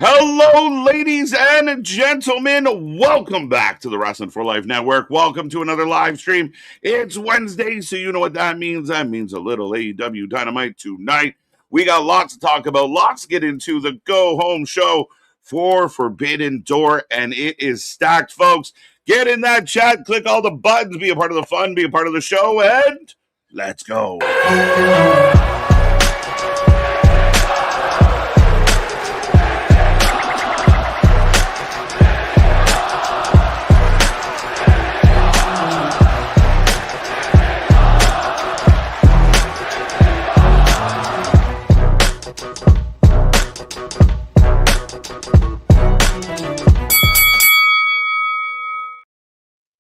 Hello, ladies and gentlemen. Welcome back to the Wrestling for Life Network. Welcome to another live stream. It's Wednesday, so you know what that means. That means a little AEW Dynamite tonight. We got lots to talk about, lots to get into. The Go Home Show for Forbidden Door, and it is stacked, folks. Get in that chat, click all the buttons, be a part of the fun, be a part of the show, and let's go.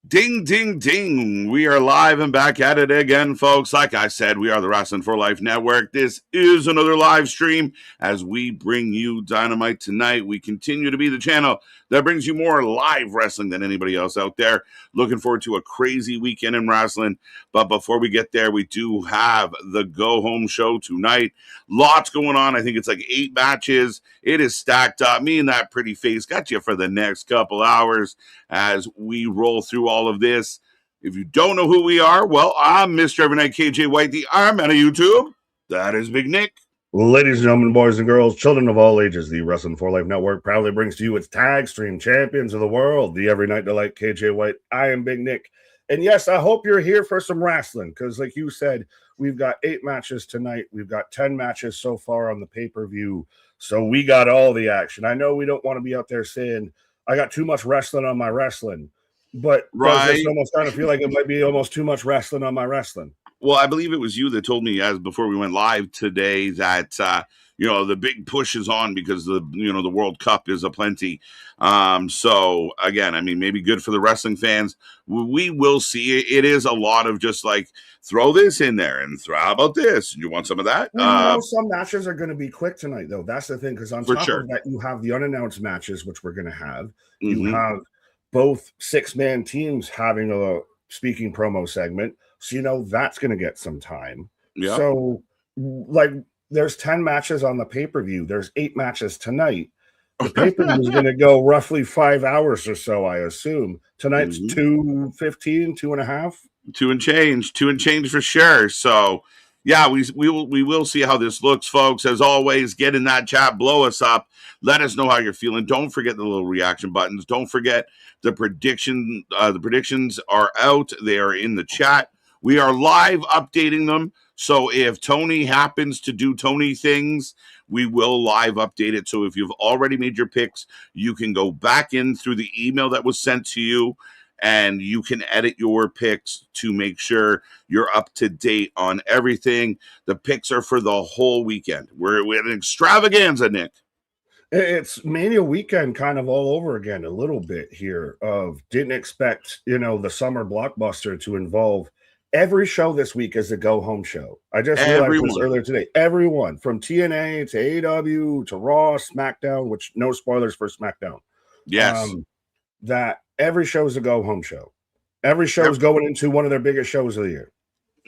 Ding, ding, ding. We are live and back at it again, folks. Like I said, we are the Wrestling for Life Network. This is another live stream as we bring you Dynamite tonight. We continue to be the channel that brings you more live wrestling than anybody else out there. Looking forward to a crazy weekend in wrestling. But before we get there, we do have the Go Home Show tonight. Lots going on. I think it's like 8 matches. It is stacked up. Me and that pretty face got you for the next couple hours as we roll through all of this. If you don't know who we are, well, I'm Mr. Every Night KJ White, the Arm out of YouTube. That is Big Nick. Ladies and gentlemen, boys and girls, children of all ages, the Wrestling for Life Network proudly brings to you its tag stream champions of the world, the Every Night Delight KJ White. I am Big Nick. And yes, I hope you're here for some wrestling because, like you said, we've got 8 matches tonight. We've got 10 matches so far on the pay-per-view. So we got all the action. I know we don't want to be out there saying, I got too much wrestling on my wrestling. But it's almost starting to feel like it might be almost too much wrestling on my wrestling. Well, I believe it was you that told me as before we went live today that the big push is on because the World Cup is aplenty. So again, I mean, maybe good for the wrestling fans. We will see. It is a lot of just like throw this in there and how about this? You want some of that? Some matches are going to be quick tonight, though. That's the thing, because on top of that, you have the unannounced matches, which we're going to have. Mm-hmm. You have both 6-man teams having a speaking promo segment. So, that's going to get some time. Yeah. So, like, there's 10 matches on the pay-per-view. There's 8 matches tonight. The pay-per-view is going to go roughly 5 hours or so, I assume. Tonight's 2:15, 2.5. 2 and change for sure. So, yeah, we will see how this looks, folks. As always, get in that chat, blow us up. Let us know how you're feeling. Don't forget the little reaction buttons. Don't forget the prediction. The predictions are out. They are in the chat. We are live updating them. So if Tony happens to do Tony things, we will live update it. So if you've already made your picks, you can go back in through the email that was sent to you, and you can edit your picks to make sure you're up to date on everything. The picks are for the whole weekend. We're an extravaganza, Nick. It's Mania weekend kind of all over again a little bit here. Didn't expect, the summer blockbuster to involve every show this week is a go-home show. I just realized this earlier today. Everyone, from TNA to AEW to Raw, SmackDown, which no spoilers for SmackDown. Yes. That every show is a go-home show. Every show is going into one of their biggest shows of the year.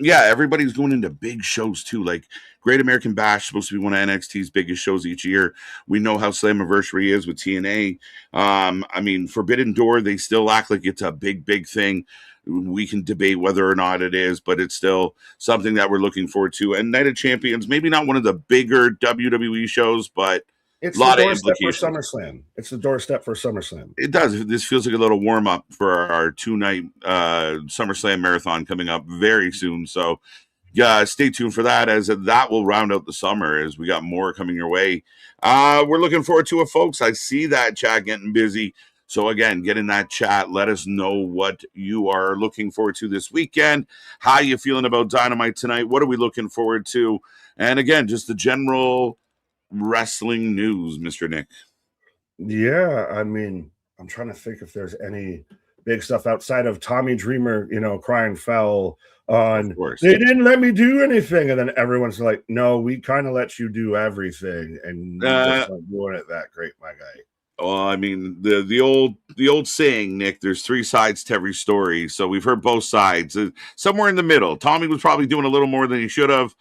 Yeah, everybody's going into big shows too. Like Great American Bash is supposed to be one of NXT's biggest shows each year. We know how Slammiversary is with TNA. I mean, Forbidden Door, they still act like it's a big, big thing. We can debate whether or not it is, but it's still something that we're looking forward to. And Night of Champions, maybe not one of the bigger WWE shows, but it's a lot of implications. For SummerSlam. It's the doorstep for SummerSlam. It does. This feels like a little warm up for our 2-night SummerSlam marathon coming up very soon. So, yeah, stay tuned for that, as that will round out the summer as we got more coming your way. We're looking forward to it, folks. I see that chat getting busy. So, again, get in that chat. Let us know what you are looking forward to this weekend. How you feeling about Dynamite tonight? What are we looking forward to? And, again, just the general wrestling news, Mr. Nick. Yeah, I mean, I'm trying to think if there's any big stuff outside of Tommy Dreamer, crying foul on, they didn't let me do anything. And then everyone's like, no, we kind of let you do everything. And you're just not doing it that great, my guy. Well, I mean, the old saying, Nick, there's 3 sides to every story. So we've heard both sides. Somewhere in the middle. Tommy was probably doing a little more than he should have.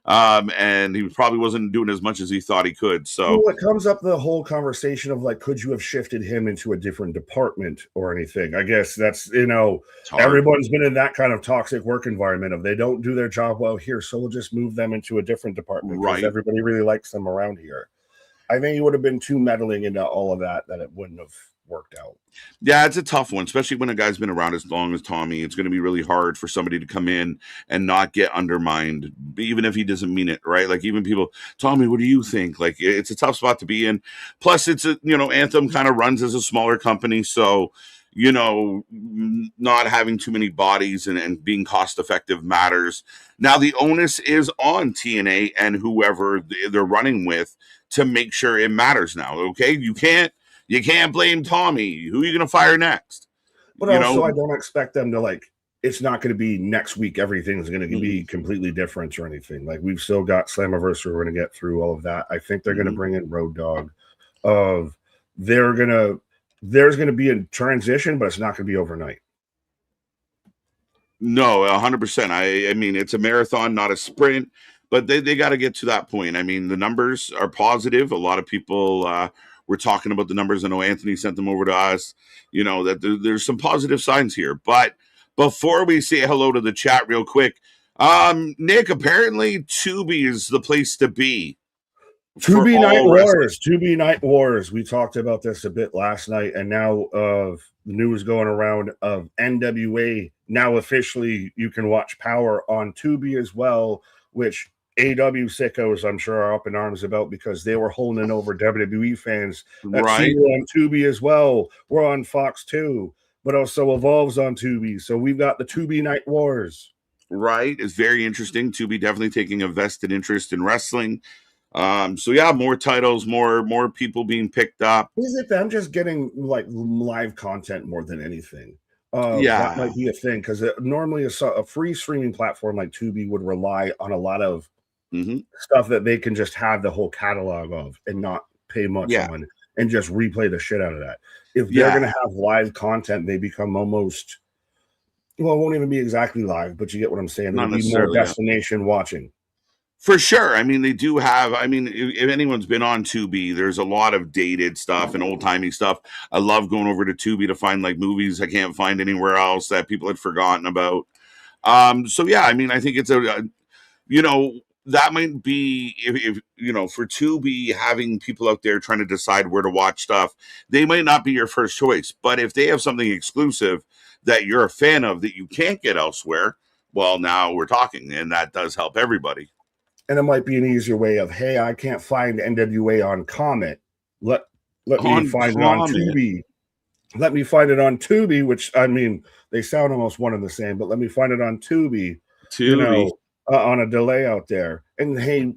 and he probably wasn't doing as much as he thought he could. So well, it comes up the whole conversation of like, could you have shifted him into a different department or anything? I guess that's, everyone's been in that kind of toxic work environment of they don't do their job well here, so we'll just move them into a different department because everybody really likes them around here. I think he would have been too meddling into all of that it wouldn't have worked out. Yeah, it's a tough one, especially when a guy's been around as long as Tommy. It's going to be really hard for somebody to come in and not get undermined, even if he doesn't mean it, right? Like even people, Tommy, what do you think? Like it's a tough spot to be in. Plus, it's Anthem kind of runs as a smaller company, so not having too many bodies and being cost effective matters. Now the onus is on TNA and whoever they're running with to make sure it matters now. Okay, you can't blame Tommy. Who are you going to fire next? But also, I don't expect them to it's not going to be next week. Everything's going to be completely different or anything. Like we've still got Slammiversary. We're going to get through all of that. I think they're going to bring in Road Dogg. There's going to be a transition, but it's not going to be overnight. No, 100%. I mean, it's a marathon, not a sprint. But they got to get to that point. I mean, the numbers are positive. A lot of people were talking about the numbers. I know Anthony sent them over to us, that there's some positive signs here. But before we say hello to the chat real quick, Nick, apparently Tubi is the place to be. Tubi Night Wars. We talked about this a bit last night, and now the news going around of NWA. Now officially you can watch Power on Tubi as well, which AEW sickos, I'm sure, are up in arms about because they were holding over WWE fans. Right. We're on Tubi as well. We're on Fox too, but also Evolve's on Tubi. So we've got the Tubi Night Wars. Right. It's very interesting. Tubi definitely taking a vested interest in wrestling. So yeah, more titles, more people being picked up. Is it them just getting live content more than anything? That might be a thing because normally a free streaming platform like Tubi would rely on a lot of stuff that they can just have the whole catalog of and not pay much on and just replay the shit out of that. If they're going to have live content, they become almost, it won't even be exactly live, but you get what I'm saying. It'll be more destination watching. For sure. I mean, they do have, if anyone's been on Tubi, there's a lot of dated stuff and old-timey stuff. I love going over to Tubi to find movies I can't find anywhere else that people had forgotten about. So yeah, I think it's that might be if for Tubi having people out there trying to decide where to watch stuff, they might not be your first choice. But if they have something exclusive that you're a fan of that you can't get elsewhere, well, now we're talking, and that does help everybody. And it might be an easier way of, hey, I can't find NWA on Comet. Let me find it on Tubi. Let me find it on Tubi, which they sound almost one and the same, but let me find it on Tubi. On a delay out there. And hey,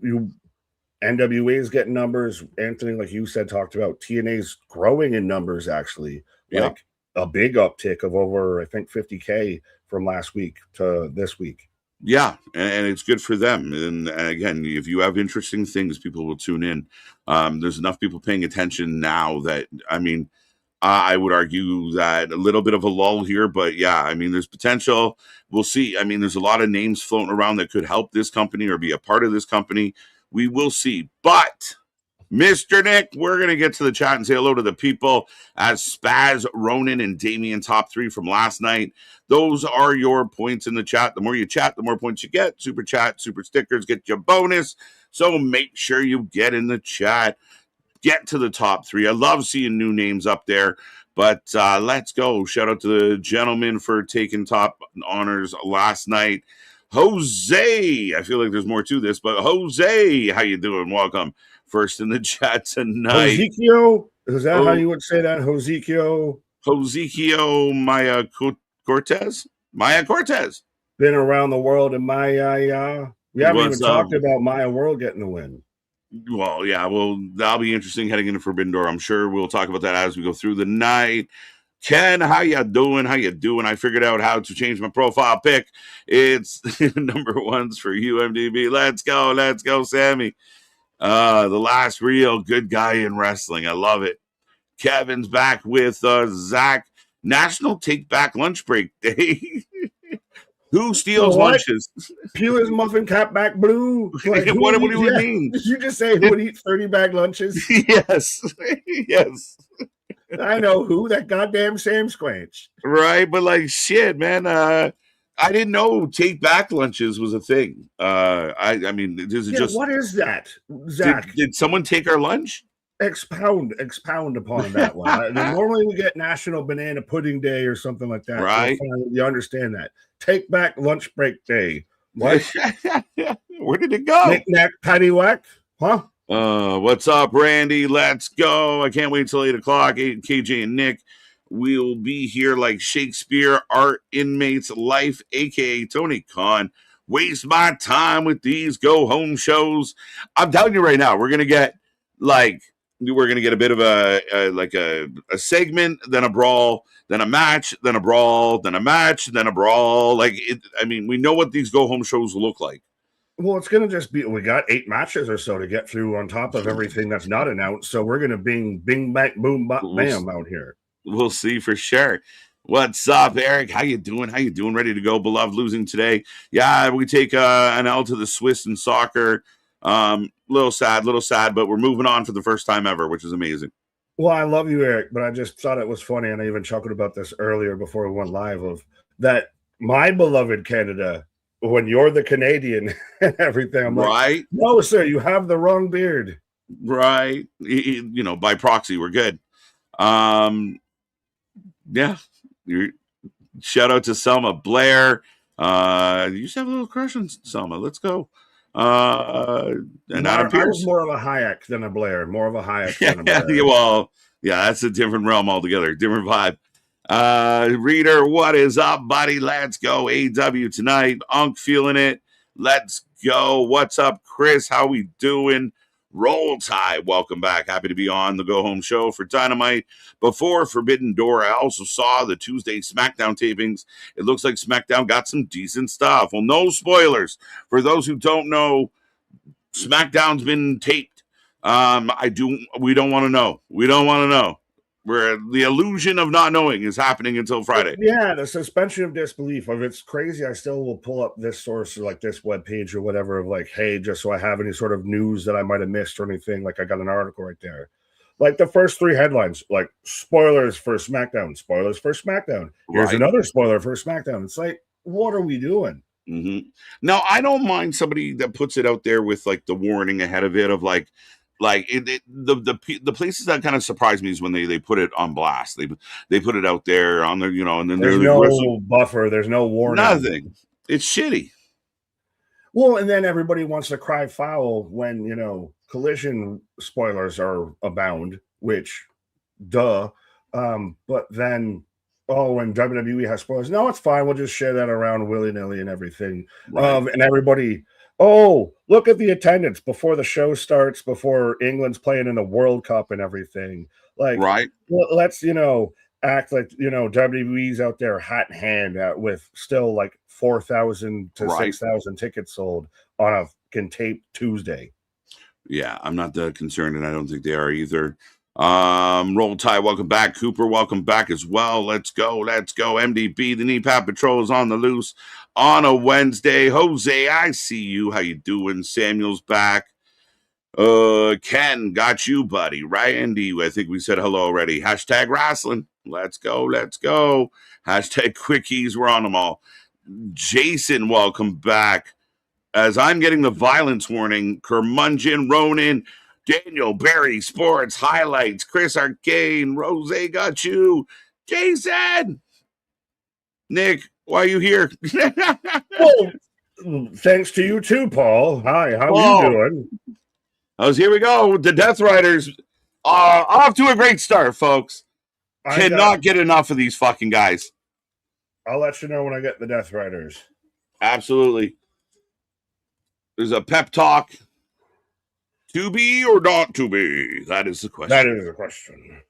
NWA is getting numbers. Anthony, like you said, talked about TNA's growing in numbers actually. A big uptick of over, I think, 50K from last week to this week. Yeah, and it's good for them. And again, if you have interesting things, people will tune in. There's enough people paying attention now that, I would argue that a little bit of a lull here, but yeah, there's potential. We'll see. There's a lot of names floating around that could help this company or be a part of this company. We will see. But Mr. Nick, we're going to get to the chat and say hello to the people as Spaz, Ronan, and Damien top 3 from last night. Those are your points in the chat. The more you chat, the more points you get. Super chat, super stickers, get you a bonus. So make sure you get in the chat. Get to the top 3. I love seeing new names up there. But let's go. Shout out to the gentleman for taking top honors last night. Jose, I feel like there's more to this, but Jose, how you doing? Welcome. First in the chat tonight. Josequio? Is that how you would say that? Josequio Maya Cortez? Maya Cortez. Been around the world in Maya. We haven't even talked about Maya World getting the win. Well, yeah, that'll be interesting heading into Forbidden Door. I'm sure we'll talk about that as we go through the night. Ken, how you doing? I figured out how to change my profile pic. It's number 1's for UMDB. Let's go, Sammy. The last real good guy in wrestling. I love it. Kevin's back with Zach. National Take Back Lunch Break Day. Who steals what? lunches? Peel his muffin cap back blue. Like, What do you mean? Did you just say who would eat 30-bag lunches? Yes. Yes. I know who. That goddamn Sam Squanch. Right, but like shit, man. I didn't know take back lunches was a thing. I mean, this is just what is that, Zach? Did someone take our lunch? Expound upon that one. Normally we get National Banana Pudding Day or something like that. Right. You understand that. Take back lunch break day. What? Where did it go? Knick-knack, paddywhack? Huh? What's up, Randy? Let's go. I can't wait till 8 o'clock. KJ and Nick. We'll be here like Shakespeare, art inmates, life, aka Tony Khan. Waste my time with these go home shows. I'm telling you right now, we're gonna get a bit of a segment, then a brawl, then a match, then a brawl, then a match, then a brawl. We know what these go home shows look like. Well, it's going to just be, we got 8 matches or so to get through on top of everything that's not announced. So we're going to bing, bang, boom, bam out here. We'll see for sure. What's up, Eric? How you doing? Ready to go? Beloved losing today. Yeah, we take an L to the Swiss in soccer. Little sad, but we're moving on for the first time ever, which is amazing. Well, I love you, Eric, but I just thought it was funny, and I even chuckled about this earlier before we went live, of that my beloved Canada, when you're the Canadian and everything, I'm right? Like, no, sir, you have the wrong beard. Right. By proxy, we're good. Yeah. Shout out to Selma Blair. You used to have a little crush on Selma. Let's go. And Adam Pierce. I was more of a Hayek than a Blair. More of a Hayek than a Blair. Well, yeah, that's a different realm altogether. Different vibe. Reader, what is up, buddy? Let's go. AEW tonight. Unk feeling it. Let's go. What's up, Chris? How we doing? Roll Tide, welcome back. Happy to be on the Go Home Show for Dynamite. Before Forbidden Door, I also saw the Tuesday SmackDown tapings. It looks like SmackDown got some decent stuff. Well, no spoilers. For those who don't know, SmackDown's been taped. We don't want to know. Where the illusion of not knowing is happening until Friday. Yeah, the suspension of disbelief. If it's crazy, I still will pull up this source or like this webpage or whatever of like, hey, just so I have any sort of news that I might have missed or anything. Like I got an article right there. Like the first 3 headlines, like spoilers for SmackDown, spoilers for SmackDown. Here's another spoiler for SmackDown. It's like, what are we doing? Mm-hmm. Now, I don't mind somebody that puts it out there with like the warning ahead of it of the places that kind of surprise me is when they put it on blast. They put it out there on their, and then there's no buffer. There's no warning. Nothing. It's shitty. Well, and then everybody wants to cry foul when, Collision spoilers are abound, which, duh. But then, when WWE has spoilers, no, it's fine. We'll just share that around willy-nilly and everything. Right. And everybody, look at the attendance before the show starts, before England's playing in the World Cup and everything. Like, right. Let's, act like, WWE's out there hat in hand with still like 4,000 to 6,000 tickets sold on a tape Tuesday. Yeah, I'm not that concerned, and I don't think they are either. Roll Tide, welcome back. Cooper, welcome back as well. Let's go. MDB, the Knee Pad Patrol is on the loose on a Wednesday. Jose, I see you. How you doing? Samuel's back. Ken, got you, buddy. Right, Andy, I think we said hello already. Hashtag wrestling. Let's go. Hashtag quickies. We're on them all. Jason, welcome back. As I'm getting the violence warning, Curmudgeon, Ronan, Daniel, Barry, Sports, Highlights, Chris Arcane, Rose got you, Jason, Nick, why are you here? Well, thanks to you too, Paul. Hi, how are you doing? Here we go. The Death Riders are off to a great start, folks. Cannot get enough of these fucking guys. I'll let you know when I get the Death Riders. Absolutely. There's a pep talk. To be or not to be? That is the question.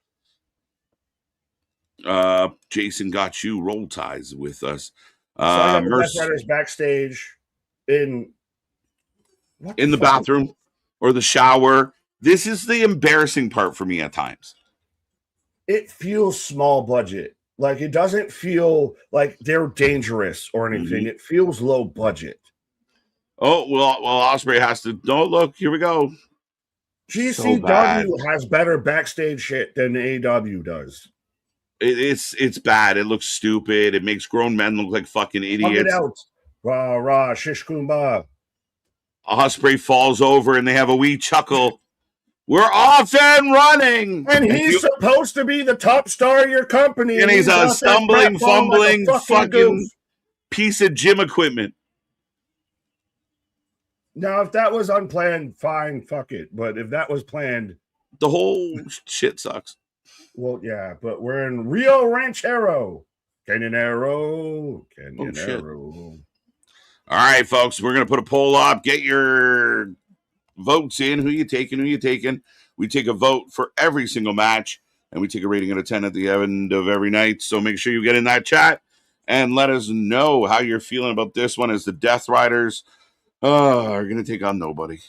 Jason got you. Roll Ties with us. So I got the Death Riders backstage in the bathroom or the shower. This is the embarrassing part for me at times. It feels small budget. Like, it doesn't feel like they're dangerous or anything. It feels low budget. Oh, well, Ospreay has to. No, look, here we go. GCW has better backstage shit than AEW does. It's bad. It looks stupid. It makes grown men look like fucking idiots. Hug it out. Rah, rah, shish kumbah. Ospreay falls over and they have a wee chuckle. We're off and running. And he's supposed to be the top star of your company. And he's a stumbling, fumbling, fucking piece of gym equipment. Now, if that was unplanned, fine, fuck it. But if that was planned, the whole shit sucks. Well, yeah, but we're in Rio Ranchero. Canyonero. All right, folks, we're going to put a poll up. Get your votes in. Who you taking? We take a vote for every single match, and we take a rating out of 10 at the end of every night. So make sure you get in that chat and let us know how you're feeling about this one as the Death Riders are going to take on nobody.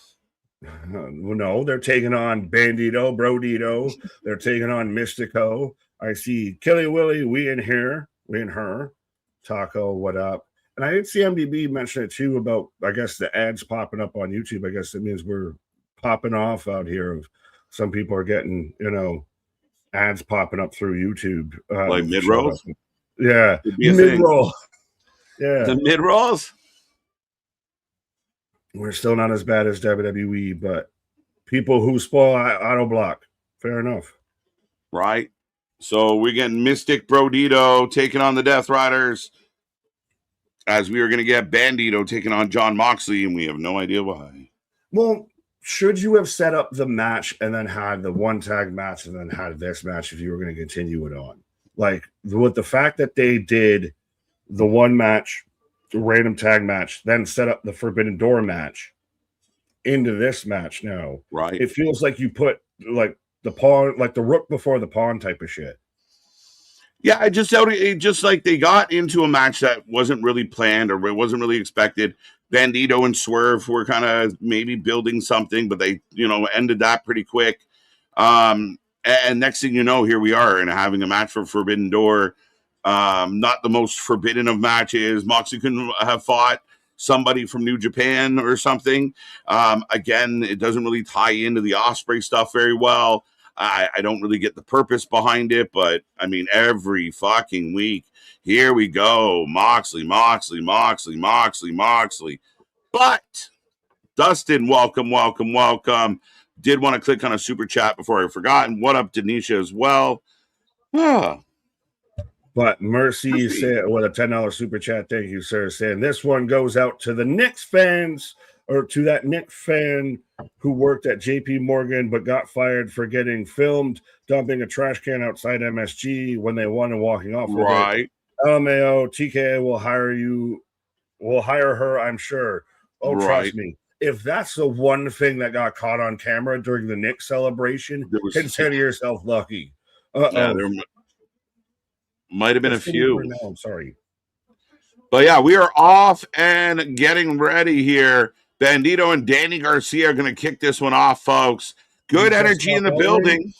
No, they're taking on Bandito, Brodito. They're taking on Mystico. I see Killy Willy, we and her. Taco, what up? And I did see MDB mention it too about, I guess, the ads popping up on YouTube. I guess it means we're popping off out here. Some people are getting, ads popping up through YouTube. Like mid-rolls? Yeah. Mid-roll. Yeah. The mid-rolls? We're still not as bad as WWE, but people who spoil auto block. Fair enough. Right. So we're getting Mystic Brodito taking on the Death Riders, as we are going to get Bandito taking on John Moxley, and we have no idea why. Well, should you have set up the match and then had the one tag match and then had this match if you were going to continue it on? Like, with the fact that they did the one match, the random tag match, then set up the Forbidden Door match into this match now. Right. It feels like you put, like, the pawn, like the rook before the pawn type of shit. Yeah, it just like they got into a match that wasn't really planned or it wasn't really expected. Bandito and Swerve were kind of maybe building something, but they, ended that pretty quick. And next thing you know, here we are and having a match for Forbidden Door. Not the most forbidden of matches. Moxley couldn't have fought somebody from New Japan or something. Again, it doesn't really tie into the Ospreay stuff very well. I don't really get the purpose behind it, but I mean, every fucking week, here we go. Moxley. But Dustin, welcome. Did want to click on a super chat before I forgot. And what up, Denisha, as well. But Mercy said, with a $10 super chat, thank you, sir, saying this one goes out to the Knicks fans, or to that Knicks fan who worked at JP Morgan but got fired for getting filmed dumping a trash can outside MSG when they won and walking off. Right. LMAO, TKA will hire her, I'm sure. Oh, right. Trust me. If that's the one thing that got caught on camera during the Knicks celebration, consider yourself lucky. Yeah, there might have been a few. Now, I'm sorry. But yeah, we are off and getting ready here. Bandito and Danny Garcia are going to kick this one off, folks. Good energy in the building. Ring?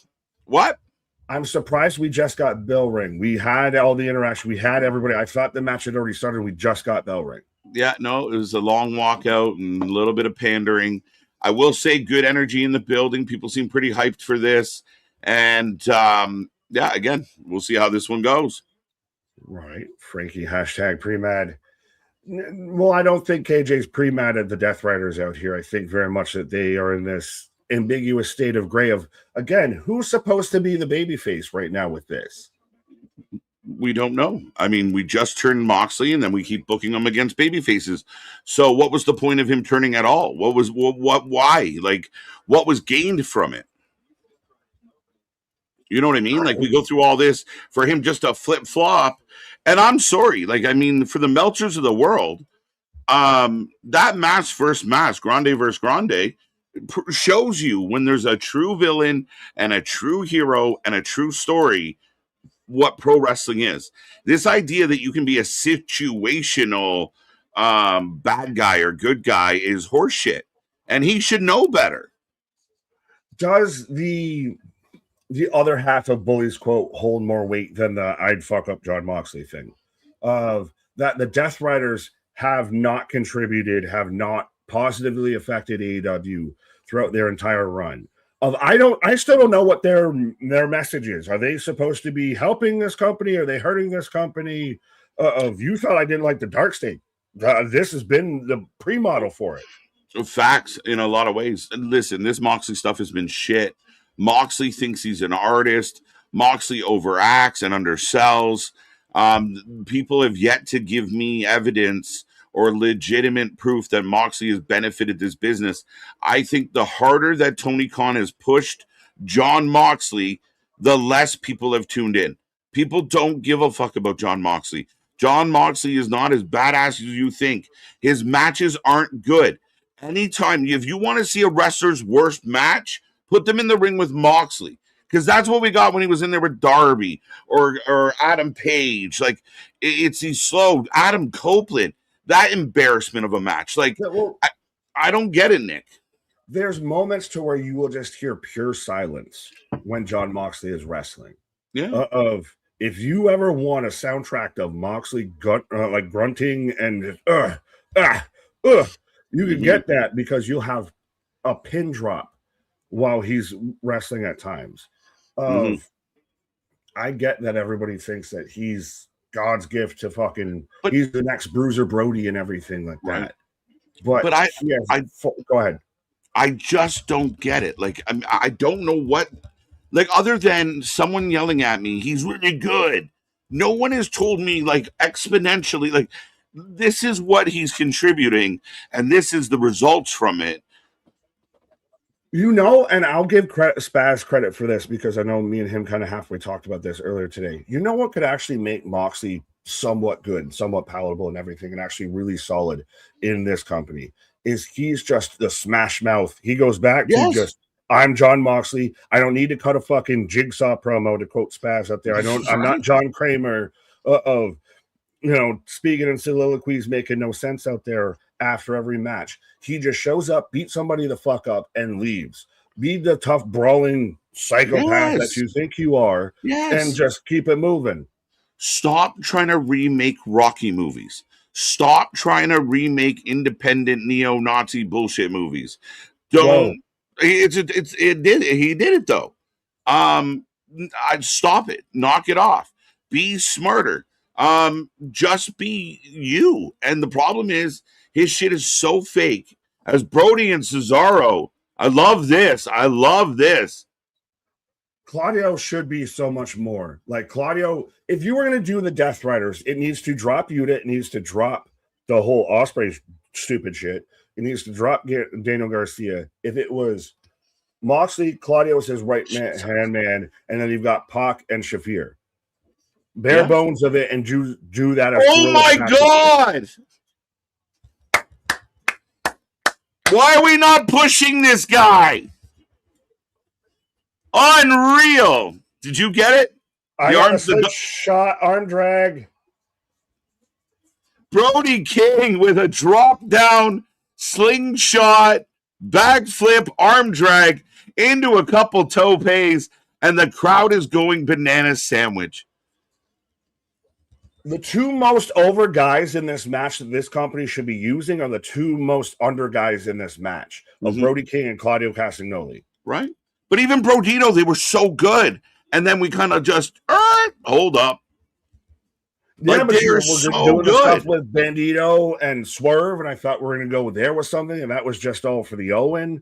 What? I'm surprised we just got bell ring. We had all the interaction. We had everybody. I thought the match had already started. We just got bell ring. Yeah, no, it was a long walkout and a little bit of pandering. I will say good energy in the building. People seem pretty hyped for this. And, yeah, again, we'll see how this one goes. Right. Frankie, hashtag pre-mad. Well, I don't think KJ's pre-mad at the Death Riders out here. I think very much that they are in this ambiguous state of gray of, again, who's supposed to be the babyface right now with this? We don't know. I mean, we just turned Moxley and then we keep booking him against babyfaces. So what was the point of him turning at all? Why? Like, what was gained from it? You know what I mean? Like, we go through all this for him just to flip-flop. And I'm sorry. Like, I mean, for the Meltzers of the world, that first match, Grande versus Grande, shows you when there's a true villain and a true hero and a true story, what pro wrestling is. This idea that you can be a situational bad guy or good guy is horseshit. And he should know better. Does the the other half of Bully's quote hold more weight than the "I'd fuck up John Moxley" thing. Of that, the Death Riders have not contributed, have not positively affected AEW throughout their entire run. I still don't know what their message is. Are they supposed to be helping this company? Are they hurting this company? You thought I didn't like the Dark State. This has been the pre-model for it. Facts in a lot of ways. And listen, this Moxley stuff has been shit. Moxley thinks he's an artist. Moxley overacts and undersells. People have yet to give me evidence or legitimate proof that Moxley has benefited this business. I think the harder that Tony Khan has pushed John Moxley, the less people have tuned in. People don't give a fuck about John Moxley. John Moxley is not as badass as you think. His matches aren't good. Anytime, if you want to see a wrestler's worst match, put them in the ring with Moxley. Because that's what we got when he was in there with Darby or Adam Page. Like, it's these slow Adam Copeland. That embarrassment of a match. Like, I don't get it, Nick. There's moments to where you will just hear pure silence when John Moxley is wrestling. Yeah. If you ever want a soundtrack of Moxley like grunting and you can get that because you'll have a pin drop while he's wrestling at times. I get that everybody thinks that he's God's gift to he's the next Bruiser Brody and everything like that. But I go ahead. I just don't get it. Like, I don't know what, like, other than someone yelling at me, he's really good. No one has told me, like, exponentially, like, this is what he's contributing, and this is the results from it. And I'll give Spaz credit for this because I know me and him kind of halfway talked about this earlier today. You know what could actually make Moxley somewhat good, somewhat palatable and everything, and actually really solid in this company is he's just the smash mouth. He goes back to just, I'm John Moxley. I don't need to cut a fucking jigsaw promo to quote Spaz up there. I'm not John Kramer of speaking in soliloquies making no sense out there after every match. He just shows up, beats somebody the fuck up, and leaves. Be the tough, brawling psychopath that you think you are, and just keep it moving. Stop trying to remake Rocky movies. Stop trying to remake independent neo-Nazi bullshit movies. Don't. He did it though. I'd stop it. Knock it off. Be smarter. Just be you. And the problem is his shit is so fake. As Brody and Cesaro, I love this. Claudio should be so much more. Like Claudio, if you were going to do the Death Riders, it needs to drop Yuta. It needs to drop the whole Ospreay stupid shit. It needs to drop Daniel Garcia. If it was Moxley, Claudio is his right hand man, and then you've got Pac and Shafir. Bare bones of it, and do that. Oh my God! Why are we not pushing this guy? Unreal. Did you get it? Arm drag. Brody King with a drop down, slingshot, backflip, arm drag into a couple topes, and the crowd is going banana sandwich. The two most over guys in this match that this company should be using are the two most under guys in this match of Brody King and Claudio Castagnoli. Right. But even Brodito, they were so good. And then we kind of just, hold up. Yeah, like, but they were so doing good stuff with Bandito and Swerve, and I thought we were going to go there with something, and that was just all for the Owen.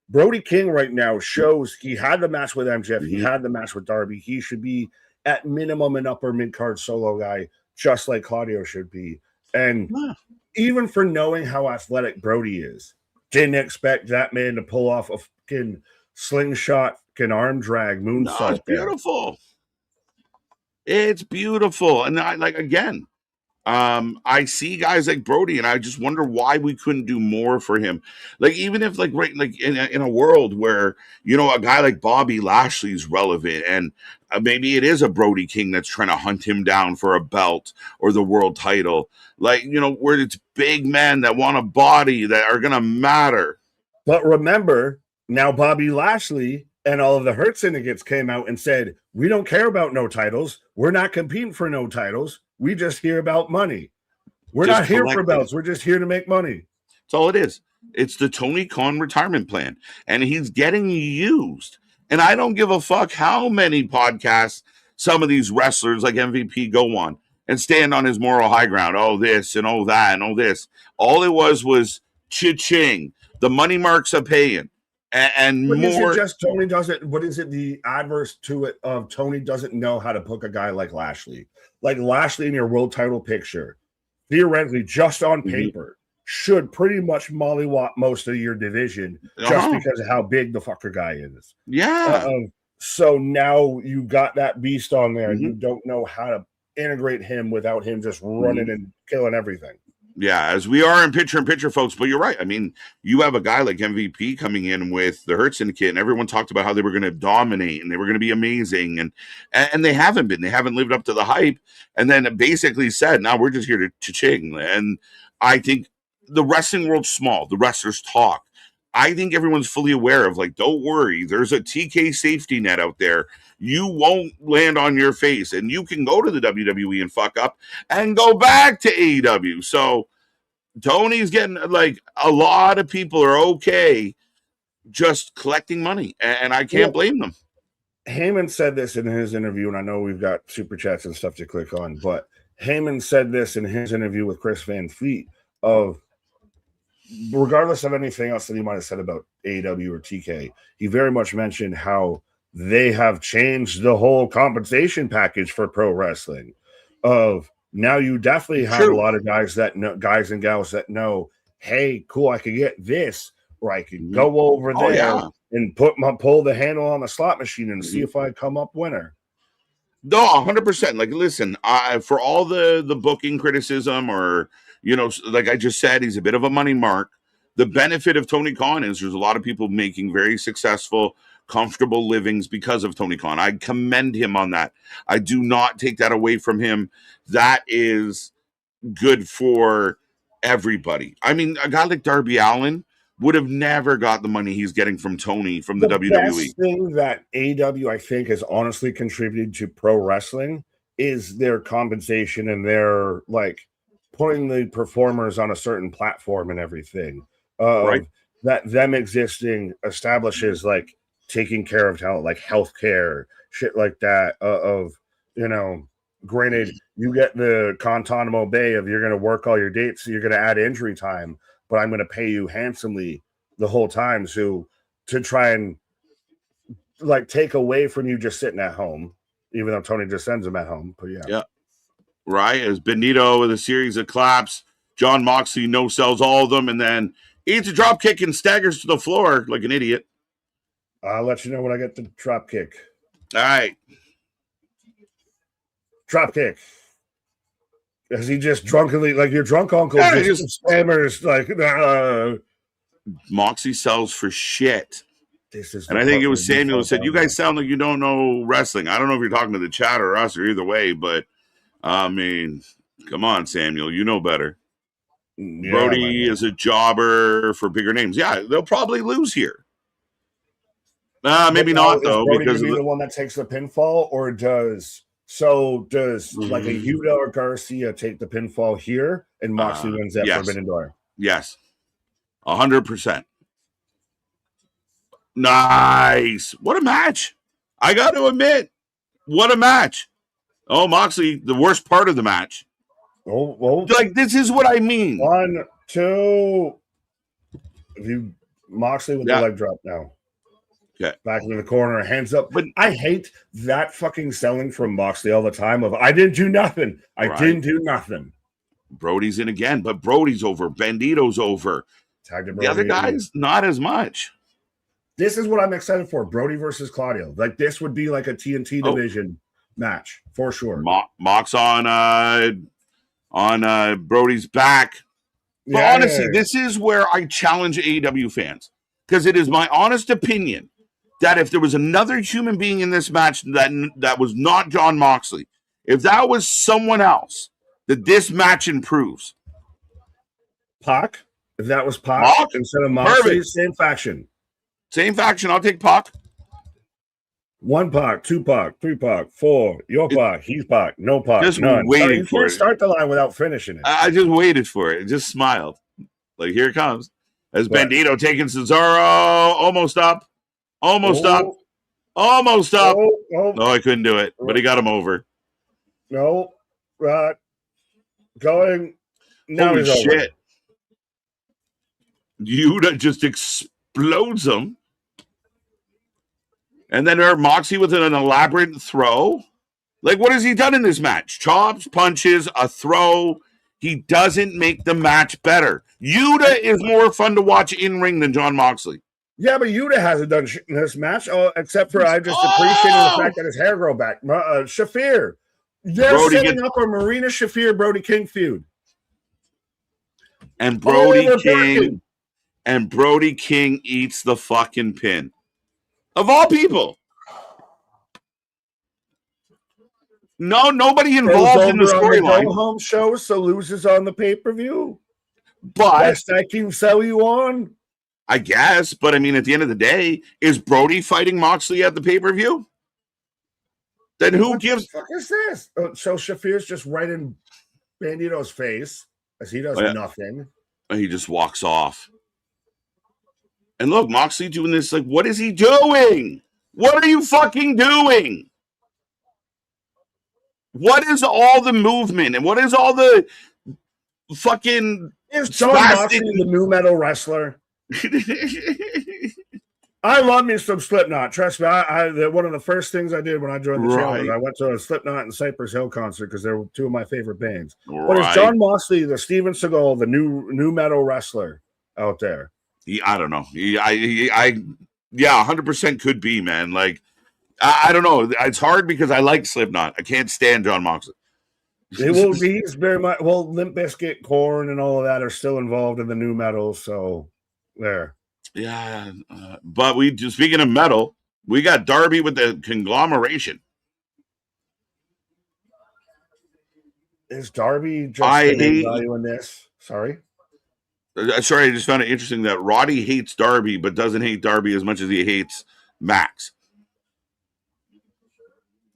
Brody King right now shows he had the match with MJF, he had the match with Darby. He should be at minimum an upper mid-card solo guy, just like Claudio should be. And even for knowing how athletic Brody is, didn't expect that man to pull off a fucking slingshot, fucking arm drag, moonsault. No, it's beautiful. It's beautiful. And I see guys like Brody, and I just wonder why we couldn't do more for him. Like, even if in a world where, a guy like Bobby Lashley is relevant, and maybe it is a Brody King that's trying to hunt him down for a belt or the world title, where it's big men that want a body that are going to matter. But remember, now Bobby Lashley And all of the Hurt syndicates came out and said, we don't care about no titles. We're not competing for no titles. We just hear about money. We're Just not here for collecting. belts. We're just here to make money. That's all it is. It's the Tony Khan retirement plan, and he's getting used. And I don't give a fuck how many podcasts some of these wrestlers like MVP go on and stand on his moral high ground. Oh, this and oh, that and oh, this. All it was cha-ching. The money marks are paying. And but more. Is it just Tony doesn't? What is it? The adverse to it of Tony doesn't know how to book a guy like Lashley. Like Lashley in your world title picture, theoretically, just on paper, should pretty much mollywop most of your division just because of how big the fucker guy is. Yeah. So now you got that beast on there, and you don't know how to integrate him without him just running and killing everything. Yeah, as we are in picture, folks. But you're right. I mean, you have a guy like MVP coming in with the Hurt Syndicate, and everyone talked about how they were going to dominate and they were going to be amazing, and they haven't been. They haven't lived up to the hype, and then it basically said, "Now we're just here to cha-ching." And I think the wrestling world's small. The wrestlers talk. I think everyone's fully aware of, like, don't worry. There's a TK safety net out there. You won't land on your face, and you can go to the WWE and fuck up and go back to AEW. So Tony's getting, like, a lot of people are okay just collecting money, and I can't blame them. Heyman said this in his interview, and I know we've got super chats and stuff to click on, but Heyman said this in his interview with Chris Van Fleet of, regardless of anything else that he might have said about AEW or TK, he very much mentioned how they have changed the whole compensation package for pro wrestling. Of now, you definitely have a lot of guys that know, guys and gals that know, hey, cool, I could get this, or I could go over there and pull the handle on the slot machine and see if I come up winner. No, 100%. Like, listen, for all the booking criticism, or, you know, like I just said, he's a bit of a money mark. The benefit of Tony Khan is there's a lot of people making very successful, comfortable livings because of Tony Khan. I commend him on that. I do not take that away from him. That is good for everybody. I mean, a guy like Darby Allin would have never got the money he's getting from Tony from the WWE. The best thing that AEW, I think, has honestly contributed to pro wrestling is their compensation and their, like, putting the performers on a certain platform and everything. Right. That them existing establishes, like, taking care of talent, like healthcare, shit like that. You know, granted, you get the Guantanamo Bay of you're going to work all your dates, so you're going to add injury time, but I'm going to pay you handsomely the whole time to try and, like, take away from you just sitting at home, even though Tony just sends them at home. But yeah. Right. As Benito with a series of claps, John Moxley no-sells all of them, and then eats a drop kick and staggers to the floor like an idiot. I'll let you know when I get the drop kick. All right. Drop kick. As he just drunkenly, like your drunk uncle, just stammers like, Moxie sells for shit. And I think it was Samuel who said, you guys sound like you don't know wrestling. I don't know if you're talking to the chat or us or either way, but I mean, come on, Samuel, you know better. Yeah, Brody is a jobber for bigger names. Yeah, they'll probably lose here. Maybe not, though. Brody because be the one that takes the pinfall, or does like a Yuta or Garcia take the pinfall here and Moxley wins that Forbidden Door? Yes, 100%. Nice. What a match. I got to admit, what a match. Oh, Moxley, the worst part of the match. Oh, like, this is what I mean. 1, 2. Moxley with the leg drop now. Okay. Back into the corner, hands up. But I hate that fucking selling from Moxley all the time of, I didn't do nothing. I didn't do nothing. Brody's in again, but Brody's over. Bandito's over. The other guys, not as much. This is what I'm excited for. Brody versus Claudio. Like, this would be like a TNT division match for sure. Mox on Brody's back. But honestly, this is where I challenge AEW fans, because it is my honest opinion that if there was another human being in this match that was not John Moxley, if that was someone else, that this match improves. Pac? If that was Pac instead of Moxley, same faction. Same faction. I'll take Pac. 1 Pac, 2 Pac, 3 Pac, 4, your Pac, he's Pac, no Pac, Just none. waiting You for can't it. start the line without finishing it. I just waited for it. Just smiled. Like, here it comes. As But- Bandito taking Cesaro. Almost up. Almost up. Almost up. No, I couldn't do it. But he got him over. No. Going. Now Holy he's shit. over. Yuta just explodes him. And then our Moxie with an elaborate throw. Like, what has he done in this match? Chops, punches, a throw. He doesn't make the match better. Yuta is more fun to watch in ring than Jon Moxley. Yeah, but Yuta hasn't done shit in this match, except for I just appreciated the fact that his hair grew back. Shafir. They're setting up a Marina Shafir Brody King feud. And Brody King eats the fucking pin. Of all people. No, nobody involved in the storyline. Go home show, so loses on the pay-per-view. But best I can sell you on. I guess, but I mean, at the end of the day, is Brody fighting Moxley at the pay-per-view? Then who gives? What the fuck is this? So Shafir's just right in Bandito's face as he does nothing. He just walks off. And look, Moxley doing this. Like, what is he doing? What are you fucking doing? What is all the movement and what is all the fucking? Is Jon Moxley the new metal wrestler? I love me some Slipknot. Trust me, one of the first things I did when I joined the channel was I went to a Slipknot and Cypress Hill concert because they're two of my favorite bands. But is Jon Moxley the Steven Seagal, the new metal wrestler out there? I don't know. Yeah, 100% could be, man. Like, I don't know. It's hard because I like Slipknot. I can't stand Jon Moxley. He's very much Limp Bizkit, Korn, and all of that are still involved in the new metal. So there. Yeah, but speaking of metal, we got Darby with the conglomeration. Is Darby just value in this? Sorry, I just found it interesting that Roddy hates Darby, but doesn't hate Darby as much as he hates Max.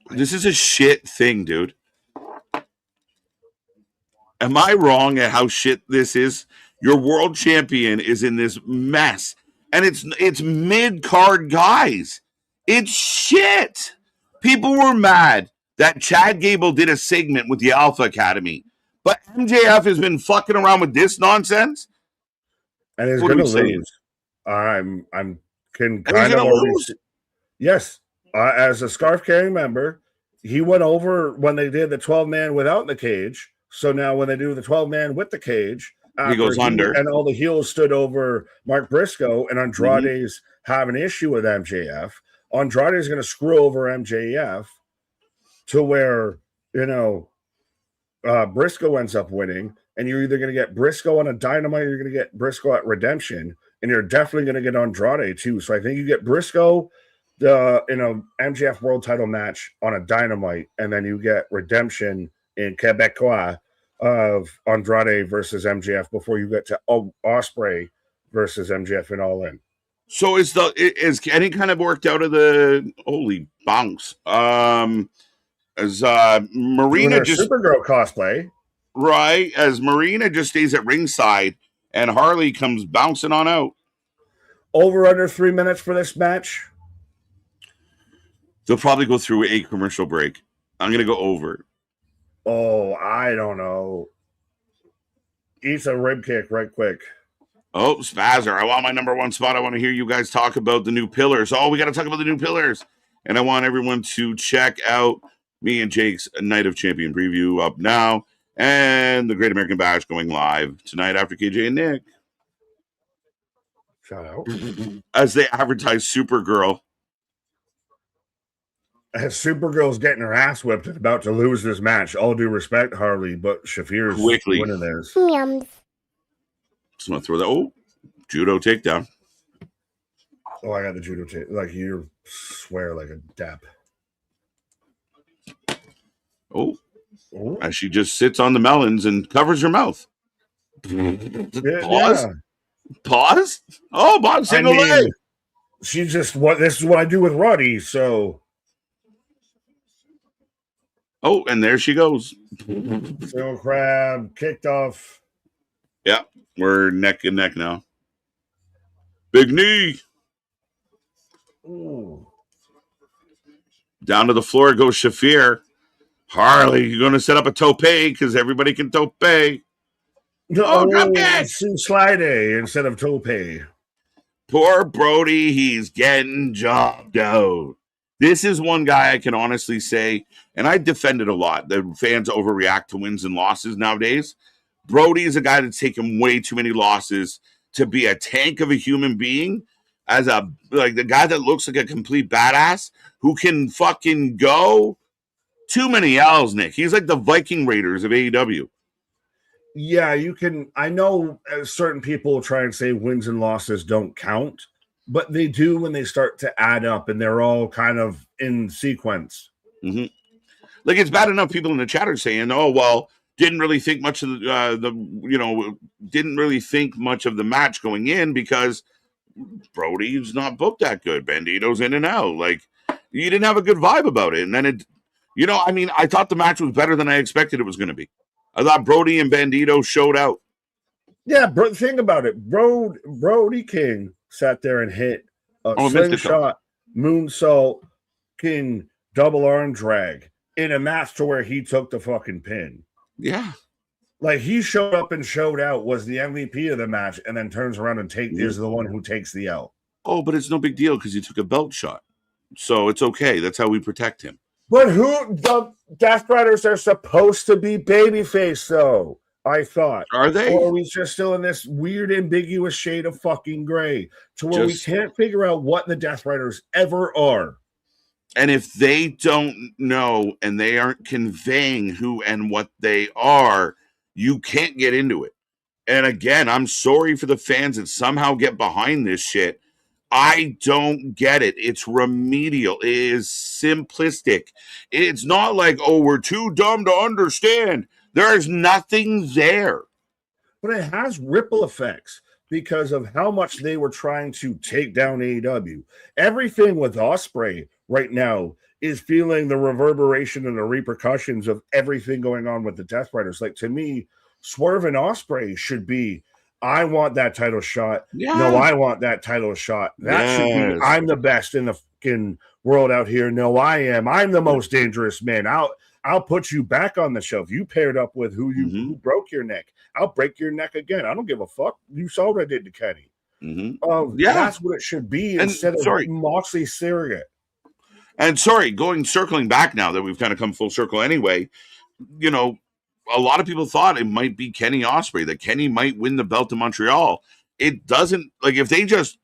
This is a shit thing, dude. Am I wrong at how shit this is? Your world champion is in this mess. And it's mid-card guys. It's shit. People were mad that Chad Gable did a segment with the Alpha Academy. But MJF has been fucking around with this nonsense. And he's going to lose. I'm can kind of lose. Yes. As a scarf carrying member, he went over when they did the 12-man without the cage. So now when they do the 12-man with the cage, he goes under. And all the heels stood over Mark Briscoe, and Andrade's have an issue with MJF. Andrade is going to screw over MJF to where, Briscoe ends up winning, and you're either going to get Briscoe on a Dynamite or you're going to get Briscoe at Redemption, and you're definitely going to get Andrade too. So I think you get Briscoe in a MJF world title match on a Dynamite, and then you get Redemption in Quebecois of Andrade versus MJF before you get to Ospreay versus MJF and All In. So is any kind of worked out of the holy bounce? As Marina just Supergirl cosplay, right? As Marina just stays at ringside and Harley comes bouncing on out. Over under 3 minutes for this match. They'll probably go through a commercial break. I'm gonna go over. Oh, I don't know. Eats a rib kick right quick. Oh, Spazzer. I want my number one spot. I want to hear you guys talk about the new pillars. Oh, we got to talk about the new pillars. And I want everyone to check out me and Jake's Night of Champion preview up now. And the Great American Bash going live tonight after KJ and Nick. Shout out. As they advertise Supergirl. As Supergirl's getting her ass whipped and about to lose this match. All due respect, Harley, but Shafir's winning this. Yums. Just want to throw that. Oh, judo takedown. Oh, I got the judo take. Like you swear like a dap. Oh, as she just sits on the melons and covers her mouth. Pause. Yeah. Pause. Oh, Bob single leg. She just this is what I do with Roddy. So Oh, and there she goes. Phil Crab kicked off. Yeah, we're neck and neck now. Big knee. Ooh. Down to the floor goes Shafir. Harley, you're going to set up a tope because everybody can tope. Oh, drop kick. Slide instead of tope. Poor Brody, he's getting jobbed out. This is one guy I can honestly say, and I defend it a lot. The fans overreact to wins and losses nowadays. Brody is a guy that's taken way too many losses to be a tank of a human being, as a like the guy that looks like a complete badass who can fucking go. Too many L's, Nick. He's like the Viking Raiders of AEW. Yeah, you can. I know certain people try and say wins and losses don't count, but they do when they start to add up and they're all kind of in sequence. Mm-hmm. Like, it's bad enough people in the chat are saying, "Oh, well, didn't really think much of didn't really think much of the match going in because Brody's not booked that good. Bandito's in and out. Like, you didn't have a good vibe about it." And then it, I thought the match was better than I expected it was going to be. I thought Brody and Bandito showed out. Yeah, think about it. Brody King sat there and hit a slingshot, moonsault, King double arm drag in a match to where he took the fucking pin. Yeah. Like, he showed up and showed out, was the MVP of the match, and then turns around and is the one who takes the L. Oh, but it's no big deal because he took a belt shot. So it's okay. That's how we protect him. But the Death Riders are supposed to be babyface, though, I thought. Are they? Or are we just still in this weird, ambiguous shade of fucking gray to where we can't figure out what the Death Riders ever are? And if they don't know and they aren't conveying who and what they are, you can't get into it. And again, I'm sorry for the fans that somehow get behind this shit. I don't get it. It's remedial. It is simplistic. It's not like, oh, we're too dumb to understand. There is nothing there. But it has ripple effects because of how much they were trying to take down AEW. Everything with Ospreay right now is feeling the reverberation and the repercussions of everything going on with the Death Riders. Like, to me, Swerve and Ospreay should be, I want that title shot. Yeah. No, I want that title shot. That should be, I'm the best in the fucking world out here. No, I am. I'm the most dangerous man. I'll put you back on the shelf. You paired up with who broke your neck. I'll break your neck again. I don't give a fuck. You saw what I did to Kenny. That's what it should be instead of Moxley surrogate. And circling back now that we've kind of come full circle anyway, a lot of people thought it might be Kenny Ospreay, that Kenny might win the belt in Montreal. It doesn't, like, if they just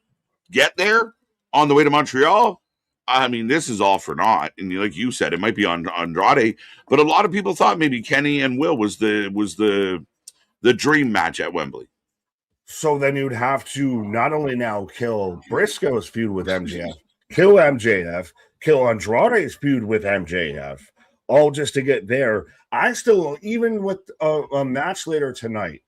get there on the way to Montreal, I mean, this is all for naught. And like you said, it might be on Andrade, but a lot of people thought maybe Kenny and Will was the dream match at Wembley. So then you'd have to not only now kill Briscoe's feud with MJF, kill MJF, kill Andrade's feud with MJF, all just to get there. I still, even with a match later tonight,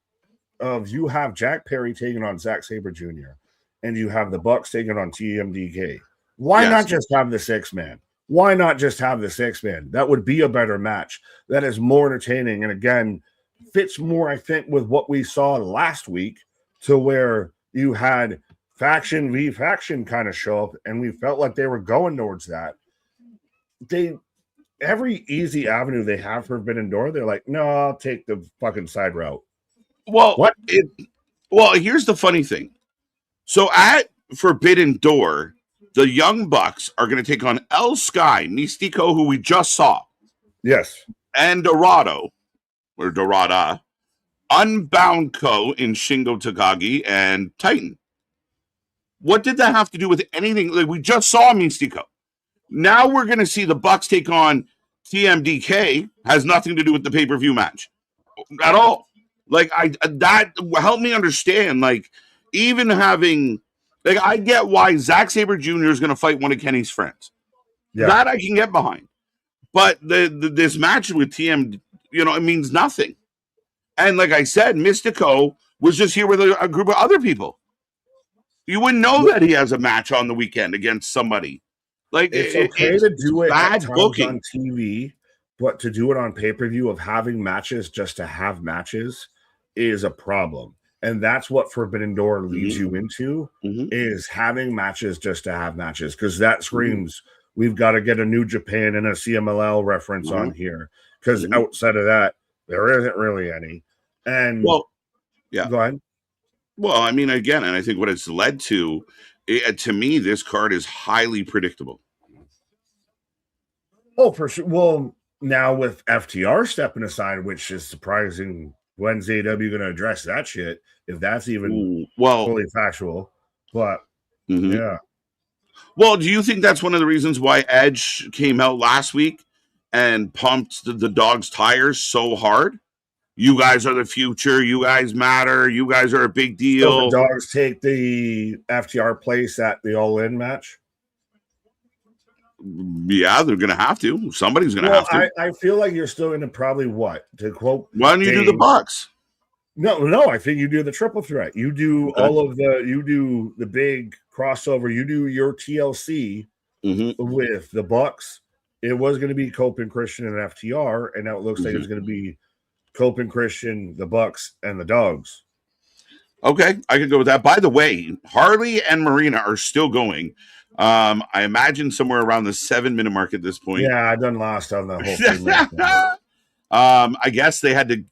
you have Jack Perry taking on Zack Sabre Jr., and you have the Bucks taking on TMDK. Why not just have the 6-man? Why not just have the 6-man? That would be a better match. That is more entertaining, and again, fits more, I think, with what we saw last week, to where you had faction v faction kind of show up, and we felt like they were going towards that. Every easy avenue they have for Forbidden Door, they're like, no, I'll take the fucking side route. Well, what? Here's the funny thing. So at Forbidden Door, the Young Bucks are going to take on El Sky, Mystico, who we just saw. Yes. And Dorado, or Dorada, Unbound Co. in Shingo Takagi, and Titan. What did that have to do with anything? Like, we just saw Mystico. Now we're going to see the Bucks take on TMDK. Has nothing to do with the pay-per-view match at all. Like, that helped me understand. Like, even having, like, I get why Zack Sabre Jr. is going to fight one of Kenny's friends. Yeah. That I can get behind. But this match with TM, it means nothing. And like I said, Mystico was just here with a group of other people. You wouldn't know that he has a match on the weekend against somebody. Like, it's okay to do it at times on TV, but to do it on pay-per-view of having matches just to have matches is a problem. And that's what Forbidden Door leads you into, is having matches just to have matches, because that screams we've got to get a New Japan and a CMLL reference on here, because outside of that, there isn't really any. And well, yeah. Go ahead. Well, I mean, again, and I think what it's led to me, this card is highly predictable. Oh, for sure. Well, now with FTR stepping aside, which is surprising. When's AEW going to address that shit? If that's even fully factual. But yeah. Well, do you think that's one of the reasons why Edge came out last week and pumped the dog's tires so hard? You guys are the future. You guys matter. You guys are a big deal. So the dogs take the FTR place at the All In match? Yeah, they're going to have to. Somebody's going to have to. I feel like you're still going to probably to quote. Why don't you do the Bucks? No. I think you do the triple threat. You do you do the big crossover. You do your TLC with the Bucks. It was going to be Cope and Christian and FTR, and now it looks like it's going to be Cope and Christian, the Bucks, and the Dogs. Okay, I could go with that. By the way, Harley and Marina are still going. I imagine somewhere around the 7-minute mark at this point. Yeah, I done lost on the whole thing. I guess they had to,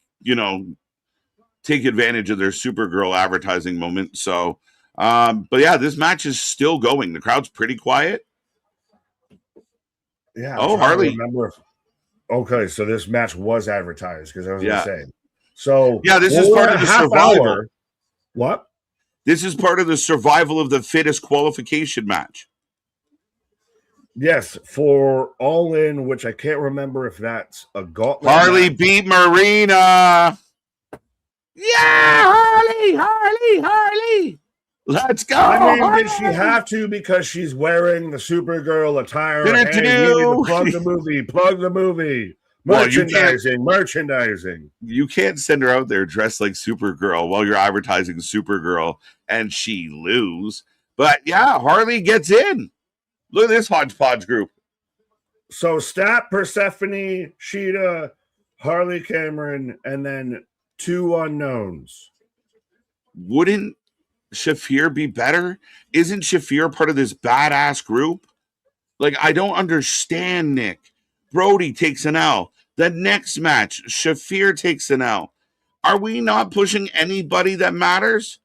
take advantage of their Supergirl advertising moment. So, but yeah, this match is still going. The crowd's pretty quiet. Yeah. Harley. Okay, so this match was advertised, because I was going to say. So yeah, this is part of the survival. Hour. What? This is part of the survival of the fittest qualification match. Yes, for All In, which I can't remember if that's a gauntlet. Harley beat Marina. Yeah, Harley. Let's go. I mean, did she have to, because she's wearing the Supergirl attire? Plug the movie. Merchandising. You can't send her out there dressed like Supergirl while you're advertising Supergirl and she lose. But yeah, Harley gets in. Look at this hodgepodge group. So Stat, Persephone, Sheeta, Harley Cameron, and then 2 unknowns. Wouldn't Shafir be better? Isn't Shafir part of this badass group? Like, I don't understand, Nick. Brody takes an L. The next match, Shafir takes an L. Are we not pushing anybody that matters?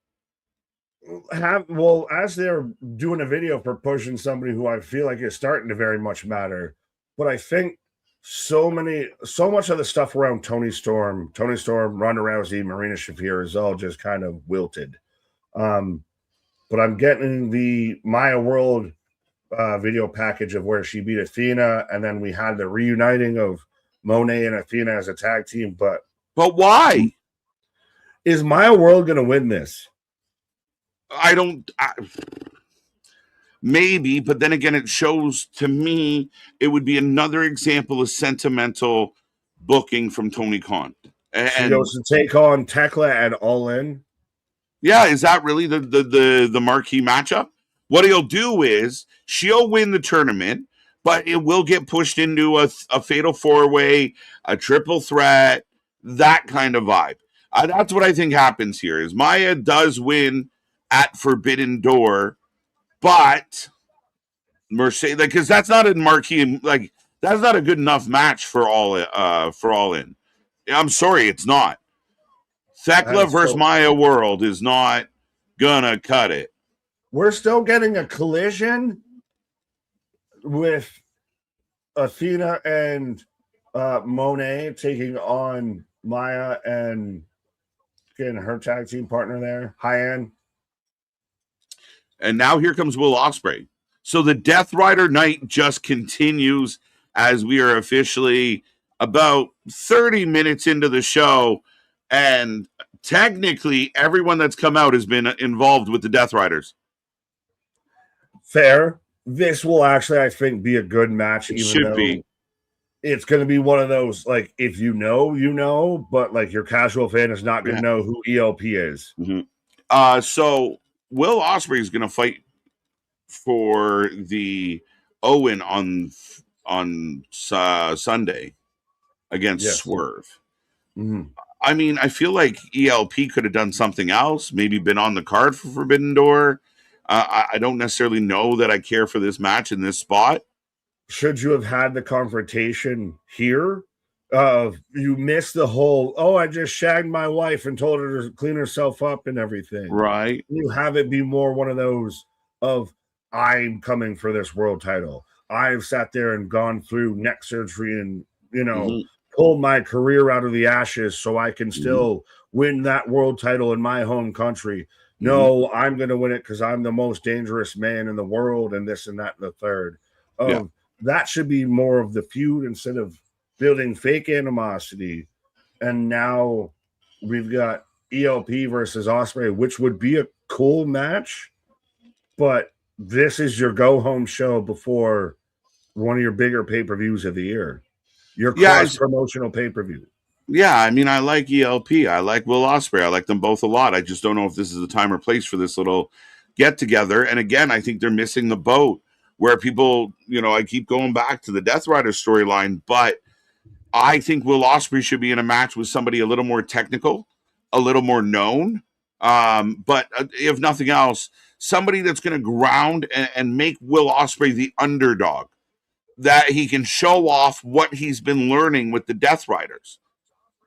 As they're doing a video for pushing somebody who I feel like is starting to very much matter, but I think so much of the stuff around Tony Storm, Ronda Rousey, Marina Shafir is all just kind of wilted. But I'm getting the Maya World video package of where she beat Athena, and then we had the reuniting of Monet and Athena as a tag team. But why? Is Maya World going to win this? Maybe, but then again, it shows to me it would be another example of sentimental booking from Tony Khan. And she goes to take on Tekla and All In. Yeah, is that really the marquee matchup? What he'll do is she'll win the tournament, but it will get pushed into a fatal 4-way, a triple threat, that kind of vibe. That's what I think happens here. Is Maya does win at Forbidden Door, but Mercedes, because that's not a marquee, that's not a good enough match for All In. I'm sorry, it's not. Thekla versus Maya World is not gonna cut it. We're still getting a collision with Athena and Monet taking on Maya and getting her tag team partner there, Hyan. And now here comes Will Ospreay. So the Death Rider night just continues as we are officially about 30 minutes into the show. And technically, everyone that's come out has been involved with the Death Riders. Fair. This will actually, I think, be a good match. It should be. It's going to be one of those, like, if you know, but like your casual fan is not going to know who ELP is. So Will Ospreay is going to fight for the Owen on Sunday. against Yes. Swerve. Mm-hmm. I mean, I feel like ELP could have done something else, maybe been on the card for Forbidden Door. I don't necessarily know that I care for this match in this spot. Should you have had the confrontation here? You missed the whole, oh, I just shagged my wife and told her to clean herself up and everything. Right. You have it be more one of those of, I'm coming for this world title. I've sat there and gone through neck surgery and, pulled my career out of the ashes so I can still win that world title in my home country. No, I'm going to win it because I'm the most dangerous man in the world and this and that and the third. That should be more of the feud instead of building fake animosity. And now we've got ELP versus Ospreay, which would be a cool match. But this is your go-home show before one of your bigger pay-per-views of the year. Your cross-promotional pay-per-view. Yeah, I mean, I like ELP. I like Will Ospreay. I like them both a lot. I just don't know if this is the time or place for this little get-together. And again, I think they're missing the boat where people, I keep going back to the Death Rider storyline, but I think Will Ospreay should be in a match with somebody a little more technical, a little more known. But if nothing else, somebody that's going to ground and make Will Ospreay the underdog, that he can show off what he's been learning with the Death Riders.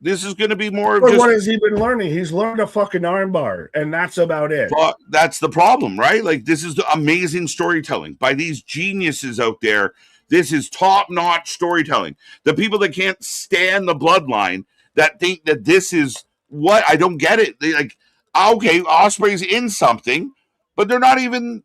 This is going to be more of just... What has he been learning? He's learned a fucking armbar, and that's about it. But that's the problem, right? Like, this is the amazing storytelling by these geniuses out there. This is top-notch storytelling. The people that can't stand the bloodline that think that this is what... I don't get it. They like, okay, Ospreay's in something, but they're not even...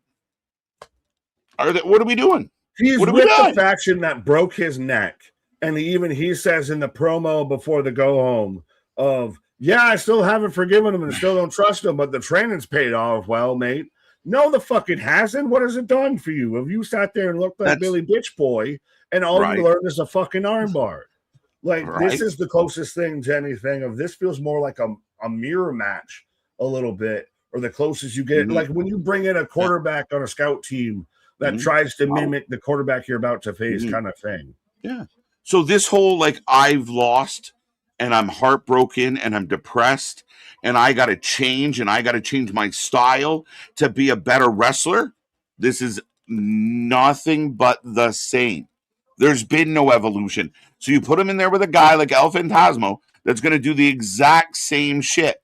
What are we doing? He's with the faction that broke his neck. And he says in the promo before the go home of, yeah, I still haven't forgiven him and still don't trust him, but the training's paid off well, mate. No, the fuck it hasn't. What has it done for you? Have you sat there and looked like Billy Bitch Boy and all you learned is a fucking armbar? Like, this is the closest thing to anything of this feels more like a mirror match a little bit, or the closest you get. Like when you bring in a quarterback on a scout team that tries to mimic the quarterback you're about to face kind of thing. Yeah. So this whole, like, I've lost and I'm heartbroken and I'm depressed and I got to change and I got to change my style to be a better wrestler. This is nothing but the same. There's been no evolution. So you put him in there with a guy like El Phantasmo that's going to do the exact same shit.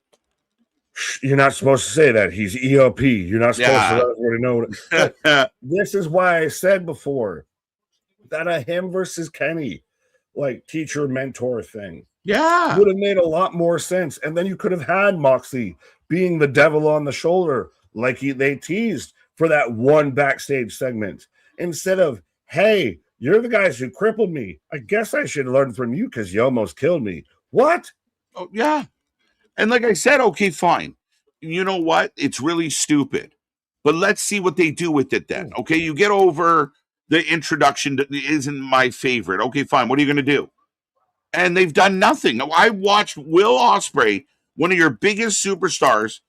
You're not supposed to say that. He's ELP. You're not supposed to let everybody know. This is why I said before that a him versus Kenny, like teacher mentor thing, would have made a lot more sense. And then you could have had Moxley being the devil on the shoulder, like they teased for that one backstage segment, instead of, hey, you're the guys who crippled me. I guess I should learn from you because you almost killed me. What? Oh, yeah. And like I said, okay, fine. You know what? It's really stupid. But let's see what they do with it then. Okay, you get over the introduction that isn't my favorite. Okay, fine. What are you going to do? And they've done nothing. I watched Will Ospreay, one of your biggest superstars,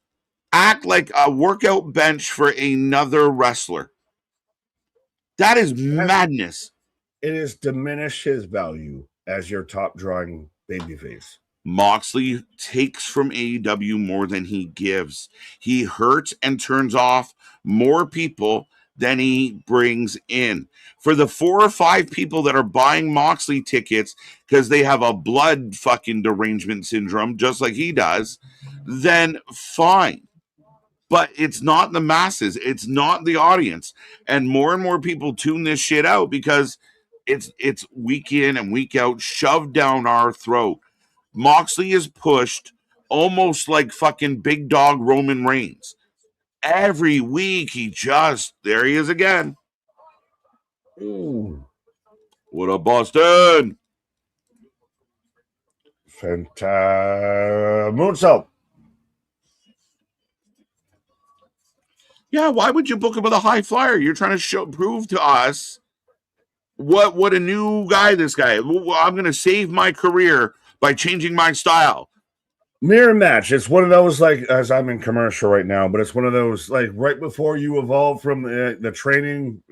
act like a workout bench for another wrestler. That is madness. It has diminished his value as your top drawing babyface. Moxley takes from AEW more than he gives. He hurts and turns off more people than he brings in. For the 4 or 5 people that are buying Moxley tickets because they have a blood fucking derangement syndrome, just like he does, then fine. But it's not the masses. It's not the audience. And more people tune this shit out because it's week in and week out shoved down our throat. Moxley is pushed almost like fucking big dog Roman Reigns. Every week there he is again. Ooh. What up, Boston? Moonsault. Yeah, why would you book him with a high flyer? You're trying to prove to us what a new guy this guy is. I'm going to save my career by changing my style. Mirror match. It's one of those, like, as I'm in commercial right now, but it's one of those, like, right before you evolve from the training,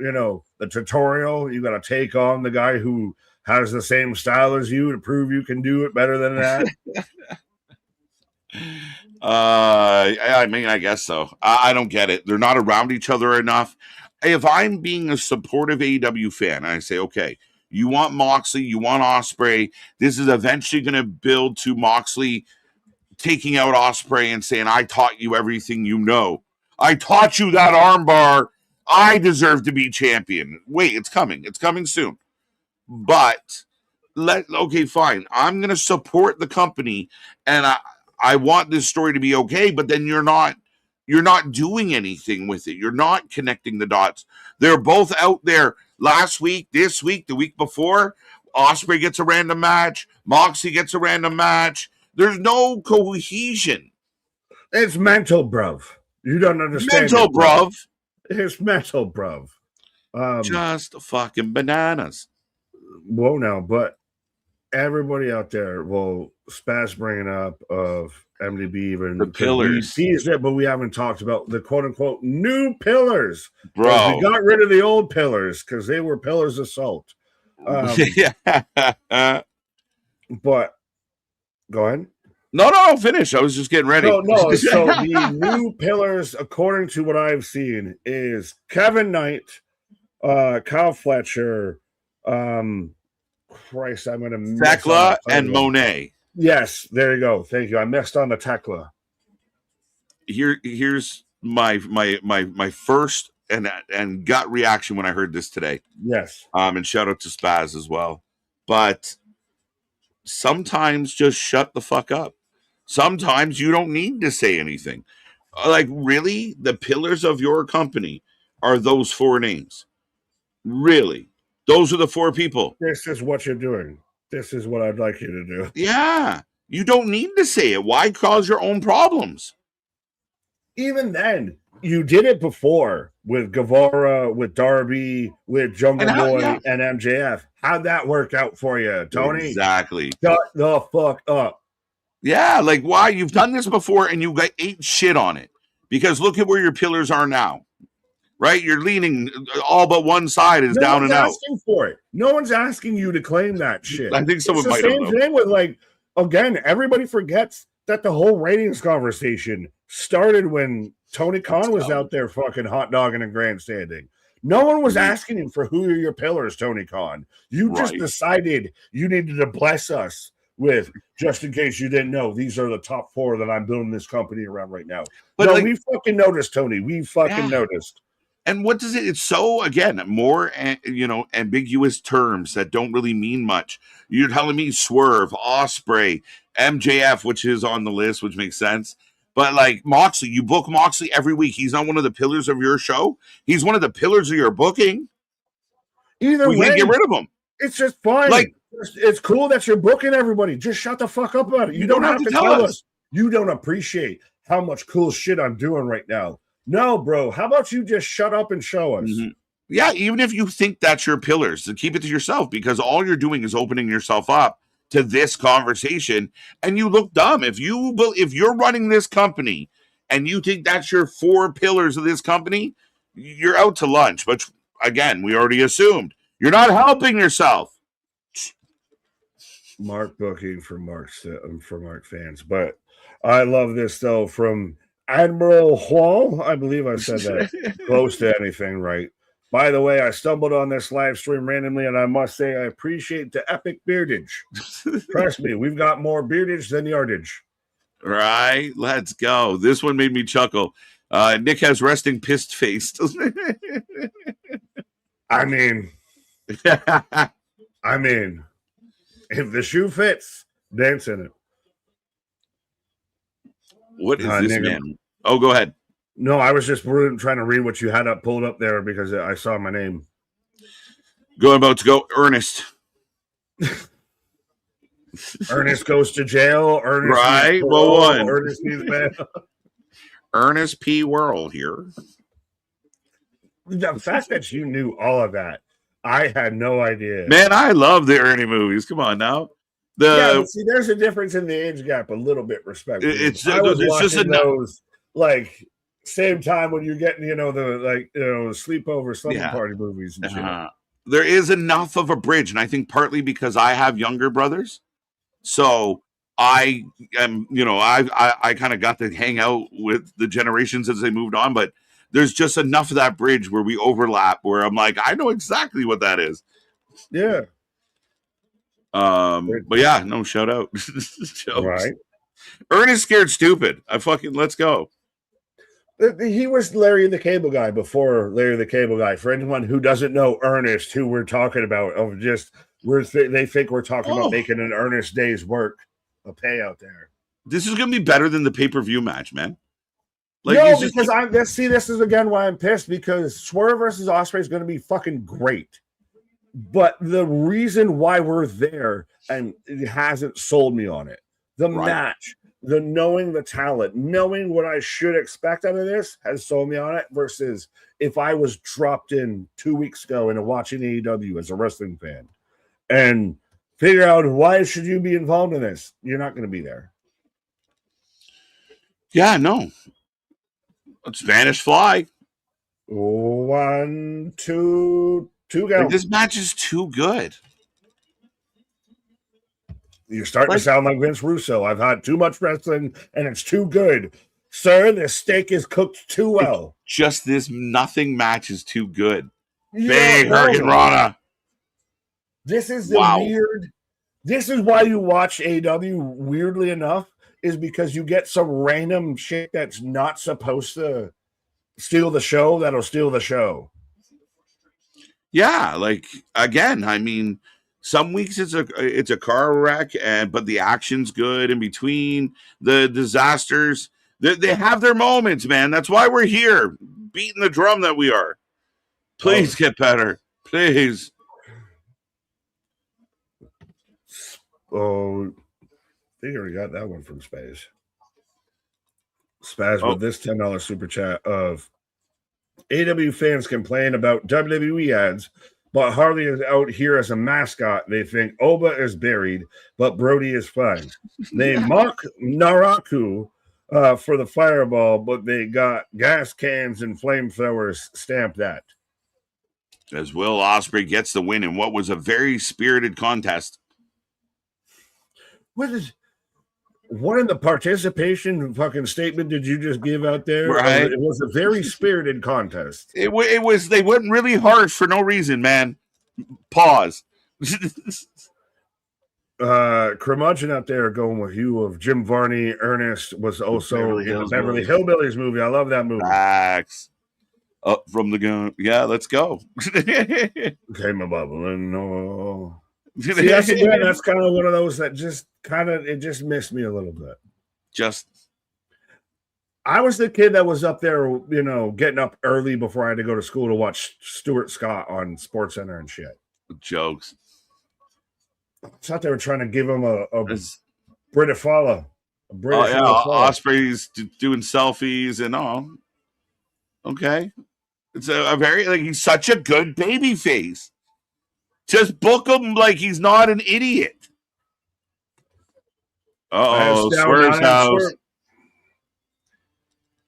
the tutorial. You got to take on the guy who has the same style as you to prove you can do it better than that. I mean, I guess so. I don't get it. They're not around each other enough. If I'm being a supportive AEW fan, I say, okay, you want Moxley, you want Ospreay. This is eventually going to build to Moxley taking out Ospreay and saying, I taught you everything you know. I taught you that armbar. I deserve to be champion. Wait, it's coming. It's coming soon. But okay, fine. I'm going to support the company, and I want this story to be okay. But then you're not doing anything with it. You're not connecting the dots. They're both out there last week, this week, the week before. Ospreay gets a random match. Moxley gets a random match. There's no cohesion. It's mental, bruv. You don't understand. Mental, bruv. It's mental, bruv. Just fucking bananas. Whoa, now, but everybody out there will Spaz bringing up of MDB even the pillars. But we haven't talked about the quote unquote new pillars. Bro, we got rid of the old pillars because they were pillars of salt. But go ahead. No, finish. I was just getting ready. No. So the new pillars, according to what I've seen, is Kevin Knight, Kyle Fletcher, Christ, I'm gonna Tekla and Monet. Yes, there you go. Thank you. I missed on the Tekla. Here's my first and gut reaction when I heard this today. Yes. And shout out to Spaz as well. But sometimes just shut the fuck up. Sometimes you don't need to say anything. Like, really? The pillars of your company are those four names. Really? Those are the four people. This is what you're doing. This is what I'd like you to do. Yeah. You don't need to say it. Why cause your own problems? Even then, you did it before with Guevara, with Darby, with Jungle Boy, and MJF. How'd that work out for you, Tony? Exactly. Shut the fuck up. Yeah, like, why? You've done this before and you ate shit on it. Because look at where your pillars are now. Right? You're leaning, all but one side is down and out. No one's asking for it. No one's asking you to claim that shit. I think someone might have. It's the same thing with, like, again, everybody forgets that the whole ratings conversation started when Tony Khan was out there fucking hot dogging and grandstanding. No one was asking him for who are your pillars, Tony Khan. You just decided you needed to bless us with, just in case you didn't know, these are the top four that I'm building this company around right now. But no, we fucking noticed, Tony. We fucking noticed. And what does it? It's so, again, more, ambiguous terms that don't really mean much. You're telling me Swerve, Ospreay, MJF, which is on the list, which makes sense. But like Moxley, you book Moxley every week. He's not one of the pillars of your show. He's one of the pillars of your booking. Either way, can't get rid of him. It's just fine. Like, it's cool that you're booking everybody. Just shut the fuck up about it. You don't have to tell us. You don't appreciate how much cool shit I'm doing right now. No, bro. How about you just shut up and show us? Mm-hmm. Yeah, even if you think that's your pillars, to keep it to yourself, because all you're doing is opening yourself up to this conversation, and you look dumb. If you're running this company and you think that's your four pillars of this company, you're out to lunch. But again, we already assumed you're not helping yourself. Mark booking for Mark fans, but I love this though from Admiral Hall, I believe I said that close to anything right. By the way, I stumbled on this live stream randomly, and I must say I appreciate the epic beardage. Trust me, we've got more beardage than yardage. Right, let's go. This one made me chuckle. Nick has resting pissed face. I mean, if the shoe fits, dance in it. What is this, man? Oh, go ahead. No, I was just trying to read what you had pulled up there because I saw my name. About to go, Ernest. Ernest goes to jail. Ernest right? Well, one. Ernest needs bail. Ernest P. Worrell here. The fact that you knew all of that, I had no idea. Man, I love the Ernie movies. Come on now. See, there's a difference in the age gap, a little bit. Respectfully, it's just those like Same time when you're getting, sleepover slumber party movies and shit. There is enough of a bridge, and I think partly because I have younger brothers, so I am, I kind of got to hang out with the generations as they moved on, but there's just enough of that bridge where we overlap, where I'm like, I know exactly what that is. Yeah. But yeah, no, shout out. Right. Ernest Scared Stupid. Let's go. He was Larry the Cable Guy before Larry the Cable Guy. For anyone who doesn't know Ernest, who we're talking about, they think we're talking about making an Ernest day's work a payout there. This is going to be better than the pay-per-view match, man. This is again why I'm pissed, because Swerve versus Ospreay is going to be fucking great. But the reason why we're there, and it hasn't sold me on it, the match, the knowing the talent, knowing what I should expect out of this has sold me on it, versus if I was dropped in 2 weeks ago into watching AEW as a wrestling fan and figure out why should you be involved in this, you're not going to be there. Yeah, no. Spanish Fly. 1, 2, 2 go. This match is too good. You're starting to sound like Vince Russo. I've had too much wrestling and it's too good. Sir, the steak is cooked too well. Just this nothing match is too good. Big Hurricane Rana. This is the weird. This is why you watch AEW, weirdly enough, is because you get some random shit that's not supposed to steal the show that'll steal the show. Yeah, some weeks it's a car wreck, but the action's good in between the disasters. They have their moments, man. That's why we're here, beating the drum that we are. Please get better, please. Oh, I think I already got that one from Spaz. With this $10 super chat of AEW fans complain about WWE ads, but Harley is out here as a mascot. They think Oba is buried, but Brody is fine. They mock Naraku for the fireball, but they got gas cans and flamethrowers stamped at. As Will Ospreay gets the win in what was a very spirited contest. What in the participation fucking statement did you just give out there? Right. It was a very spirited contest. It was. They went really harsh for no reason, man. Pause. Curmudgeon out there going with you of Jim Varney. Ernest was also in the Beverly Hillbillies movie. I love that movie. Facts. Up from the gun. Yeah, let's go. Came a bubble and no. See, that's kind of one of those that just missed me a little bit. I was the kid that was up there, getting up early before I had to go to school to watch Stuart Scott on SportsCenter and shit. Jokes. I thought they were trying to give him a British follow. Osprey's doing selfies and all. Okay. It's a very, he's such a good baby face. Just book him like he's not an idiot. Swerve's house.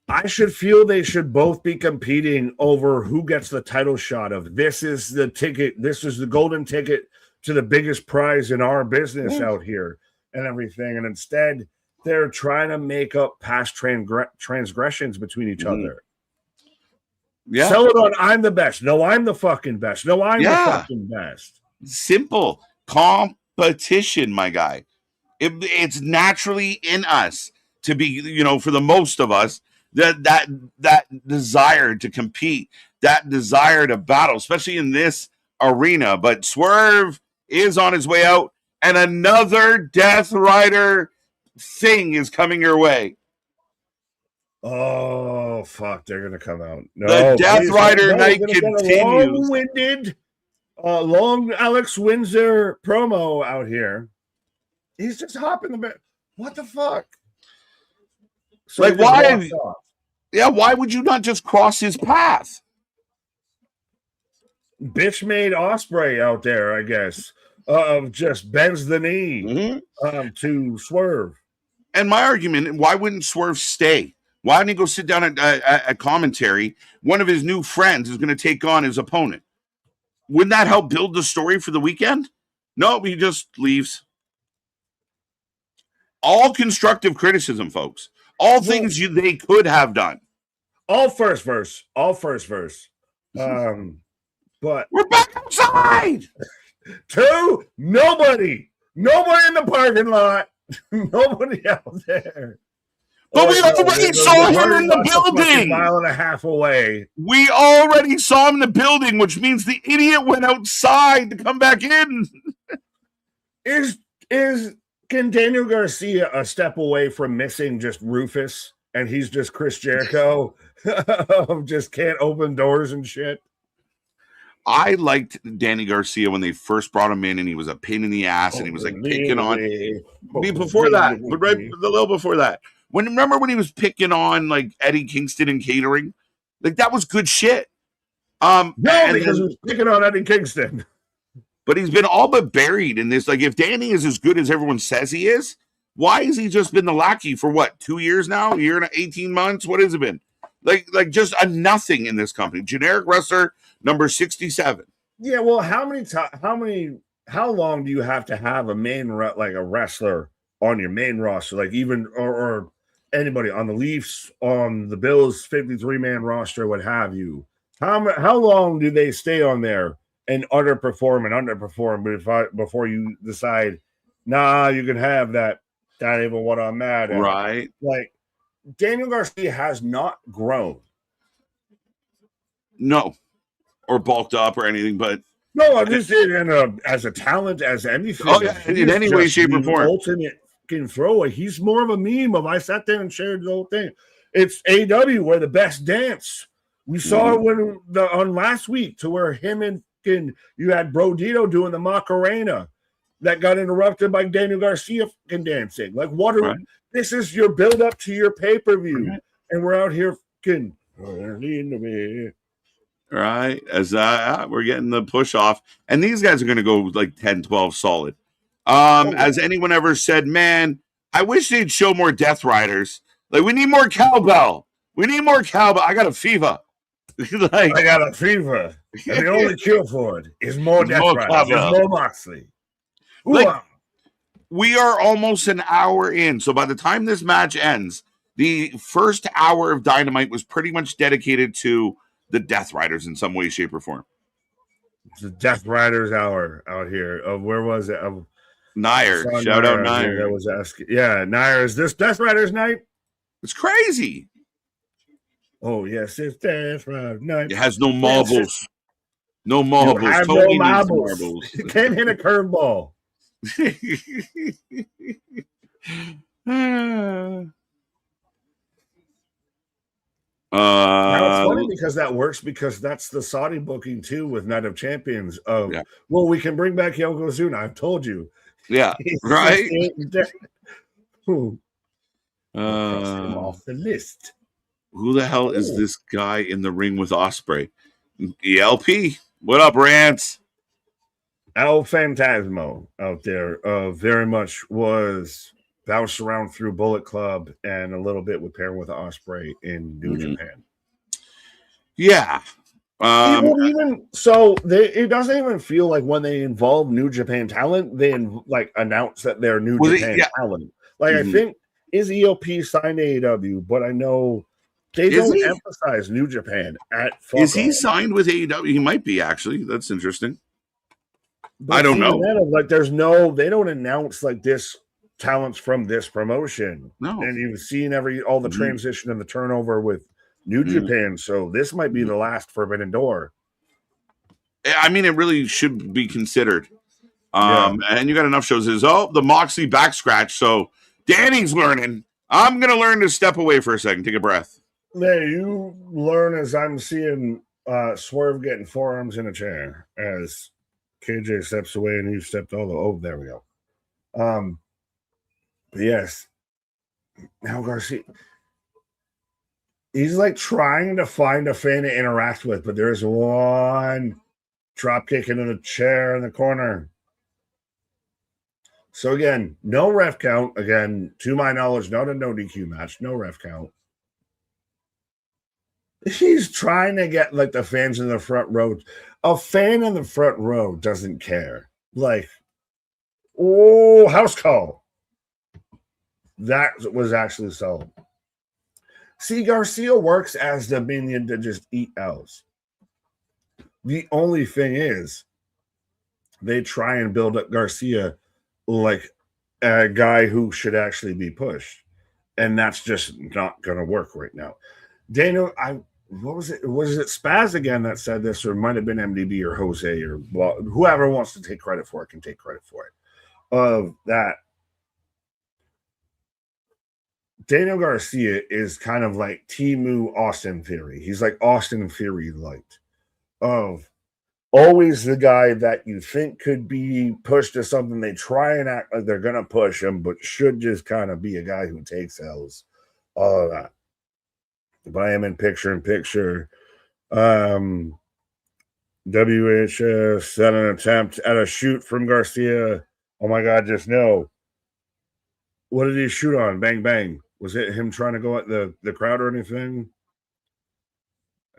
I should feel they should both be competing over who gets the title shot of this is the ticket. This is the golden ticket to the biggest prize in our business out here and everything. And instead, they're trying to make up past transgressions between each other. Yeah. Sell it on I'm the best. No, I'm the fucking best. No, I'm the fucking best. Simple competition, my guy. It's naturally in us to be, for the most of us, that desire to compete, that desire to battle, especially in this arena. But Swerve is on his way out, and another Death Rider thing is coming your way. Oh, fuck. They're going to come out. No, the Death Rider night continues. Long-winded, long Alex Windsor promo out here. He's just hopping the bed. What the fuck? So why? Yeah, why would you not just cross his path? Bitch made Ospreay out there, I guess. Just bends the knee to Swerve. And my argument, why wouldn't Swerve stay? Why didn't he go sit down at commentary? One of his new friends is going to take on his opponent. Wouldn't that help build the story for the weekend? No, he just leaves. All constructive criticism, folks. All things they could have done. All first verse. But we're back outside. Two, nobody in the parking lot, nobody out there. But we already saw him in the building. A mile and a half away. We already saw him in the building, which means the idiot went outside to come back in. Can Daniel Garcia a step away from missing just Rufus, and he's just Chris Jericho? Just can't open doors and shit. I liked Danny Garcia when they first brought him in, and he was a pain in the ass, and he was like picking on. Before that, but right a little before that. Remember when he was picking on like Eddie Kingston and catering? Like that was good shit. No, because he was picking on Eddie Kingston. But he's been all but buried in this. Like if Danny is as good as everyone says he is, why has he just been the lackey for what, 2 years now? A year and 18 months? What has it been? Like just a nothing in this company. Generic wrestler number 67. Yeah, well, how long do you have to have a a wrestler on your main roster? Like even or anybody on the Leafs, on the Bills 53-man roster, what have you? How long do they stay on there and underperform before you decide, nah, you can have that? That ain't what I'm mad at. Right. Like Daniel Garcia has not grown. No. Or bulked up or anything, but no, I'm just saying as a talent, as anything. Oh yeah, in any way, shape, or form. Ultimate can throw it. He's more of a meme of I sat there and shared the whole thing. It's AEW where the best dance. We saw it on last week to where him and you had Brodito doing the Macarena that got interrupted by Daniel Garcia dancing. Like this is your build up to your pay-per-view. Right. And we're out here right, as we're getting the push off, and these guys are going to go like 10-12 solid. As anyone ever said, man, I wish they'd show more Death Riders. Like we need more cowbell. I got a fever. I got a fever, and the only cure for it is more Death Riders, more Moxley. Like, we are almost an hour in, so by the time this match ends, the first hour of Dynamite was pretty much dedicated to the Death Riders in some way, shape, or form. It's the Death Riders hour out here. Where was it? Nair. Shout out Nair. That was asking. Yeah, Nair. Is this Death Riders night? It's crazy. Oh, yes, it's Death Riders night. It has no marbles. No marbles. Tony needs marbles. You can't hit a curveball. Now it's funny because that works because that's the Saudi booking too with Night of Champions. Well, we can bring back Yokozuna. I've told you. Yeah, right. Off the list. Who the hell is this guy in the ring with Ospreay? ELP. What up, Rance? El Phantasmo out there very much was bounced around through Bullet Club and a little bit with pairing with Ospreay in New Japan. Yeah. It doesn't even feel like when they involve New Japan talent, they announce that they're New Japan talent. I think is ELP signed to AEW, but I know they don't emphasize New Japan at Fuck Is he signed with AEW? He might be, actually. That's interesting. But I don't know. They don't announce this talents from this promotion. No. And you've seen all the transition and the turnover with New Japan. So this might be the last Forbidden Door. I mean, it really should be considered. And you got enough shows. The Moxley back scratch. So Danny's learning. I'm going to learn to step away for a second. Take a breath. Hey, you learn as I'm seeing Swerve getting forearms in a chair as KJ steps away and you stepped all the. Oh, there we go. But yes, now Garcia, he's trying to find a fan to interact with, but there's one drop kick into the chair in the corner. So again, no ref count. Again, to my knowledge, not a no DQ match, no ref count. He's trying to get like the fans in the front row. A fan in the front row doesn't care. Like, oh, house call. That was actually solid. See, Garcia works as the minion to just eat L's. The only thing is, they try and build up Garcia like a guy who should actually be pushed. And that's just not going to work right now. Daniel, what was it? Was it Spaz again that said this, or it might have been MDB or Jose or whoever wants to take credit for it can take credit for it. Of that, Daniel Garcia is kind of like Timu Austin Theory. He's like Austin Theory light. Of always the guy that you think could be pushed to something. They try and act like they're going to push him, but should just kind of be a guy who takes L's. All of that. But I am in picture. WHS set an attempt at a shoot from Garcia. Oh my God, just no. What did he shoot on? Bang, bang. Was it him trying to go at the crowd or anything?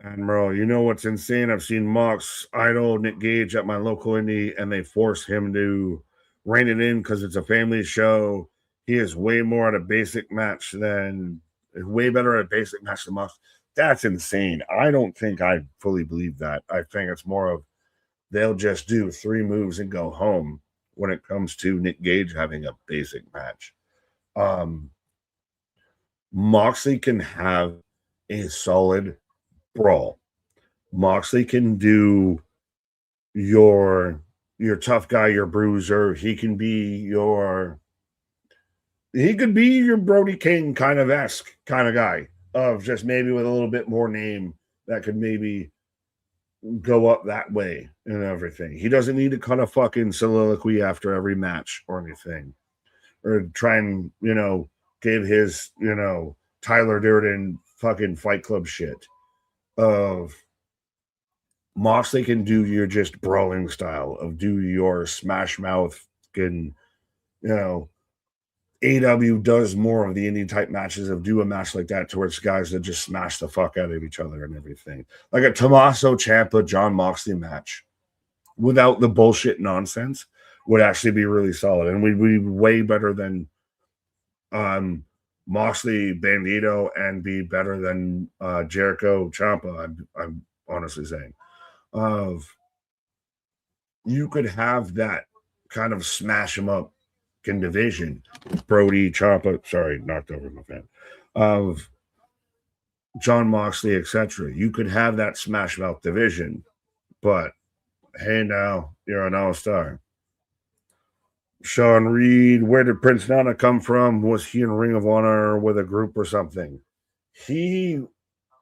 Admiral, you know what's insane? I've seen Mox idol Nick Gage at my local indie, and they force him to rein it in because it's a family show. He is way more at a basic match than way better at a basic match than Mox. That's insane. I don't think I fully believe that. I think it's more of they'll just do 3 moves and go home when it comes to Nick Gage having a basic match. Moxley can have a solid brawl. Moxley can do your tough guy, your bruiser. He could be your Brody King kind of esque kind of guy, of just maybe with a little bit more name that could maybe go up that way and everything. He doesn't need to cut a fucking soliloquy after every match or anything, or try and give his Tyler Durden fucking Fight Club shit. Of Moxley can do your just brawling style, of do your smash mouth, can AEW does more of the indie type matches, of do a match like that towards guys that just smash the fuck out of each other and everything. Like a Tommaso Ciampa John Moxley match without the bullshit nonsense would actually be really solid, and we'd be way better than Moxley Bandito, and be better than Jericho Ciampa. I'm honestly saying, of you could have that kind of smash them up in division. Brody Ciampa, sorry, knocked over my fan. Of John Moxley, etc. You could have that smash mouth division, but hey, now you're an all-star. Sean Reed, where did Prince Nana come from? Was he in Ring of Honor with a group or something? He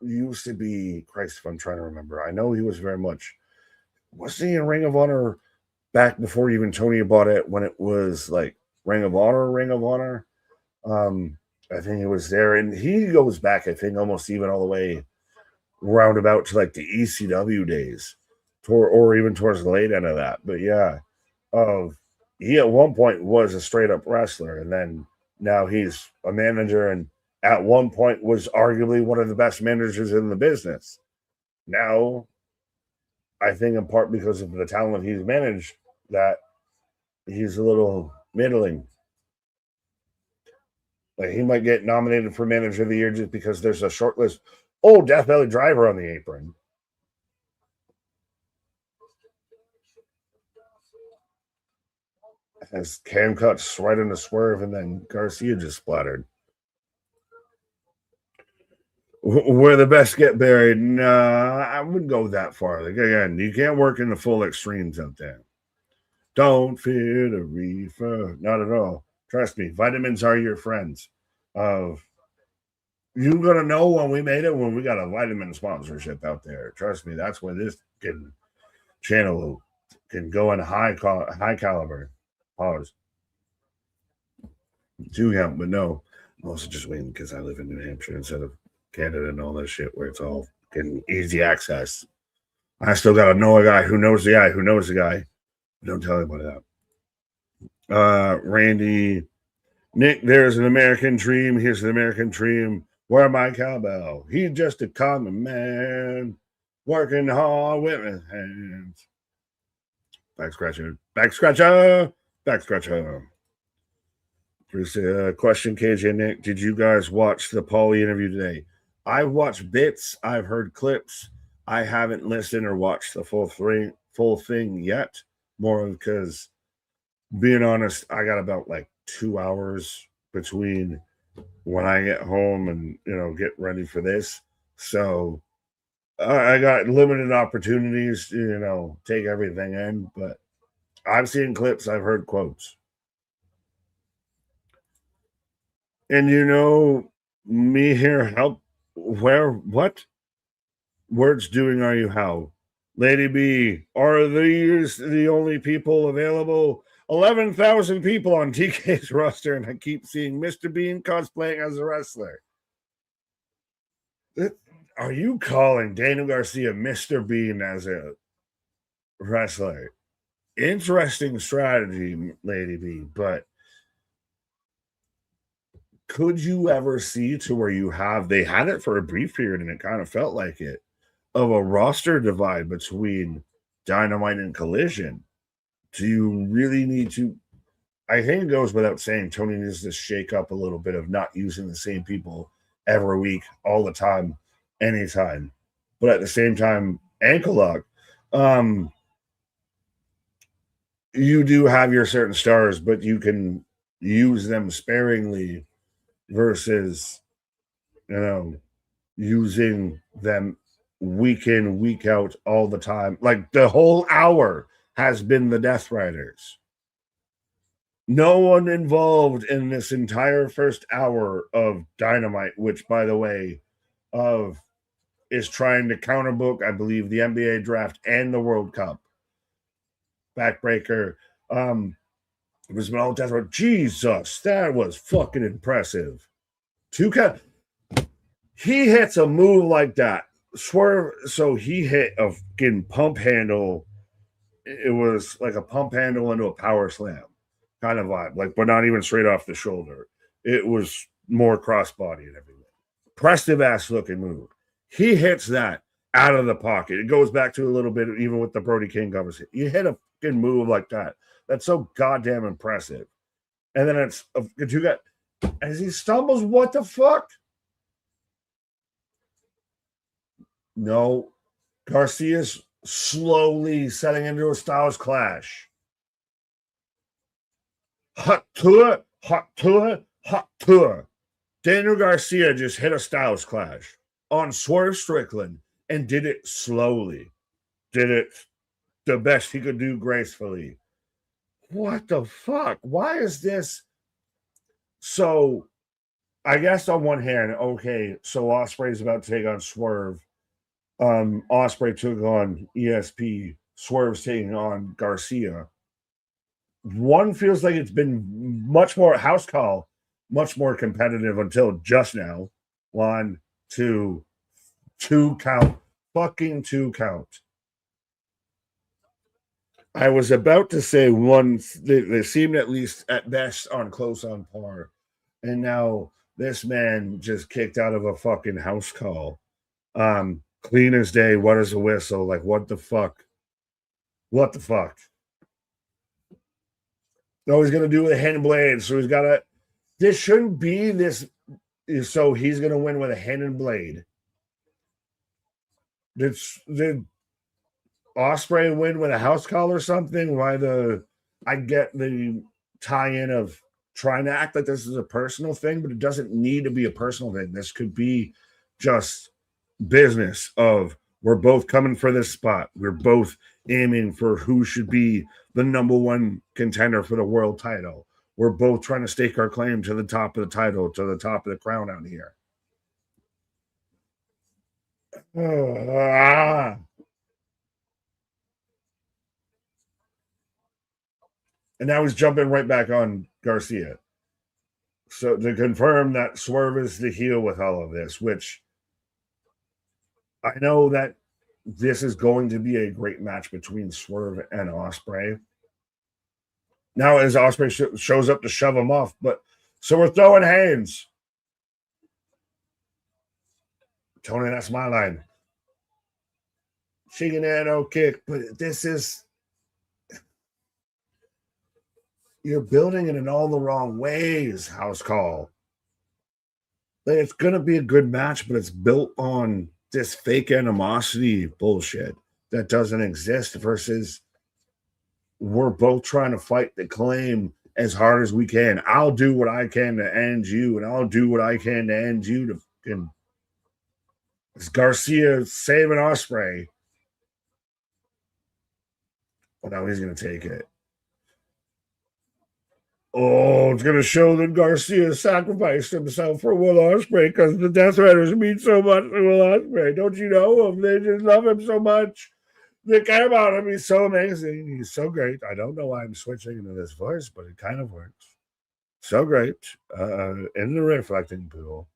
used to be, Christ, if I'm trying to remember. I know he was very much. Was he in Ring of Honor back before even Tony bought it, when it was like Ring of Honor? I think he was there, and he goes back, I think, almost even all the way roundabout to like the ECW days, or even towards the late end of that. But yeah, he at one point was a straight up wrestler, and then now he's a manager, and at one point was arguably one of the best managers in the business. Now, I think in part because of the talent he's managed, that he's a little middling. Like, he might get nominated for Manager of the Year just because there's a short list. Oh, Death Valley Driver on the apron. As Cam cuts right in the swerve, and then Garcia just splattered. Where the best get buried? Nah, I wouldn't go that far. Like, again, you can't work in the full extremes out there. Don't fear the reefer. Not at all. Trust me, vitamins are your friends. You're going to know when we made it, when we got a vitamin sponsorship out there. Trust me, that's where this channel can go in high caliber. Pause. 2 count, but no. I'm also just waiting because I live in New Hampshire instead of Canada and all that shit where it's all getting easy access. I still got to know a guy who knows the guy who knows the guy. Don't tell anybody that. Randy, Nick, there's an American dream. Here's an American dream. Where my cowbell? He's just a common man, working hard with his hands. Back scratcher, back scratcher, back scratcher. There's a question, KJ Nick. Did you guys watch the Paulie interview today? I've watched bits. I've heard clips. I haven't listened or watched the full thing yet. More because, being honest, I got about like 2 hours between when I get home and get ready for this. So I got limited opportunities to take everything in. But I've seen clips. I've heard quotes. And me here help where what words doing are you how? Lady B, are these the only people available? 11,000 people on TK's roster, and I keep seeing Mr. Bean cosplaying as a wrestler. Are you calling Daniel Garcia Mr. Bean as a wrestler? Interesting strategy, Lady B, but could you ever see to where they had it for a brief period and it kind of felt like it, of a roster divide between Dynamite and Collision? Do you really need to? I think it goes without saying Tony needs to shake up a little bit of not using the same people every week, all the time, anytime. But at the same time, ankle lock. You do have your certain stars, but you can use them sparingly versus, using them week in, week out all the time. Like the whole hour has been the Death Riders. No one involved in this entire first hour of Dynamite, which, by the way, is trying to counterbook, I believe, the NBA draft and the World Cup. Backbreaker. It was an all Death Rider. Jesus, that was fucking impressive. He hits a move like that. Swerve, so he hit a fucking pump handle. It was like a pump handle into a power slam kind of vibe, but not even straight off the shoulder. It was more crossbody and everything. Impressive ass looking move. He hits that out of the pocket. It goes back to a little bit, even with the Brody King conversation. You hit a fucking move like that. That's so goddamn impressive. And then as he stumbles, what the fuck? No. Garcia's slowly setting into a Styles Clash. Hot tour, hot tour, hot tour. Daniel Garcia just hit a Styles Clash on Swerve Strickland and did it slowly. Did it the best he could do gracefully. What the fuck? Why is this? So, I guess on one hand, okay, so Ospreay's about to take on Swerve. Ospreay took on ESP. Swerve's taking on Garcia. One feels like it's been much more house call, much more competitive until just now. 1, 2, 2 count. Fucking 2 count. I was about to say one. They seemed at least at best on close on par. And now this man just kicked out of a fucking house call. Clean as day. What is a whistle? Like, what the fuck? What the fuck? No, he's going to do a hand blade. So he's got to. This shouldn't be this. So he's going to win with a hand and blade. Did Ospreay win with a house call or something? I get the tie-in of trying to act like this is a personal thing, but it doesn't need to be a personal thing. This could be just business of we're both coming for this spot. We're both aiming for who should be the number one contender for the world title. We're both trying to stake our claim to the top of the title, to the top of the crown out here. And now he's jumping right back on Garcia. So to confirm that Swerve is the heel with all of this, which I know that this is going to be a great match between Swerve and Ospreay. Now as Ospreay shows up to shove him off, so we're throwing hands. Tony, that's my line. Shinganano kick, but this is, you're building it in all the wrong ways, House Call. Like, it's going to be a good match, but it's built on this fake animosity bullshit that doesn't exist versus we're both trying to fight the claim as hard as we can. I'll do what I can to end you, and I'll do what I can to end you. To fucking, it's Garcia saving Ospreay. Well, now he's going to take it. Oh, it's going to show that Garcia sacrificed himself for Will Ospreay because the Death Riders mean so much to Will Ospreay. Don't you know him? They just love him so much. They care about him. He's so amazing. He's so great. I don't know why I'm switching into this voice, but it kind of works. So great. In the reflecting pool.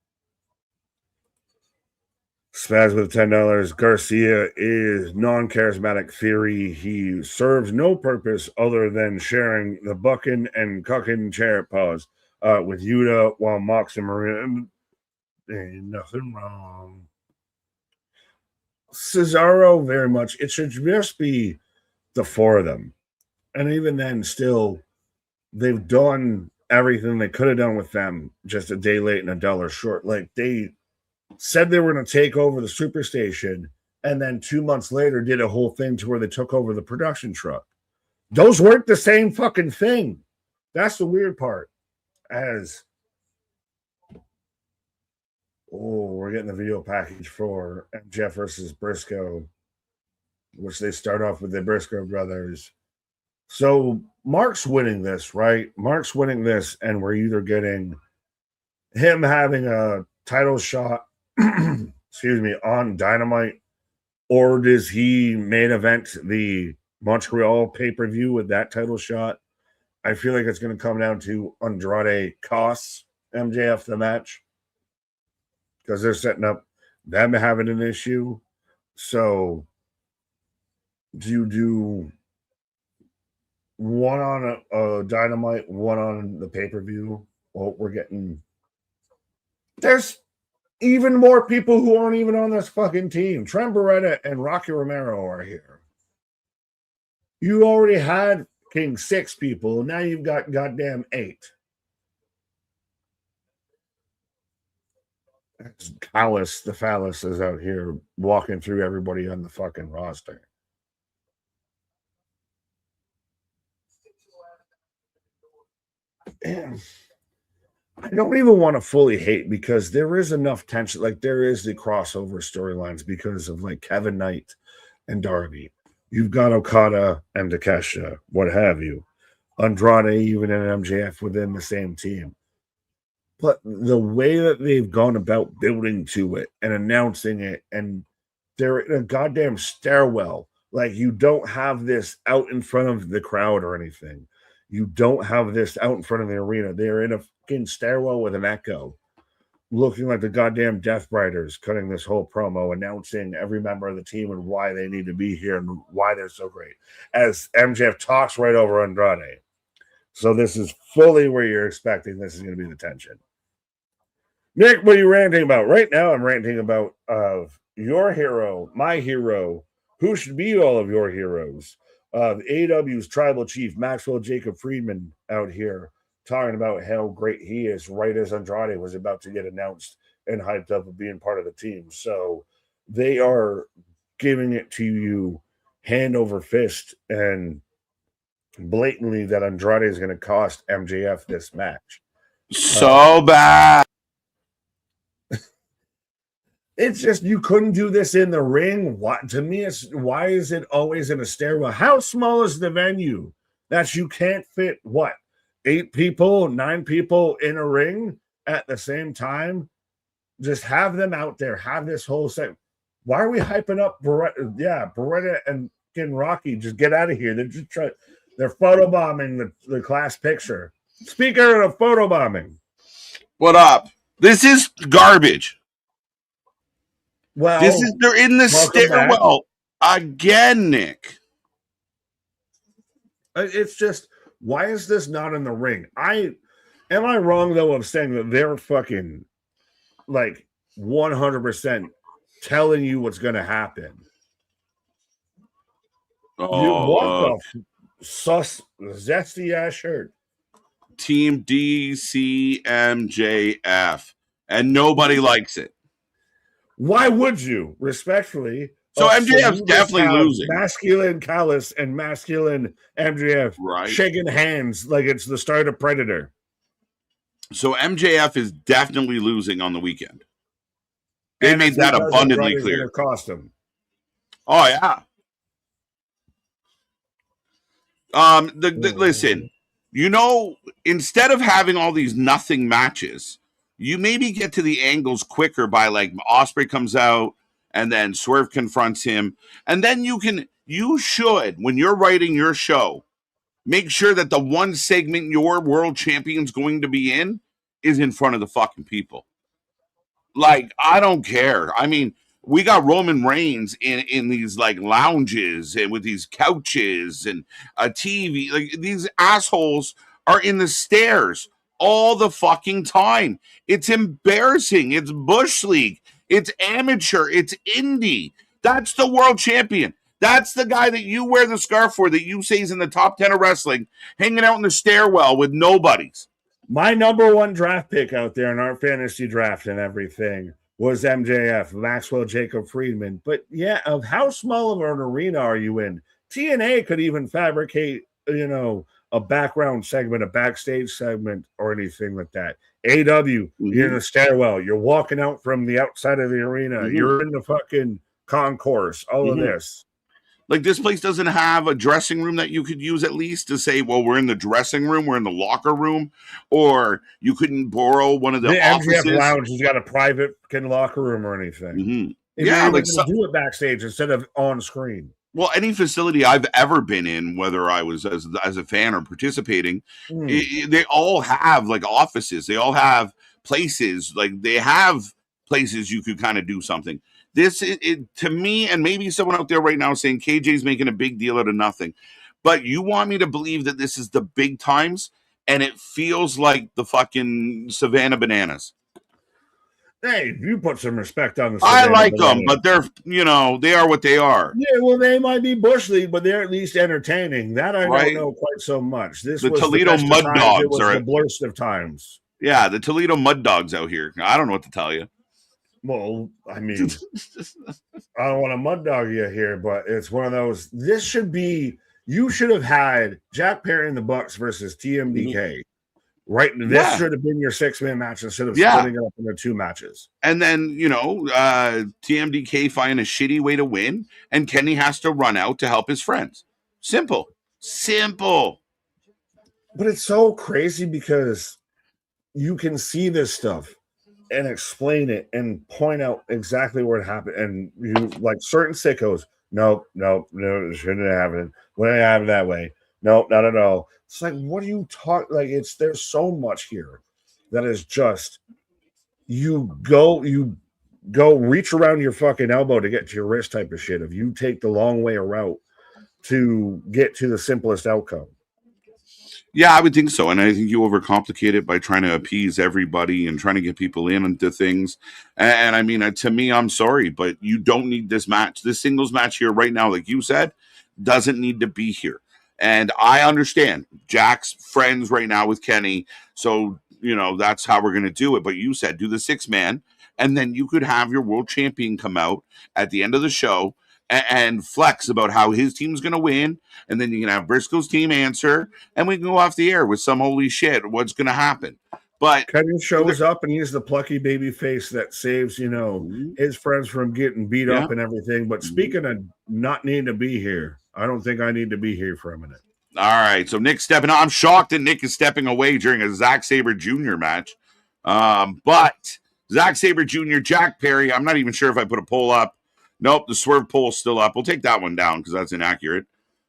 Spaz with $10. Garcia is non-charismatic theory. He serves no purpose other than sharing the bucking and cucking chair pause with Yuta while Mox and Maria. Ain't nothing wrong. Cesaro, very much. It should just be the four of them. And even then, still, they've done everything they could have done with them just a day late and a dollar short. Like, they said they were going to take over the Superstation, and then 2 months later did a whole thing to where they took over the production truck. Those weren't the same fucking thing. That's the weird part. We're getting the video package for MJF versus Briscoe, which they start off with the Briscoe brothers. So Mark's winning this, right? Mark's winning this, and we're either getting him having a title shot on Dynamite, or does he main event the Montreal pay-per-view with that title shot? I feel like it's going to come down to Andrade costs MJF the match because they're setting up them having an issue. So do you do one on a Dynamite, one on the pay-per-view? Well, we're getting... There's even more people who aren't even on this fucking team. Trent Beretta and Rocky Romero are here. You already had King 6 people. Now you've got goddamn 8. Callus, the phallus, is out here walking through everybody on the fucking roster. And I don't even want to fully hate because there is enough tension. Like, there is the crossover storylines because of like Kevin Knight and Darby. You've got Okada and Takeshita, what have you. Andrade, even an MJF within the same team. But the way that they've gone about building to it and announcing it, and they're in a goddamn stairwell. Like, you don't have this out in front of the crowd or anything. You don't have this out in front of the arena. They're in a fucking stairwell with an echo, looking like the goddamn Death Riders, cutting this whole promo, announcing every member of the team and why they need to be here and why they're so great. As MJF talks right over Andrade. So this is fully where you're expecting this is going to be the tension. Nick, what are you ranting about? Right now I'm ranting about your hero, my hero, who should be all of your heroes. AEW's tribal chief, Maxwell Jacob Friedman, out here talking about how great he is right as Andrade was about to get announced and hyped up of being part of the team. So they are giving it to you hand over fist and blatantly that Andrade is going to cost MJF this match. So bad. It's just, you couldn't do this in the ring. What, to me, why is it always in a stairwell? How small is the venue that you can't fit, 8 people, 9 people in a ring at the same time? Just have them out there. Have this whole set. Why are we hyping up Beretta? Yeah, Beretta and Rocky. Just get out of here. They're photobombing the class picture. Speaking of photobombing. What up? This is garbage. Well, they're in the stairwell again, Nick. It's just, why is this not in the ring? Am I wrong though of saying that they're fucking like 100% telling you what's going to happen. What the sus zesty ass shirt? Team DCMJF, and nobody likes it. Why would you? Respectfully. So MJF's definitely losing. Masculine Callus and masculine MJF shaking hands like it's the start of Predator. So MJF is definitely losing on the weekend. They made that abundantly clear. Cost him. Oh yeah. Listen, instead of having all these nothing matches, you maybe get to the angles quicker by like Ospreay comes out and then Swerve confronts him, and then you should, when you're writing your show, make sure that the one segment your world champion's going to be in is in front of the fucking people. Like, I don't care. I mean, we got Roman Reigns in these like lounges and with these couches and a TV. Like, these assholes are in the stairs all the fucking time. It's embarrassing. It's Bush League. It's amateur. It's indie. That's the world champion. That's the guy that you wear the scarf for, that you say is in the top 10 of wrestling, hanging out in the stairwell with nobodies. My number one draft pick out there in our fantasy draft and everything was MJF, Maxwell Jacob Friedman. But yeah, of how small of an arena are you in? TNA could even fabricate, a background segment, a backstage segment, or anything like that. AEW, you're in the stairwell. You're walking out from the outside of the arena. You're in the fucking concourse. All of this. Like, this place doesn't have a dressing room that you could use at least to say, well, we're in the dressing room, we're in the locker room, or you couldn't borrow one of the offices. MJF Lounge has got a private locker room or anything. Yeah, like do it backstage instead of on screen. Well, any facility I've ever been in, whether I was as a fan or participating, they all have like offices. They all have places. Like, they have places you could kind of do something. This, to me, and maybe someone out there right now saying KJ's making a big deal out of nothing, but you want me to believe that this is the big times, and it feels like the fucking Savannah Bananas. Hey, you put some respect on the Savannah I like Bananas. Them, but they're, they are what they are. Yeah, well, they might be Bush League, but they're at least entertaining. That I don't know quite so much. This the was Toledo the Mud Dogs. It was the worst of times. Yeah, the Toledo Mud Dogs out here. I don't know what to tell you. Well, I mean, I don't want to mud dog you here, but it's one of those. This should be. You should have had Jack Perry and the Bucks versus TMDK. Right. This should have been your 6-man match instead of splitting it up into 2 matches. And then, TMDK find a shitty way to win, and Kenny has to run out to help his friends. Simple. But it's so crazy because you can see this stuff and explain it and point out exactly where it happened. And you like certain sickos. No, it shouldn't have happened. Wouldn't have happened that way. No, not at all. It's like, what do you talk? Like, there's so much here that is just you go reach around your fucking elbow to get to your wrist type of shit. If you take the long way around to get to the simplest outcome. Yeah, I would think so. And I think you overcomplicate it by trying to appease everybody and trying to get people into things. And I mean, to me, I'm sorry, but you don't need this match. This singles match here right now, like you said, doesn't need to be here. And I understand Jack's friends right now with Kenny. So, that's how we're going to do it. But you said do the 6-man, and then you could have your world champion come out at the end of the show and flex about how his team's going to win. And then you can have Briscoe's team answer, and we can go off the air with some holy shit, what's going to happen. But Kenny shows up, and he's the plucky baby face that saves, his friends from getting beat up and everything. But speaking of not needing to be here, I don't think I need to be here for a minute. All right. So Nick's stepping out. I'm shocked that Nick is stepping away during a Zack Sabre Jr. match. But Zack Sabre Jr., Jack Perry, I'm not even sure if I put a poll up. Nope, the Swerve poll's still up. We'll take that one down because that's inaccurate.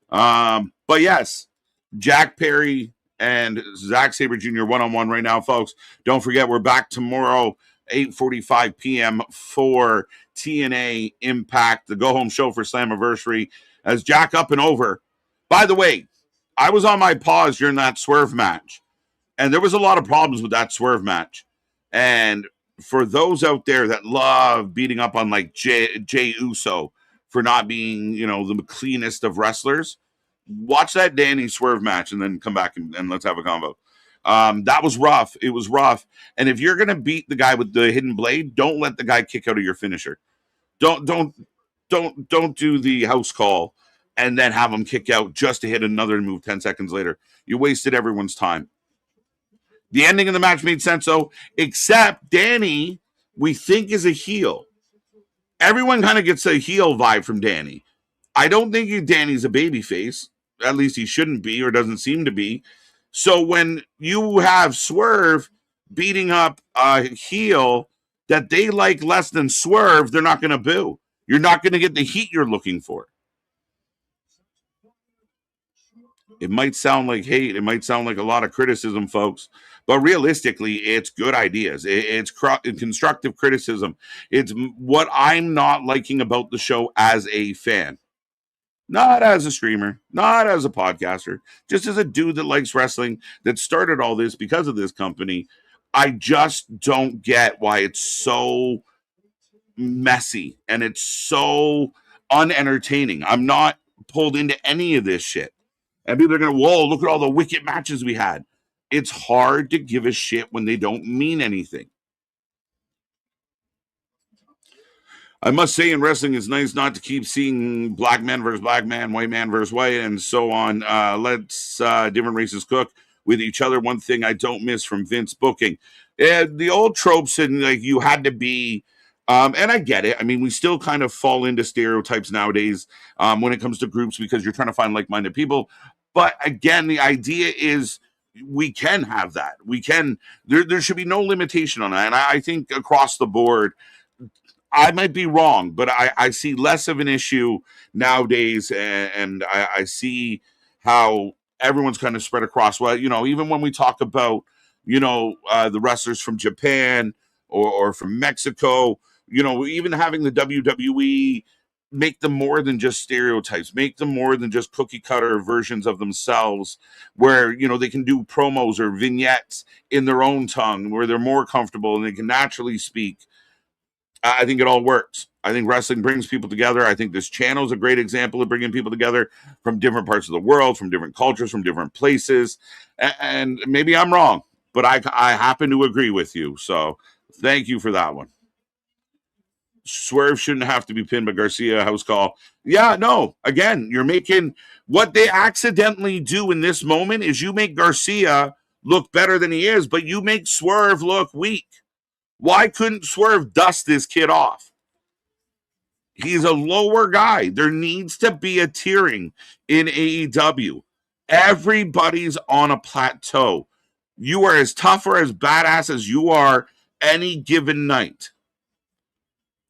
But yes, Jack Perry and Zack Sabre Jr. one-on-one right now, folks. Don't forget, we're back tomorrow, 8:45 p.m. for TNA Impact, the go-home show for Slammiversary, as Jack up and over. By the way, I was on my pause during that Swerve match, and there was a lot of problems with that Swerve match. And for those out there that love beating up on like Jay Uso for not being, the cleanest of wrestlers, watch that Danny Swerve match and then come back and let's have a combo. That was rough. It was rough. And if you're gonna beat the guy with the hidden blade, don't let the guy kick out of your finisher. Don't do the house call and then have him kick out just to hit another move 10 seconds later. You wasted everyone's time. The ending of the match made sense, though, except Danny, we think, is a heel. Everyone kind of gets a heel vibe from Danny. I don't think Danny's a babyface. At least he shouldn't be or doesn't seem to be. So when you have Swerve beating up a heel that they like less than Swerve, they're not going to boo. You're not going to get the heat you're looking for. It might sound like hate. It might sound like a lot of criticism, folks. But realistically, it's good ideas. It's constructive criticism. It's what I'm not liking about the show as a fan. Not as a streamer, not as a podcaster, just as a dude that likes wrestling, that started all this because of this company. I just don't get why it's so messy and it's so unentertaining. I'm not pulled into any of this shit. And people are going to, whoa, look at all the wicked matches we had. It's hard to give a shit when they don't mean anything. I must say, in wrestling, it's nice not to keep seeing black man versus black man, white man versus white, and so on. Let's different races cook with each other. One thing I don't miss from Vince booking. The old tropes and like you had to be, and I get it. I mean, we still kind of fall into stereotypes nowadays when it comes to groups because you're trying to find like-minded people. But again, the idea is we can have that. We can. There should be no limitation on that. And I think across the board, I might be wrong, but I see less of an issue nowadays, and I see how everyone's kind of spread across. Well, even when we talk about, the wrestlers from Japan or from Mexico, even having the WWE make them more than just stereotypes, make them more than just cookie cutter versions of themselves, where, they can do promos or vignettes in their own tongue, where they're more comfortable and they can naturally speak. I think it all works. I think wrestling brings people together. I think this channel is a great example of bringing people together from different parts of the world, from different cultures, from different places. And maybe I'm wrong, but I happen to agree with you. So thank you for that one. Swerve shouldn't have to be pinned by Garcia, house call. Yeah, no. Again, you're making what they accidentally do in this moment is you make Garcia look better than he is, but you make Swerve look weak. Why couldn't Swerve dust this kid off? He's a lower guy. There needs to be a tiering in AEW. Everybody's on a plateau. You are as tough or as badass as you are any given night.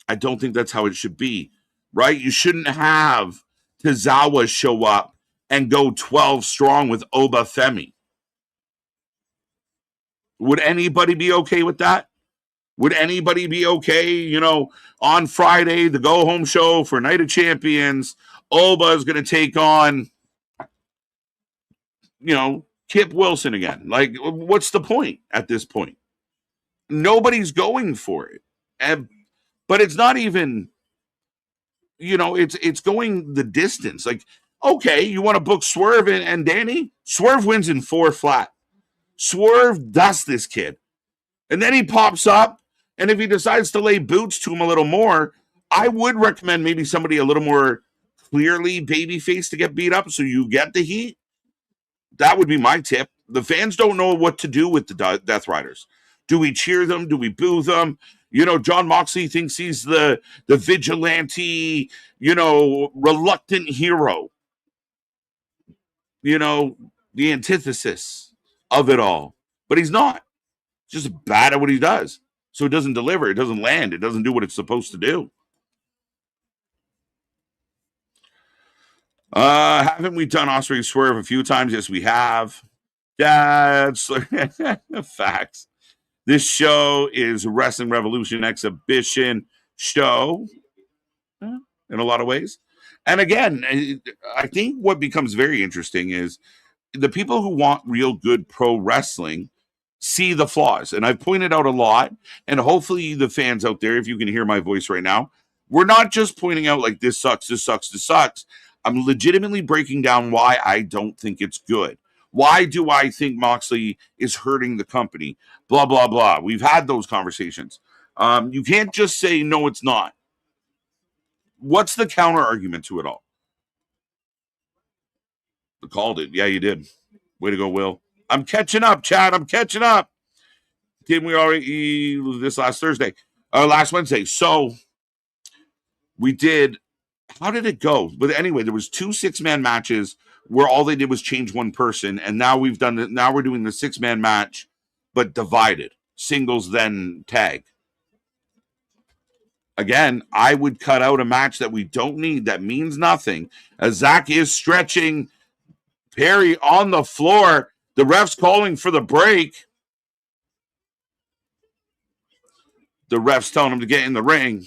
I don't think that's how it should be, right? You shouldn't have Tozawa show up and go 12 strong with Oba Femi. Would anybody be okay with that? Would anybody be okay, on Friday, the go-home show for Night of Champions, Oba is going to take on, Kip Wilson again? Like, what's the point at this point? Nobody's going for it. But it's not even, it's going the distance. Like, okay, you want to book Swerve and Danny? Swerve wins in 4 flat. Swerve dusts this kid. And then he pops up. And if he decides to lay boots to him a little more, I would recommend maybe somebody a little more clearly babyface to get beat up so you get the heat. That would be my tip. The fans don't know what to do with the Death Riders. Do we cheer them? Do we boo them? John Moxley thinks he's the vigilante, reluctant hero. The antithesis of it all. But he's not. He's just bad at what he does. So it doesn't deliver. It doesn't land. It doesn't do what it's supposed to do. Haven't we done Osprey Swerve a few times? Yes, we have. That's facts. This show is Wrestling Revolution exhibition show in a lot of ways. And again, I think what becomes very interesting is the people who want real good pro wrestling see the flaws. And I've pointed out a lot. And hopefully, the fans out there, if you can hear my voice right now, we're not just pointing out like this sucks, this sucks, this sucks. I'm legitimately breaking down why I don't think it's good. Why do I think Moxley is hurting the company? Blah, blah, blah. We've had those conversations. You can't just say, no, it's not. What's the counter argument to it all? I called it. Yeah, you did. Way to go, Will. I'm catching up, Chad. I'm catching up. Didn't we already this last Wednesday? So we did. How did it go? But anyway, there was 2 6-man matches where all they did was change one person, and now we're doing the 6-man match, but divided singles then tag. Again, I would cut out a match that we don't need, that means nothing. As Zach is stretching Perry on the floor, the ref's calling for the break. The ref's telling him to get in the ring.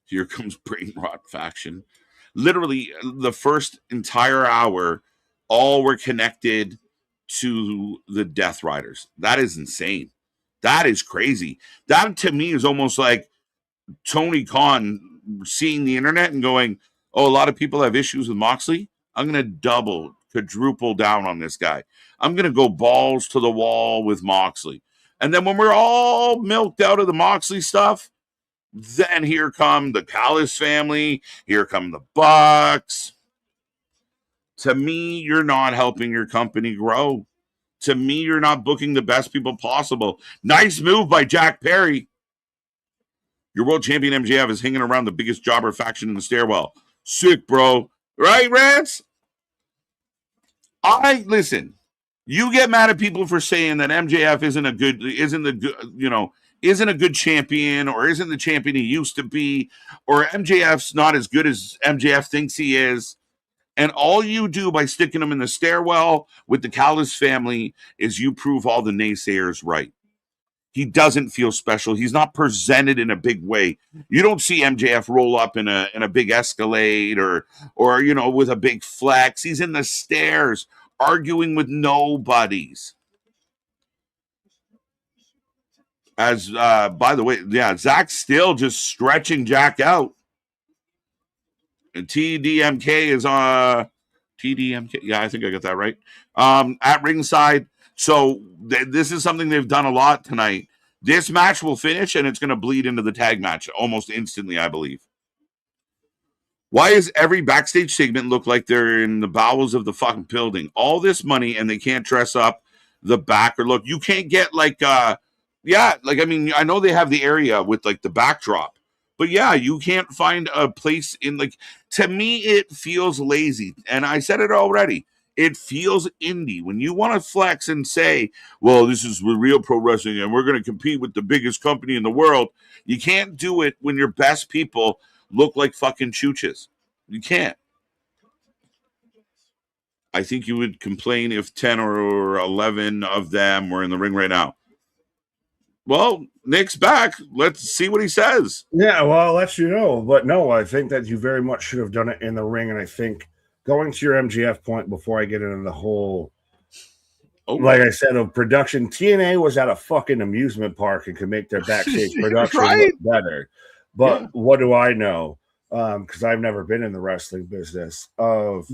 Here comes Brain Rot Faction. Literally, the first entire hour, all were connected to the Death Riders. That is insane. That is crazy. That, to me, is almost like Tony Khan seeing the internet and going, oh, a lot of people have issues with Moxley. I'm going to quadruple down on this guy. I'm going to go balls to the wall with Moxley. And then when we're all milked out of the Moxley stuff, then here come the Callis family. Here come the Bucks. To me, you're not helping your company grow. To me, you're not booking the best people possible. Nice move by Jack Perry. Your world champion MJF is hanging around the biggest jobber faction in the stairwell. Sick, bro. Right, Rance? Listen. You get mad at people for saying that MJF isn't a good champion, or isn't the champion he used to be, or MJF's not as good as MJF thinks he is. And all you do by sticking him in the stairwell with the Callis family is you prove all the naysayers right. He doesn't feel special. He's not presented in a big way. You don't see MJF roll up in a big Escalade or with a big flex. He's in the stairs arguing with nobodies. As by the way, yeah, Zach's still just stretching Jack out. And TDMK is TDMK. Yeah, I think I got that right. At ringside. So this is something they've done a lot tonight. This match will finish, and it's going to bleed into the tag match almost instantly, I believe. Why does every backstage segment look like they're in the bowels of the fucking building? All this money, and they can't dress up the back or look. You can't get I know they have the area with like the backdrop. But yeah, you can't find a place to me, it feels lazy. And I said it already. It feels indie. When you want to flex and say, well, this is real pro wrestling and we're going to compete with the biggest company in the world, you can't do it when your best people look like fucking chooches. You can't. I think you would complain if 10 or 11 of them were in the ring right now. Well, Nick's back. Let's see what he says. Yeah, well, I'll let you know. But no, I think that you very much should have done it in the ring. And I think going to your MGF point before I get into the whole, like I said, of production, TNA was at a fucking amusement park and could make their backstage production look better. But what do I know? Because I've never been in the wrestling business. Of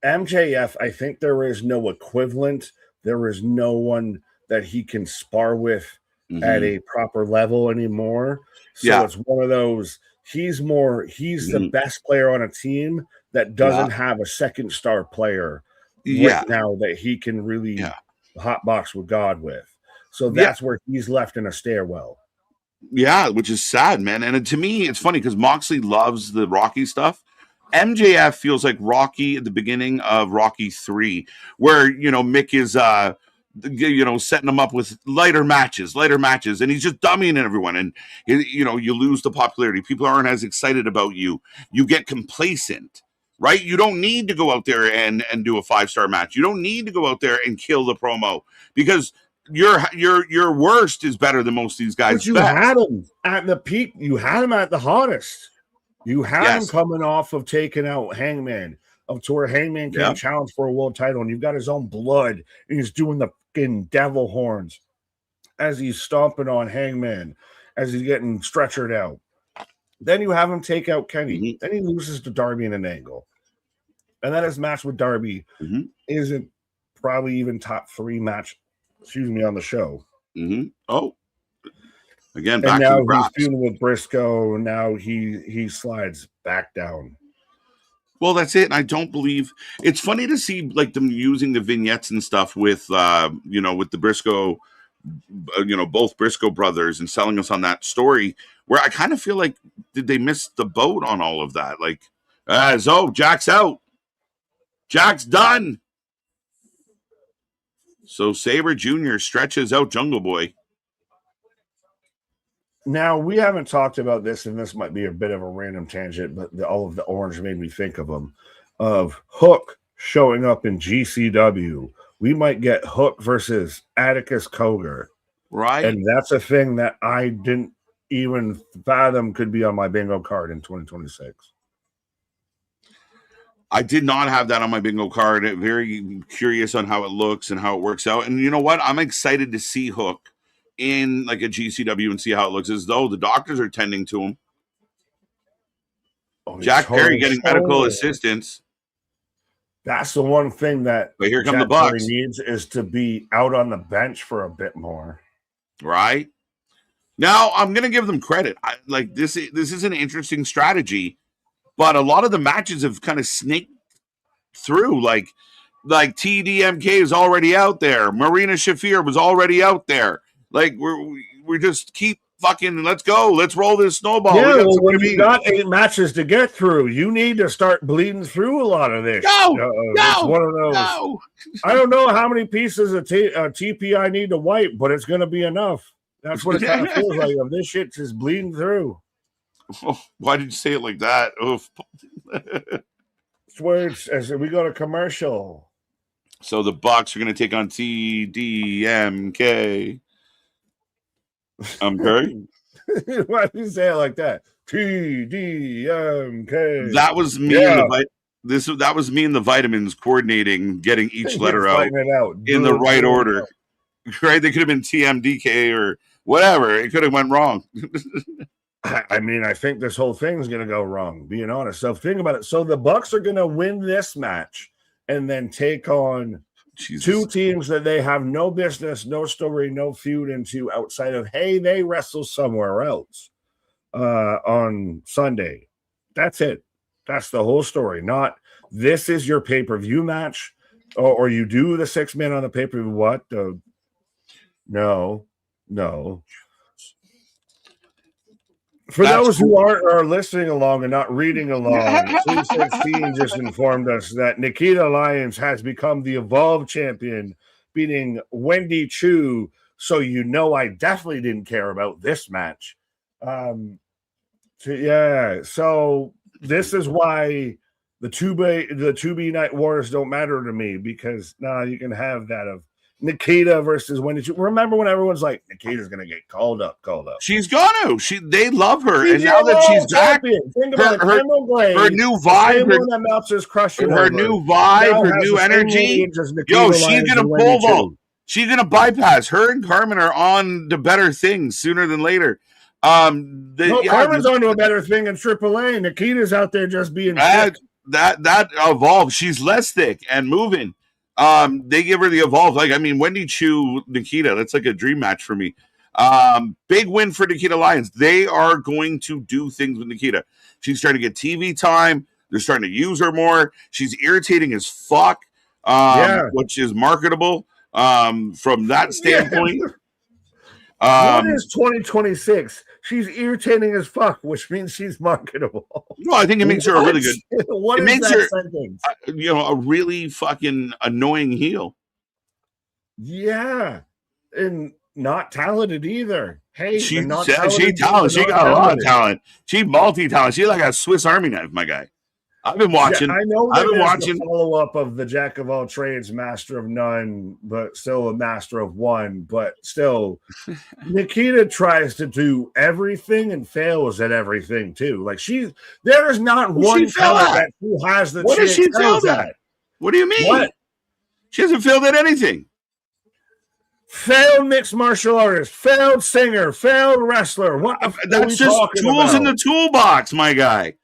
MJF, I think there is no equivalent. There is no one that he can spar with at a proper level anymore. So it's one of those, he's the best player on a team that doesn't have a second star player right now that he can really hotbox with God with. So that's where he's left in a stairwell. Yeah, which is sad, man. And to me, it's funny because Moxley loves the Rocky stuff. MJF feels like Rocky at the beginning of Rocky 3, where, Mick is, setting him up with lighter matches, and he's just dummying everyone. And, you lose the popularity. People aren't as excited about you. You get complacent, right? You don't need to go out there and do a 5-star match. You don't need to go out there and kill the promo because your worst is better than most of these guys. But you had him at the peak. You had him at the hottest. You had him coming off of taking out Hangman. of to where Hangman can't challenge for a world title, and you've got his own blood, and he's doing the fucking devil horns as he's stomping on Hangman, as he's getting stretchered out. Then you have him take out Kenny. Mm-hmm. Then he loses to Darby in an angle. And then his match with Darby isn't probably even top 3 match, on the show. Mm-hmm. Oh. Again, back and now he's feuding with Briscoe. And now he slides back down. Well, that's it. And I don't believe it's funny to see like them using the vignettes and stuff with with the Briscoe, both Briscoe brothers, and selling us on that story where I kind of feel like did they miss the boat on all of that? Like, Jack's out. Jack's done. So Sabre Jr. stretches out Jungle Boy. Now, we haven't talked about this, and this might be a bit of a random tangent, but all of the orange made me think of them. Of Hook showing up in GCW. We might get Hook versus Atticus Cogar. Right. And that's a thing that I didn't even fathom could be on my bingo card in 2026. I did not have that on my bingo card. Very curious on how it looks and how it works out. And you know what? I'm excited to see Hook in like a GCW and see how it looks, as though the doctors are tending to him. Jack Perry getting medical assistance. That's the one thing that but here come the Bucks needs is to be out on the bench for a bit more. Right. Now, I'm going to give them credit. This is an interesting strategy, but a lot of the matches have kind of snaked through. Like TDMK is already out there. Marina Shafir was already out there. Like we just keep fucking, let's go. Let's roll this snowball. Yeah, when you got 8 matches to get through, you need to start bleeding through a lot of this. No, it's one of those. No. I don't know how many pieces of TP I need to wipe, but it's going to be enough. That's what it kind of feels like. This shit's just bleeding through. Oh, why did you say it like that? Oof. It's where as we go to commercial. So the Bucks are going to take on TDMK. Okay. Why did you say it like that? TDMK. That was me. That was me and the vitamins coordinating, getting each letter out in the right order. Right? They could have been TMDK or whatever. It could have went wrong. I mean, I think this whole thing is going to go wrong, being honest. So think about it. So the Bucks are going to win this match and then take on two teams that they have no business, no story, no feud into outside of, hey, they wrestle somewhere else on Sunday. That's it. That's the whole story. Not this is your pay-per-view match or you do the 6-man on the pay-per-view. What? No. For those who are listening along and not reading along, 216 just informed us that Nikita Lyons has become the Evolve champion, beating Wendy Chu. So I definitely didn't care about this match. So this is why the 2B Night Wars don't matter to me, because you can have that of Nikita versus Wendy Chu. Remember when everyone's like, Nikita's gonna get called up. She's gonna. They love her, and now that she's back, think about her new vibe, her new vibe, her new energy. Yo, she's gonna pole vault. She's gonna bypass. Her and Carmen are on to better things sooner than later. Carmen's on to a better thing in AAA. Nikita's out there just being thick. That evolved. She's less thick and moving. They give her the Evolve. Wendy Chu, Nikita, that's like a dream match for me. Big win for Nikita Lyons. They are going to do things with Nikita. She's starting to get TV time. They're starting to use her more. She's irritating as fuck, which is marketable from that standpoint. What is 2026? She's irritating as fuck, which means she's marketable. No, I think it makes her a really good. What is that sentence? A really fucking annoying heel. Yeah, and not talented either. Hey, she's talented. She got a lot of talent. She's multi-talented. She's like a Swiss Army knife, my guy. I've been watching. I know I've been there's watching. the follow-up of the Jack of all trades, master of none, but still a master of one. But still, Nikita tries to do everything and fails at everything too. Like there is not one talent that who has the what chance does she fail at? What do you mean? What? She hasn't failed at anything. Failed mixed martial artist, failed singer, failed wrestler. What the that's just tools in the toolbox, my guy.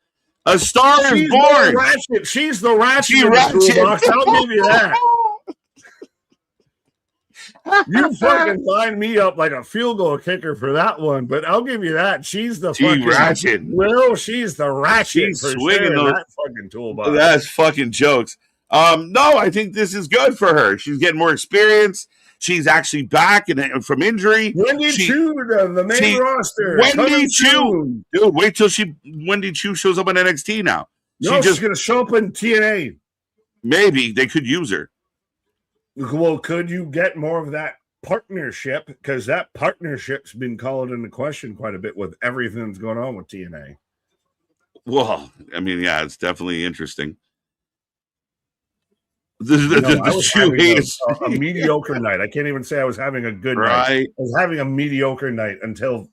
A star is born. She's the ratchet in the toolbox. I'll give you that. You fucking lined me up like a field goal kicker for that one, but I'll give you that. She's the fucking ratchet. Well, she's the ratchet. She's for swinging sure, that fucking toolbox. That's fucking jokes. No, I think this is good for her. She's getting more experience. She's actually back from injury. Wendy Chu, the main roster. Wendy Chu. Dude, wait till Wendy Chu shows up on NXT now. No, she's going to show up in TNA. Maybe they could use her. Well, could you get more of that partnership? Because that partnership's been called into question quite a bit with everything that's going on with TNA. Well, I mean, yeah, it's definitely interesting. I was having a mediocre night. I can't even say I was having a good night. I was having a mediocre night until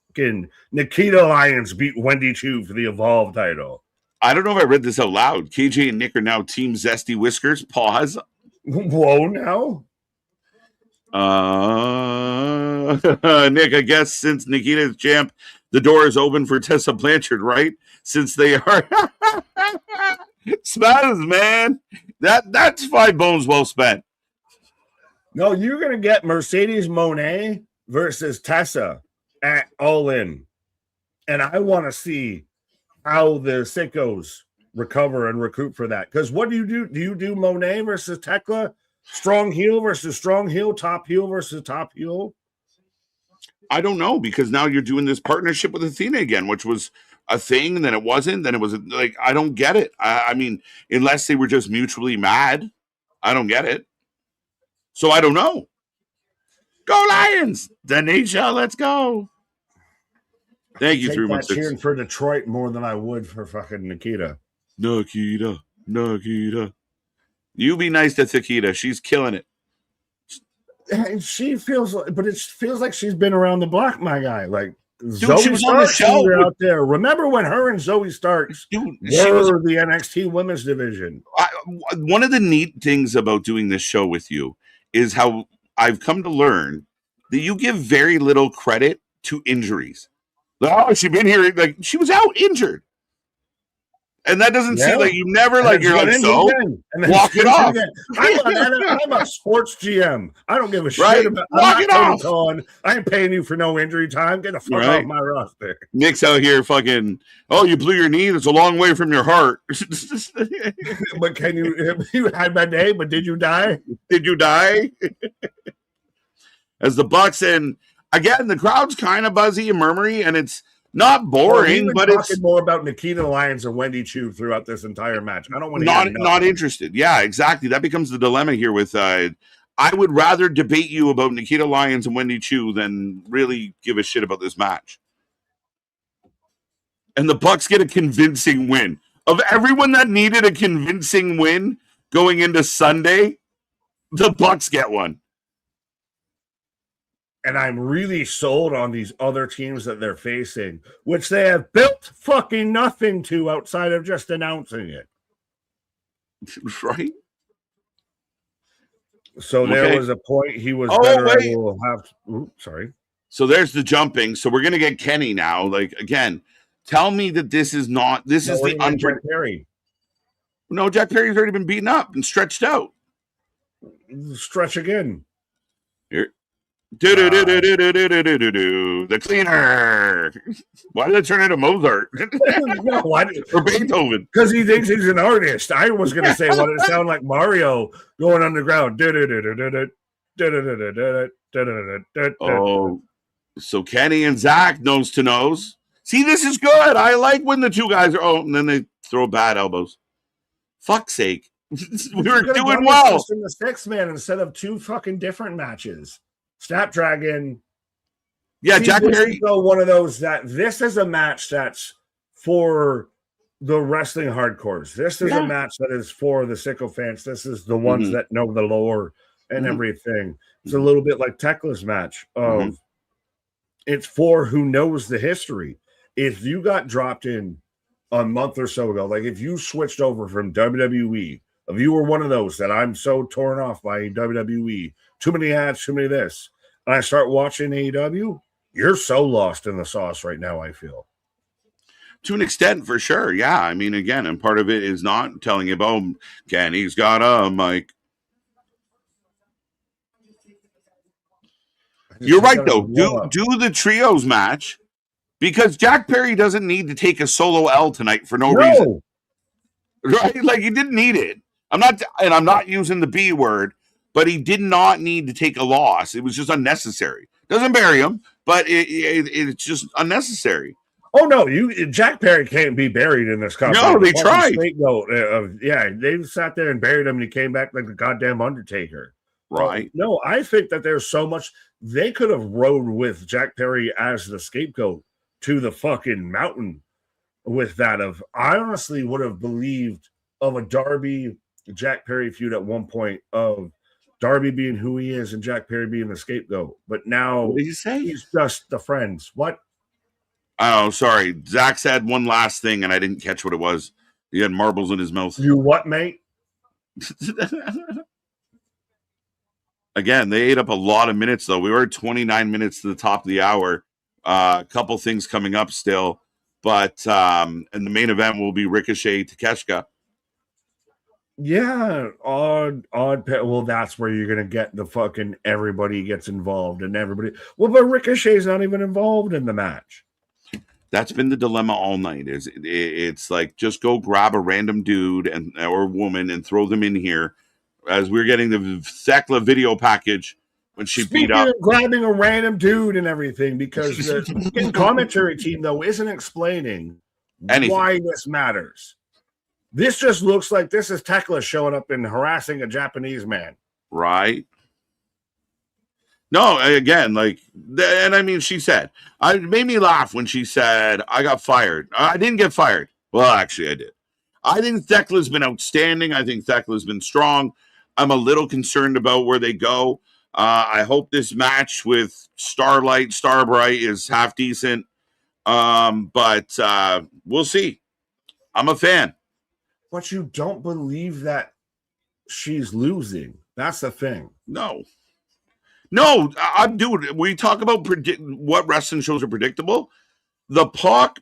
Nikita Lyons beat Wendy Chu for the Evolve title. I don't know if I read this out loud. KJ and Nick are now Team Zesty Whiskers. Pause. Whoa, now? Nick, I guess since Nikita is champ, the door is open for Tessa Blanchard, right? Since they are smatters, man. That's 5 bones well spent. No, you're gonna get Mercedes Moné versus Tessa at All In, and I want to see how the sickos recover and recruit for that. Because what do you do? Do you do Moné versus Tekla? Strong heel versus strong heel, top heel versus top heel? I don't know, because now you're doing this partnership with Athena again, which was a thing, and then it wasn't. Then it was like, I don't get it. I mean, unless they were just mutually mad, I don't get it. So I don't know. Go Lions! Denisha, let's go. Thank you, 316. Cheering for Detroit more than I would for fucking Nikita. Nikita. You be nice to Nikita. She's killing it. And she feels like she's been around the block, my guy. Like, dude, Zoe she was on the show out there. Remember when her and Zoe Starks were the NXT women's division? One of the neat things about doing this show with you is how I've come to learn that you give very little credit to injuries. Oh, she's been here. Like, she was out injured. And that doesn't seem like you never you're like, so walk it off. I'm a sports GM. I don't give a shit about walk it off. I ain't paying you for no injury time. Get the fuck off my roster. Nick's out here fucking, you blew your knee. That's a long way from your heart. But you had my name, but did you die? Did you die? As the Bucks, and again, the crowd's kind of buzzy and murmury, and it's not boring, but it's more about Nikita Lyons and Wendy Chu throughout this entire match. I don't want to not interested. Yeah, exactly. That becomes the dilemma here with I would rather debate you about Nikita Lyons and Wendy Chu than really give a shit about this match. And the Bucks get a convincing win. Of everyone that needed a convincing win going into Sunday, the Bucks get one. And I'm really sold on these other teams that they're facing, which they have built fucking nothing to outside of just announcing it. Right? So there was a point he was better. I will have. Sorry. So there's the jumping. So we're going to get Kenny now. Like, again, tell me that this is not, this is the Jack Perry. No, Jack Perry's already been beaten up and stretched out. Stretch again. Here. The cleaner. Why did it turn into Mozart? Or Beethoven? Because he thinks he's an artist. I was going to say, what it sound like Mario going underground. Oh, so Kenny and Zach nose to nose. See, this is good. I like when the two guys are. Oh, and then they throw bad elbows. Fuck's sake, we were doing well. In the 6-man instead of 2 fucking different matches. Snapdragon. Yeah, Jack Perry. One of those that this is a match that's for the wrestling hardcores. This is a match that is for the sycophants. This is the ones that know the lore and everything. It's a little bit like Tekla's match of it's for who knows the history. If you got dropped in a month or so ago, like if you switched over from WWE, if you were one of those that I'm so torn off by WWE, too many ads, too many this, and I start watching AEW, you're so lost in the sauce right now, I feel. To an extent, for sure. Yeah. I mean, again, and part of it is not telling him, oh, Kenny's got a mic. You're right, though. Do the trios match because Jack Perry doesn't need to take a solo L tonight for no reason. Right? Like, he didn't need it. I'm not using the B word, but he did not need to take a loss. It was just unnecessary. Doesn't bury him, but it's just unnecessary. Oh no, Jack Perry can't be buried in this company. No, they tried. They sat there and buried him, and he came back like the goddamn Undertaker. Right. No, I think that there's so much they could have rode with Jack Perry as the scapegoat to the fucking mountain with that of I honestly would have believed of a Darby Jack Perry feud at one point of Darby being who he is and Jack Perry being the scapegoat. But now what did you say? He's just the friends. What? Oh, sorry. Zach said one last thing, and I didn't catch what it was. He had marbles in his mouth. You what, mate? Again, they ate up a lot of minutes, though. We were at 29 minutes to the top of the hour. A couple things coming up still. But and the main event will be Ricochet Takeshita. Yeah, odd. Well, that's where you're gonna get the fucking everybody gets involved and everybody. Well, but Ricochet's not even involved in the match. That's been the dilemma all night. It's like just go grab a random dude or woman and throw them in here. As we're getting the Thekla video package when she beat up, grabbing a random dude and everything because the commentary team though isn't explaining why this matters. This just looks like this is Tekla showing up and harassing a Japanese man. Right. No, again, like, and I mean, she said, it made me laugh when she said, I got fired. I didn't get fired. Well, actually, I did. I think Thekla's been outstanding. I think Thekla's been strong. I'm a little concerned about where they go. I hope this match with Starbright is half decent. But we'll see. I'm a fan. But you don't believe that she's losing. That's the thing. No, I'm doing. We talk about what wrestling shows are predictable. The Pac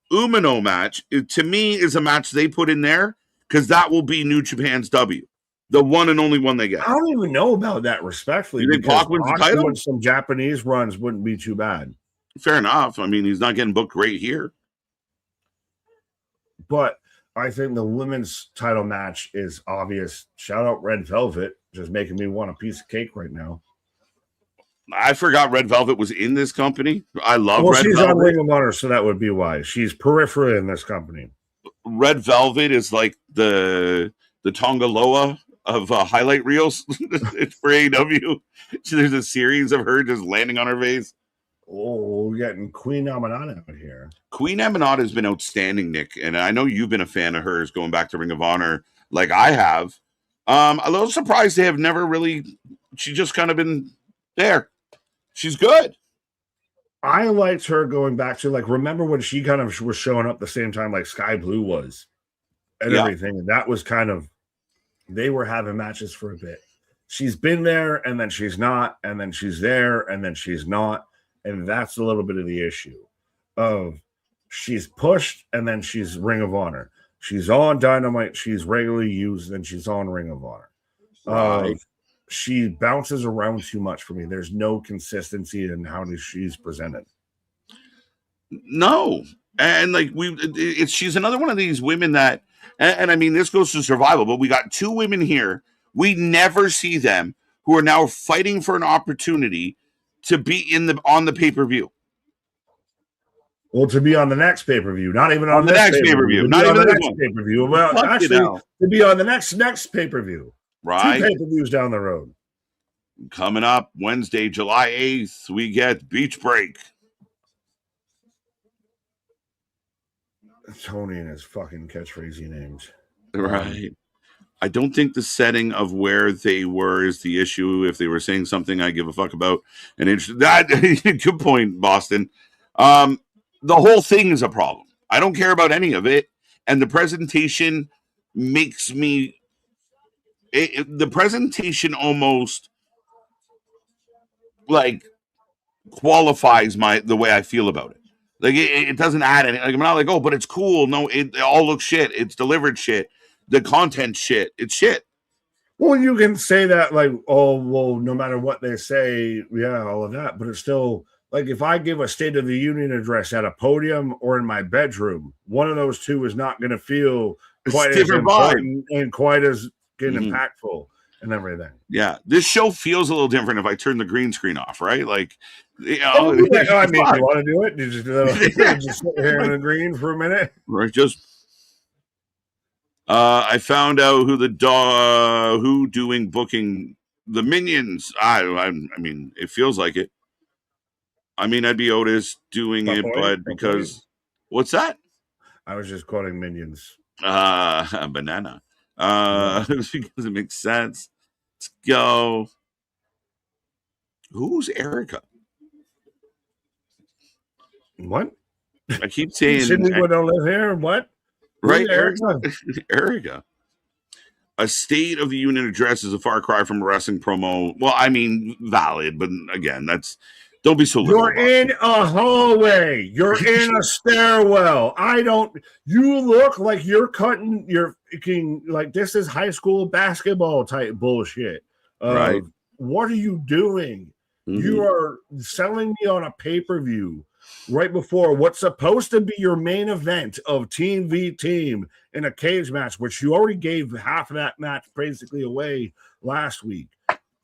Umino match, to me, is a match they put in there because that will be New Japan's W, the one and only one they get. I don't even know about that, respectfully. You think Pac wins the title? Some Japanese runs wouldn't be too bad. Fair enough. I mean, he's not getting booked great here. But I think the women's title match is obvious. Shout out Red Velvet, just making me want a piece of cake right now. I forgot Red Velvet was in this company. I love Red Velvet. She's on Ring of Honor, so that would be why. She's peripheral in this company. Red Velvet is like the Tongaloa of highlight reels. It's for AEW. So there's a series of her just landing on her face. Oh, we're getting Queen Aminata out here. Queen Aminata has been outstanding, Nick, and I know you've been a fan of hers going back to Ring of Honor like I have. A little surprised they have never really. She's just kind of been there. She's good. I liked her going back to remember when she kind of was showing up the same time like Sky Blue was and everything. And that was kind of they were having matches for a bit. She's been there and then she's not, and then she's there and then she's not. And that's a little bit of the issue of she's pushed and then she's Ring of Honor. She's on Dynamite, she's regularly used, and she's on Ring of Honor. Right. She bounces around too much for me. There's no consistency in how she's presented. No. And she's another one of these women that, and I mean, this goes to survival, but we got two women here. We never see them who are now fighting for an opportunity to be on the pay-per-view. Well, to be on the next pay-per-view, not even on the next pay-per-view. Not even the next pay-per-view. Well, actually, to be on the next pay-per-view. Right. 2 pay-per-views down the road. Coming up Wednesday, July 8th, we get Beach Break. Tony and his fucking catchphrasey names. Right. I don't think the setting of where they were is the issue. If they were saying something I give a fuck about, and that good point, Boston. The whole thing is a problem. I don't care about any of it, and the presentation makes me. The presentation almost like qualifies the way I feel about it. Like it doesn't add any. Like I'm not like, oh, but it's cool. No, it all looks shit. It's delivered shit. The content shit. It's shit. Well, you can say that, like, oh, well, no matter what they say, yeah, all of that, but it's still like if I give a State of the Union address at a podium or in my bedroom, one of those two is not going to feel quite as important and quite as impactful and everything. Yeah, this show feels a little different if I turn the green screen off, right? Like, you know, I mean, you want to do it? You just sit here in the green for a minute, right? Just. I found out who doing booking the Minions. I mean, it feels like it. I mean, I'd be Otis doing it, but because what's that? I was just quoting Minions. Banana. Because it makes sense. Let's go. Who's Erica? What? I keep saying. Shouldn't we don't live here? What? Right, Erica. A State of the Union address is a far cry from a wrestling promo. Well, I mean, valid, but again, don't be so liberal. You're in a hallway. You're in a stairwell. You look like you're cutting, like this is high school basketball type bullshit. Right. What are you doing? Mm-hmm. You are selling me on a pay-per-view right before what's supposed to be your main event of team v team in a cage match, which you already gave half of that match basically away last week.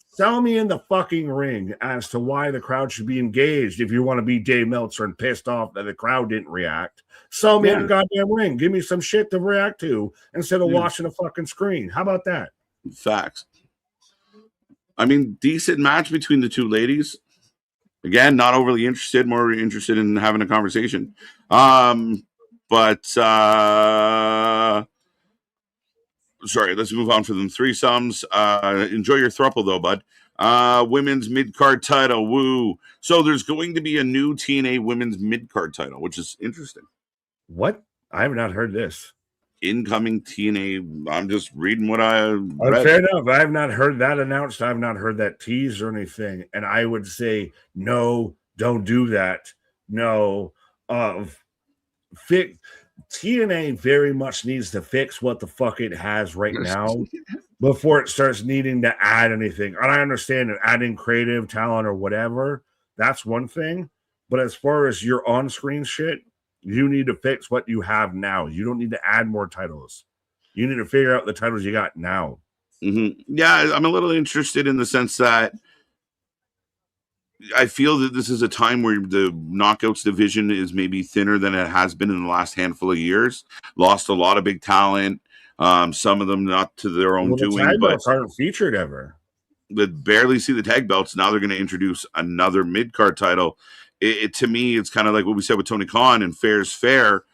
Sell me in the fucking ring as to why the crowd should be engaged. If you want to be Dave Meltzer and pissed off that the crowd didn't react, sell me in the goddamn ring. Give me some shit to react to instead of watching a fucking screen. How about that? Facts. I mean, decent match between the two ladies. Again, not overly interested, more interested in having a conversation. But sorry, let's move on for them threesomes. Enjoy your throuple though, bud. Women's mid-card title, woo. So there's going to be a new TNA women's mid-card title, which is interesting. What? I have not heard this. Incoming TNA. I'm just reading what I read. Fair enough. I have not heard that announced. I have not heard that teased or anything. And I would say, no, don't do that. No. TNA very much needs to fix what the fuck it has right now before it starts needing to add anything. And I understand that adding creative talent or whatever, that's one thing. But as far as your on-screen shit, you need to fix what you have now. You don't need to add more titles. You need to figure out the titles you got now. Mm-hmm. Yeah, I'm a little interested in the sense that I feel that this is a time where the knockouts division is maybe thinner than it has been in the last handful of years. Lost a lot of big talent. Some of them not to their own doing. Tag belts aren't featured ever. That barely see the tag belts. Now they're going to introduce another mid-card title. To me, it's kind of like what we said with Tony Khan and fair's fair.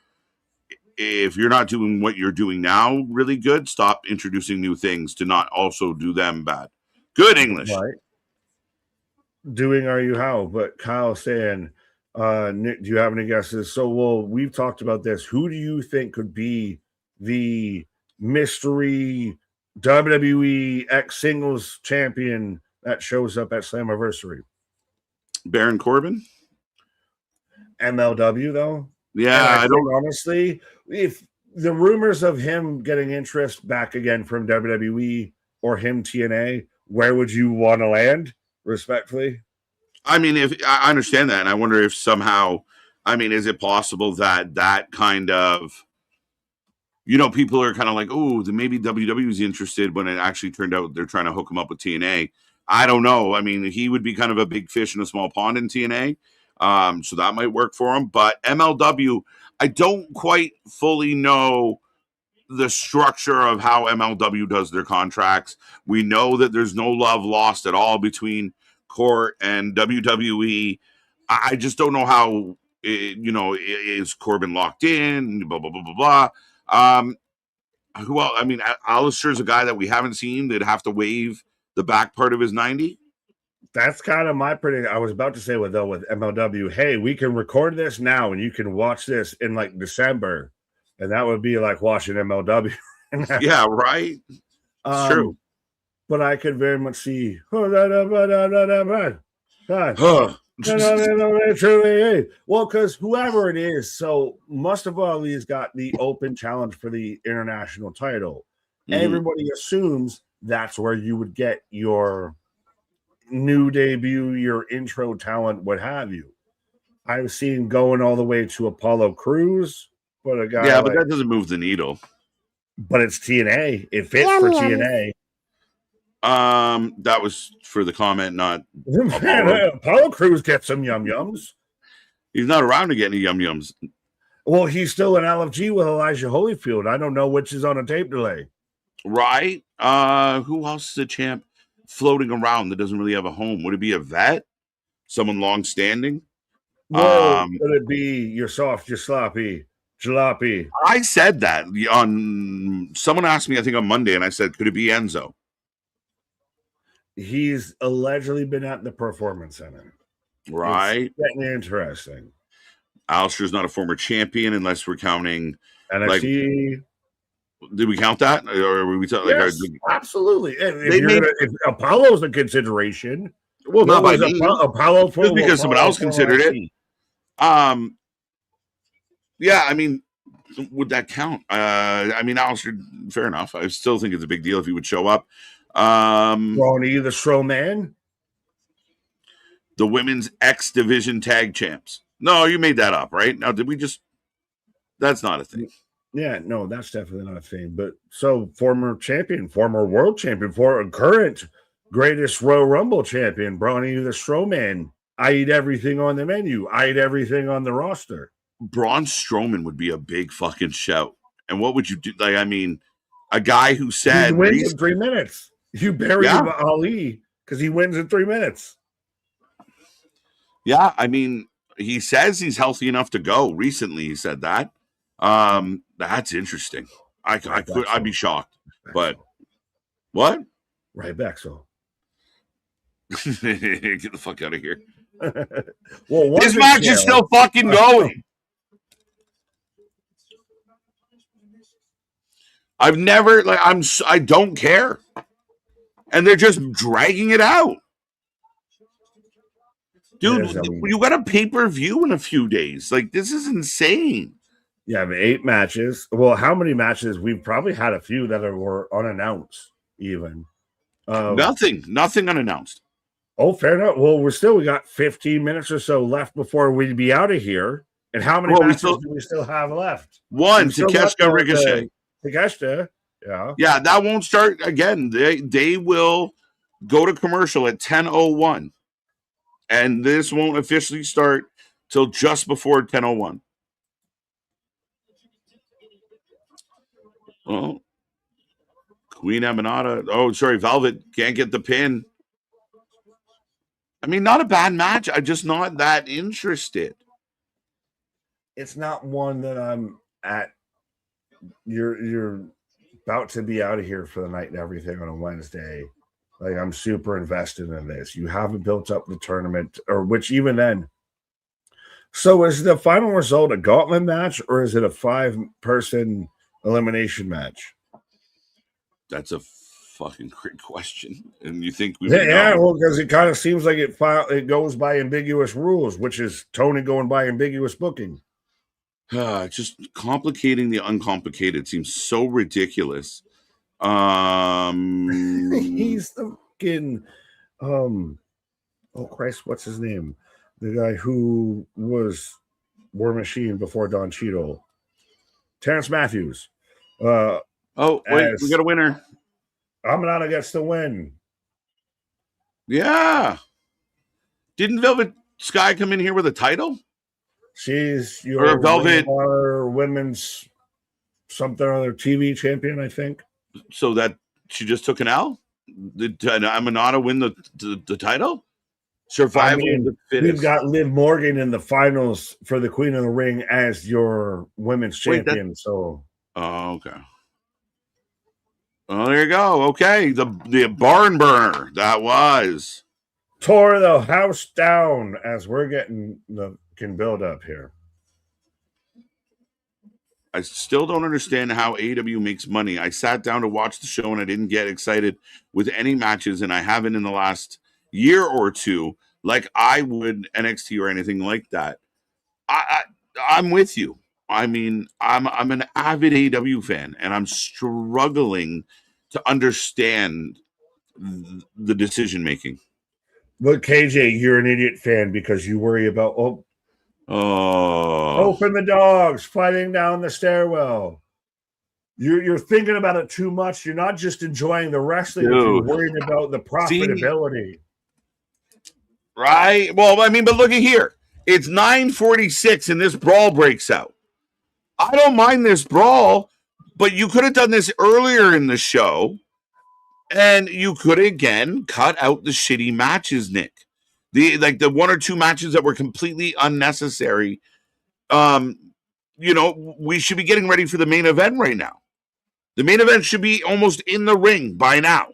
If you're not doing what you're doing now really good, stop introducing new things to not also do them bad. Good English. Right. Doing are you how? But Kyle saying, Nick, do you have any guesses? So, we've talked about this. Who do you think could be the mystery WWE X Singles champion that shows up at Slammiversary? Baron Corbin? MLW, though? Yeah, I don't honestly. If the rumors of him getting interest back again from WWE or him TNA, where would you want to land? Respectfully, I mean, if I understand that, and I wonder if somehow, I mean, is it possible that kind of, people are kind of like, oh, maybe WWE is interested when it actually turned out they're trying to hook him up with TNA. I don't know. I mean, he would be kind of a big fish in a small pond in TNA, so that might work for him. But MLW, I don't quite fully know the structure of how MLW does their contracts. We know that there's no love lost at all between Court and WWE. I just don't know how is Corbin locked in? Blah blah blah blah blah. Who else? I mean, Alistair's a guy that we haven't seen. They'd have to waive the back part of his 90. That's kind of my prediction. I was about to say with MLW, hey, we can record this now and you can watch this in like December, and that would be like watching MLW. Yeah, right. It's true. But I could very much see. Well, because whoever it is, so Mustafa Ali's got the open challenge for the international title. Mm-hmm. Everybody assumes that's where you would get your new debut, your intro talent, what have you. I've seen going all the way to Apollo Crews, but a guy. Yeah, but that doesn't move the needle. But it's TNA. It fits for TNA. That was for the comment, not Apollo Crews gets some yum-yums. He's not around to get any yum-yums. Well, he's still in LFG with Elijah Holyfield. I don't know which is on a tape delay. Right. Who else is a champ floating around that doesn't really have a home? Would it be a vet? Someone long-standing? Well, would it be you're soft, you're sloppy, jalopy? I said that on someone asked me, I think on Monday, and I said, could it be Enzo? He's allegedly been at the Performance Center. Right. It's getting interesting. Alistair's not a former champion unless we're counting NXT. Did we count that? Or were we talking absolutely. If Apollo's a consideration. Well, not by me. Apollo just because someone else considered it. Yeah, I mean, would that count? I mean, Alistair, fair enough. I still think it's a big deal if he would show up. Ronnie the Strowman, the women's X Division tag champs. No, you made that up, right? Now, did we just? That's not a thing. Yeah, no, that's definitely not a thing. But so former champion, former world champion, for current greatest Royal Rumble champion, Brawny the Strowman. I eat everything on the menu. I eat everything on the roster. Braun Strowman would be a big fucking shout. And what would you do? Like, I mean, a guy who said he wins in 3 minutes. You bury Ali because he wins in 3 minutes. Yeah, I mean, he says he's healthy enough to go. Recently, he said that. That's interesting. I'd be shocked. But what? Right back, so get the fuck out of here. Well, this match is still fucking going. I've never I don't care. And they're just dragging it out. Dude, you got a pay-per-view in a few days. Like, this is insane. Yeah, I mean, 8 matches. Well, how many matches? We've probably had a few that were unannounced, even. Nothing unannounced. Oh, fair enough. Well, we got 15 minutes or so left before we'd be out of here. And how many matches do we still have left? One, Takeshita Ricochet. Takeshita, yeah. Yeah, that won't start again. They will go to commercial at 10:01. And this won't officially start till just before 10:01. Oh, Queen Emanata. Oh, sorry, Velvet can't get the pin. I mean, not a bad match. I'm just not that interested. It's not one that I'm at. You're about to be out of here for the night and everything on a Wednesday. Like, I'm super invested in this. You haven't built up the tournament, or which even then. So is the final result a gauntlet match, or is it a 5-person elimination match? That's a fucking great question. And you think we well, because it kind of seems like it goes by ambiguous rules, which is Tony going by ambiguous booking. Just complicating the uncomplicated seems so ridiculous. He's the fucking oh Christ, what's his name? The guy who was War Machine before Don Cheadle. Terrence Matthews. We got a winner. Amanada gets the win. Yeah. Didn't Velvet Sky come in here with a title? She's your Velvet women's something or other TV champion, I think. So that she just took an L? Did Amanada win the title? Survival of the fittest. We've got Liv Morgan in the finals for the Queen of the Ring as your women's champion. Oh, okay. Oh, there you go. Okay, the barn burner that was tore the house down as we're getting the build up here. I still don't understand how AEW makes money. I sat down to watch the show and I didn't get excited with any matches, and I haven't in the last year or two, like I would NXT or anything like that. I'm with you. I mean, I'm an avid AEW fan, and I'm struggling to understand the decision making. But KJ, you're an idiot fan because you worry about open the dogs fighting down the stairwell. You're thinking about it too much. You're not just enjoying the wrestling. You're worried about the profitability. Right? Well, I mean, but look at here. It's 9:46 and this brawl breaks out. I don't mind this brawl, but you could have done this earlier in the show, and you could again cut out the shitty matches, Nick. The one or two matches that were completely unnecessary. We should be getting ready for the main event right now. The main event should be almost in the ring by now.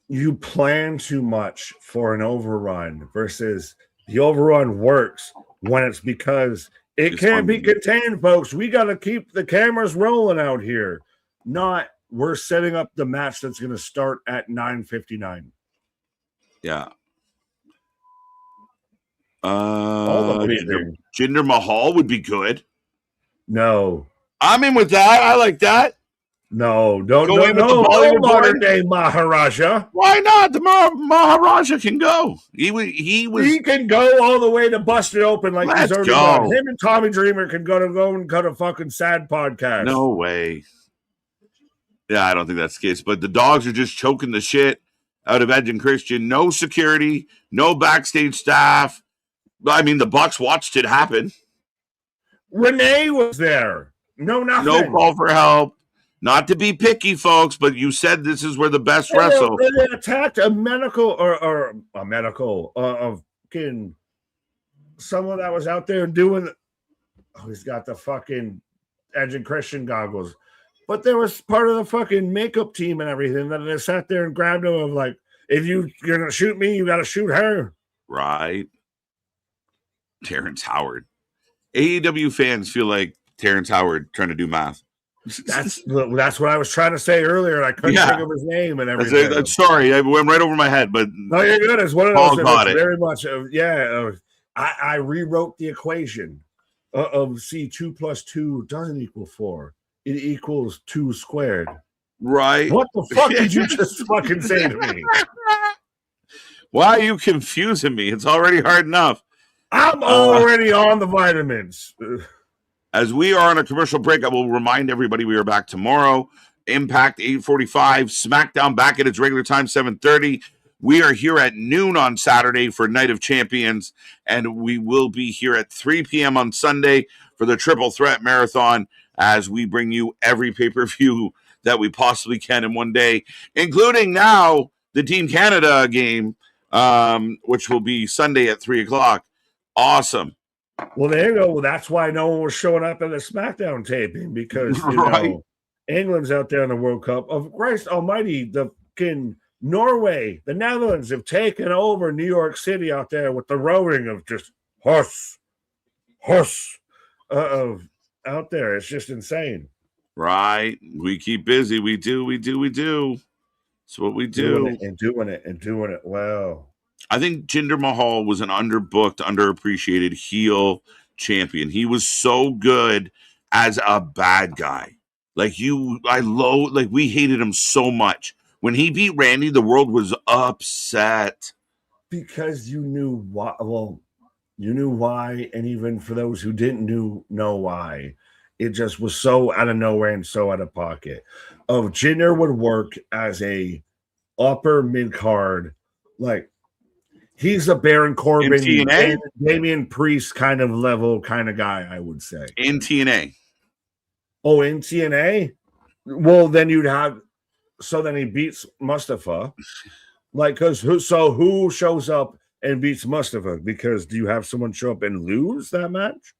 You plan too much for an overrun versus the overrun works when it's because it can't be contained, folks. We got to keep the cameras rolling out here. Not we're setting up the match that's going to start at 9:59. Yeah. Jinder Mahal would be good. No. I'm in with that. I like that. No, modern day Maharaja. Why not? The Maharaja can go. He can go all the way to bust it open like he's already done. Him and Tommy Dreamer can go and cut a fucking sad podcast. No way. Yeah, I don't think that's the case. But the dogs are just choking the shit out of Edge and Christian. No security, no backstage staff. I mean, the Bucks watched it happen. Renee was there. No, nothing. No call for help. Not to be picky, folks, but you said this is where the best wrestle. They attacked a medical someone that was out there doing. Oh, he's got the fucking Edge and Christian goggles, but there was part of the fucking makeup team and everything that they sat there and grabbed him of like, if you're gonna shoot me, you got to shoot her. Right. Terrence Howard. AEW fans feel like Terrence Howard trying to do math. That's what I was trying to say earlier, and I couldn't think of his name and everything. Sorry, I went right over my head, but no, you're good. It's one of those that very much. I rewrote the equation of 2 + 2 doesn't equal 4. It equals 2 squared. Right. What the fuck did you just fucking say to me? Why are you confusing me? It's already hard enough. I'm already on the vitamins. As we are on a commercial break, I will remind everybody we are back tomorrow. Impact 8:45, SmackDown back at its regular time 7:30. We are here at noon on Saturday for Night of Champions, and we will be here at 3 p.m. on Sunday for the Triple Threat Marathon as we bring you every pay-per-view that we possibly can in one day, including now the Team Canada game, which will be Sunday at 3 o'clock. Awesome. Well, there you go. Well, that's why no one was showing up at the SmackDown taping because England's out there in the World Cup. Of Christ Almighty, the fucking Norway, the Netherlands have taken over New York City out there with the rowing of just horse out there. It's just insane. Right. We keep busy. We do. It's what we do. Doing it well. I think Jinder Mahal was an underbooked, underappreciated heel champion. He was so good as a bad guy. We hated him so much. When he beat Randy, the world was upset. Because you knew why. Well, you knew why, and even for those who didn't know why, it just was so out of nowhere and so out of pocket. Jinder would work as a upper mid-card, he's a Baron Corbin, Damian Priest kind of level kind of guy, I would say. In TNA. Oh, in TNA? Well, then you'd have... So then he beats Mustafa. Like, who shows up and beats Mustafa? Because do you have someone show up and lose that match?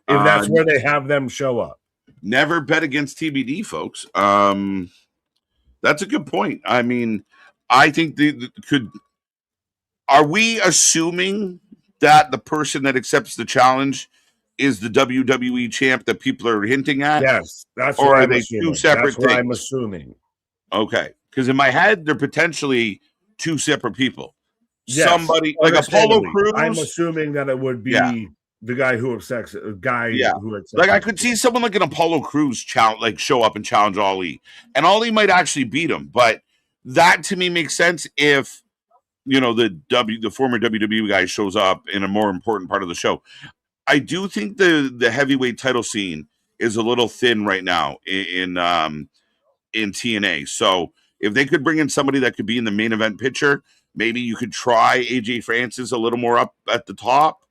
If that's where they have them show up. Never bet against TBD, folks. That's a good point. I mean, I think are we assuming that the person that accepts the challenge is the WWE champ that people are hinting at? Yes, that's or what are I'm they assuming. two separate That's what things? I'm assuming. Okay, because in my head they're potentially two separate people. Yes, somebody like Apollo Crews. I'm assuming that it would be the guy who accepts who accepts. Like I could see someone like an Apollo Crews challenge, like show up and challenge Ali, and Ali might actually beat him. But that to me makes sense if the former WWE guy shows up in a more important part of the show. I do think the heavyweight title scene is a little thin right now in TNA. So if they could bring in somebody that could be in the main event picture, maybe you could try AJ Francis a little more up at the top.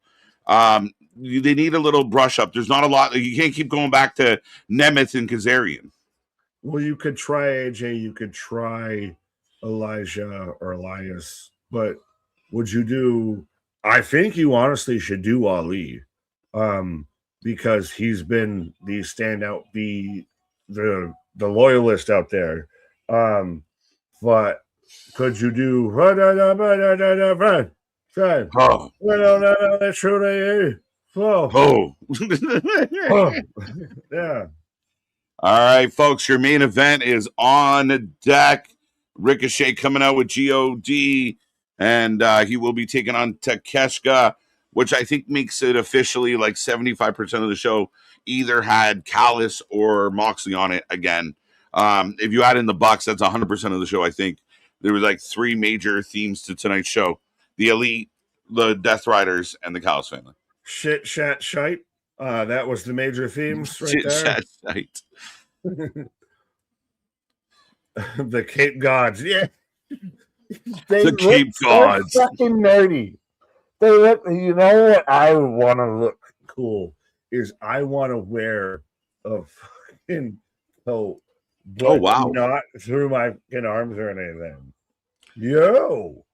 They need a little brush up. There's not a lot. You can't keep going back to Nemeth and Kazarian. Well, you could try AJ. You could try Elijah or Elias. But would you do? I think you honestly should do Ali, because he's been the standout, the loyalist out there. But could you do? Yeah. All right, folks, your main event is on deck. Ricochet coming out with God, and he will be taking on Takeshita, which I think makes it officially like 75% of the show either had Callis or Moxley on it again. If you add in the Bucks, that's 100% of the show. I think there were like three major themes to tonight's show: the Elite, the Death Riders, and the Callis family. Shit, shat, shite. That was the major themes right Shit, there. Shat, shite. The Cape Gods, yeah. The Cape Gods, so fucking nerdy. They look. You know what? I want to look cool. Is I want to wear a fucking coat. Oh wow! Not through my fucking arms or anything. Yo,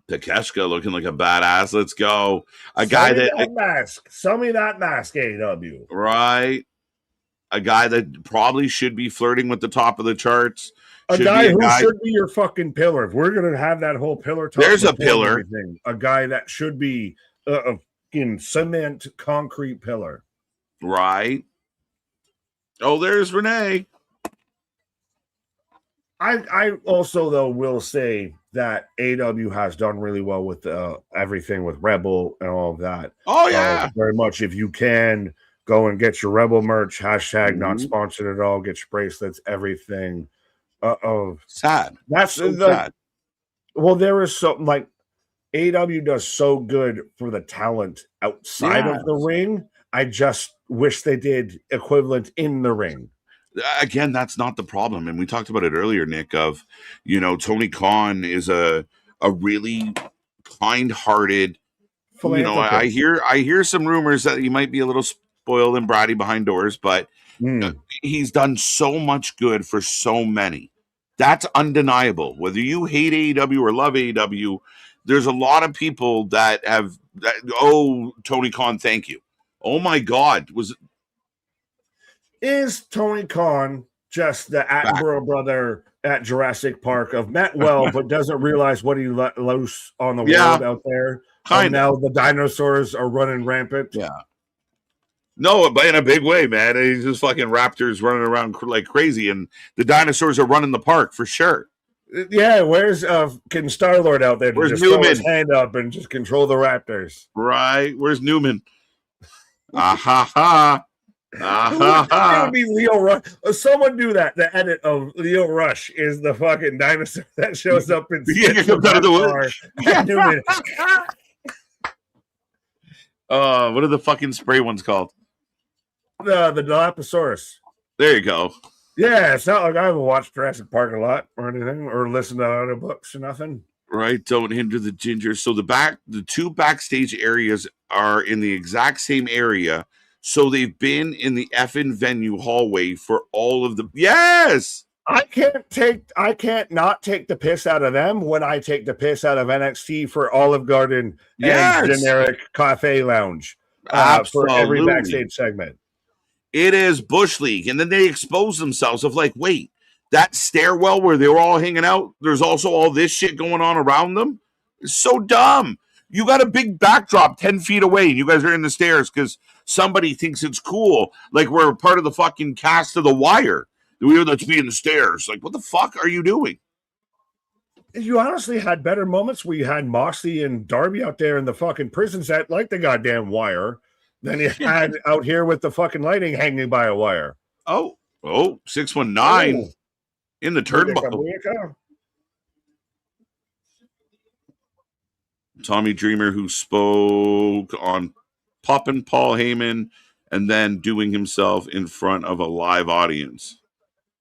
Takeshita looking like a badass. Let's go. Mask. Sell me that mask, AEW. Right. A guy that probably should be flirting with the top of the charts. A guy who should be your fucking pillar. If we're gonna have that whole pillar talk, there's a pillar. A guy that should be in cement, concrete pillar. Right. Oh, there's Renee. I also though will say that AEW has done really well with everything with Rebel and all of that. Oh yeah, very much. If you can go and get your Rebel merch, hashtag not sponsored at all, get your bracelets, everything. Sad. That's so sad. Well, there is something like AEW does so good for the talent outside of the ring. I just wish they did equivalent in the ring. Again, that's not the problem. And we talked about it earlier, Nick, of, Tony Khan is a really kind-hearted, I hear some rumors that he might be a little spoiled and bratty behind doors, but he's done so much good for so many. That's undeniable. Whether you hate AEW or love AEW, there's a lot of people that Tony Khan, thank you. Oh my God. Is Tony Khan just the Attenborough brother at Jurassic Park of met well, but doesn't realize what he let loose on the world out there? And now the dinosaurs are running rampant. Yeah. No, but in a big way, man. He's just fucking raptors running around like crazy, and the dinosaurs are running the park for sure. Yeah, where's Star-Lord out there to where's just Newman? Throw his hand up and just control the raptors? Right. Where's Newman? Ha. It would be Leo Rush. Someone do that. The edit of Leo Rush is the fucking dinosaur that shows up in comes out of the wood. What are the fucking spray ones called? The Dilophosaurus. There you go. Yeah, it's not like I haven't watched Jurassic Park a lot or anything, or listened to audiobooks or nothing. Right. Don't hinder the ginger. So the two backstage areas are in the exact same area. So they've been in the effing venue hallway for all of the. Yes. I can't not take the piss out of them when I take the piss out of NXT for Olive Garden and Yes, generic cafe lounge for every absolutely. backstage segment. It is Bush League. And then they expose themselves of like, wait, that stairwell where they were all hanging out, there's also all this shit going on around them. It's so dumb. You got a big backdrop 10 feet away and you guys are in the stairs because somebody thinks it's cool. Like we're part of the fucking cast of The Wire. Let's be in the stairs. Like, what the fuck are you doing? You honestly had better moments where you had Moxley and Darby out there in the fucking prison set like the goddamn Wire than you had out here with the fucking lighting hanging by a wire. Oh, 619 in the turnbuckle. Tommy Dreamer, who spoke on popping Paul Heyman and then doing himself in front of a live audience.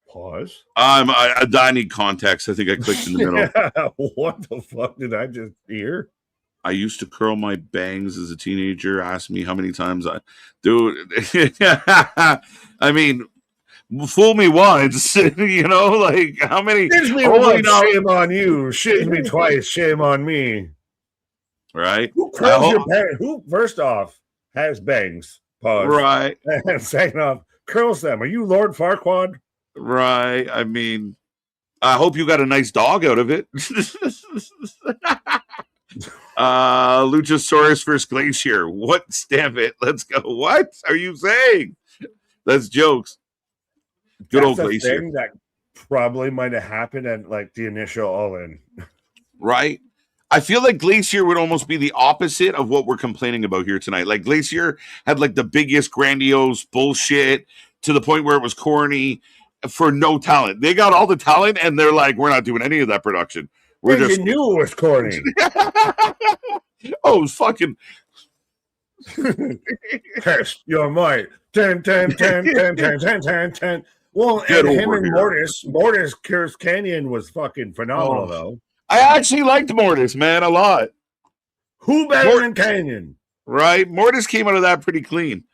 Pause. I need context. I think I clicked in the middle. Yeah, what the fuck did I just hear? I used to curl my bangs as a teenager. Ask me how many times I do. I mean, fool me once, you know, like how many? Shins me once, shame on you. Shins me twice, shame on me. Right? Who curls your bangs? Who, first off, has bangs? Pause. Right. And second off, curls them. Are you Lord Farquaad? Right. I mean, I hope you got a nice dog out of it. Luchasaurus versus Glacier. What? Stamp it. Let's go. What are you saying? That's jokes. Good old Glacier. Thing that probably might have happened at like the initial All-In. Right. I feel like Glacier would almost be the opposite of what we're complaining about here tonight. Like Glacier had like the biggest grandiose bullshit to the point where it was corny for no talent. They got all the talent and they're like, we're not doing any of that production. We're just you knew it was corny. Oh, it was fucking test your might. 10, 10, 10, 10, 10, 10, 10, 10. Well, and him and Mortis Curse Canyon was fucking phenomenal though. I actually liked Mortis, man, a lot. Who better than Canyon? Right? Mortis came out of that pretty clean.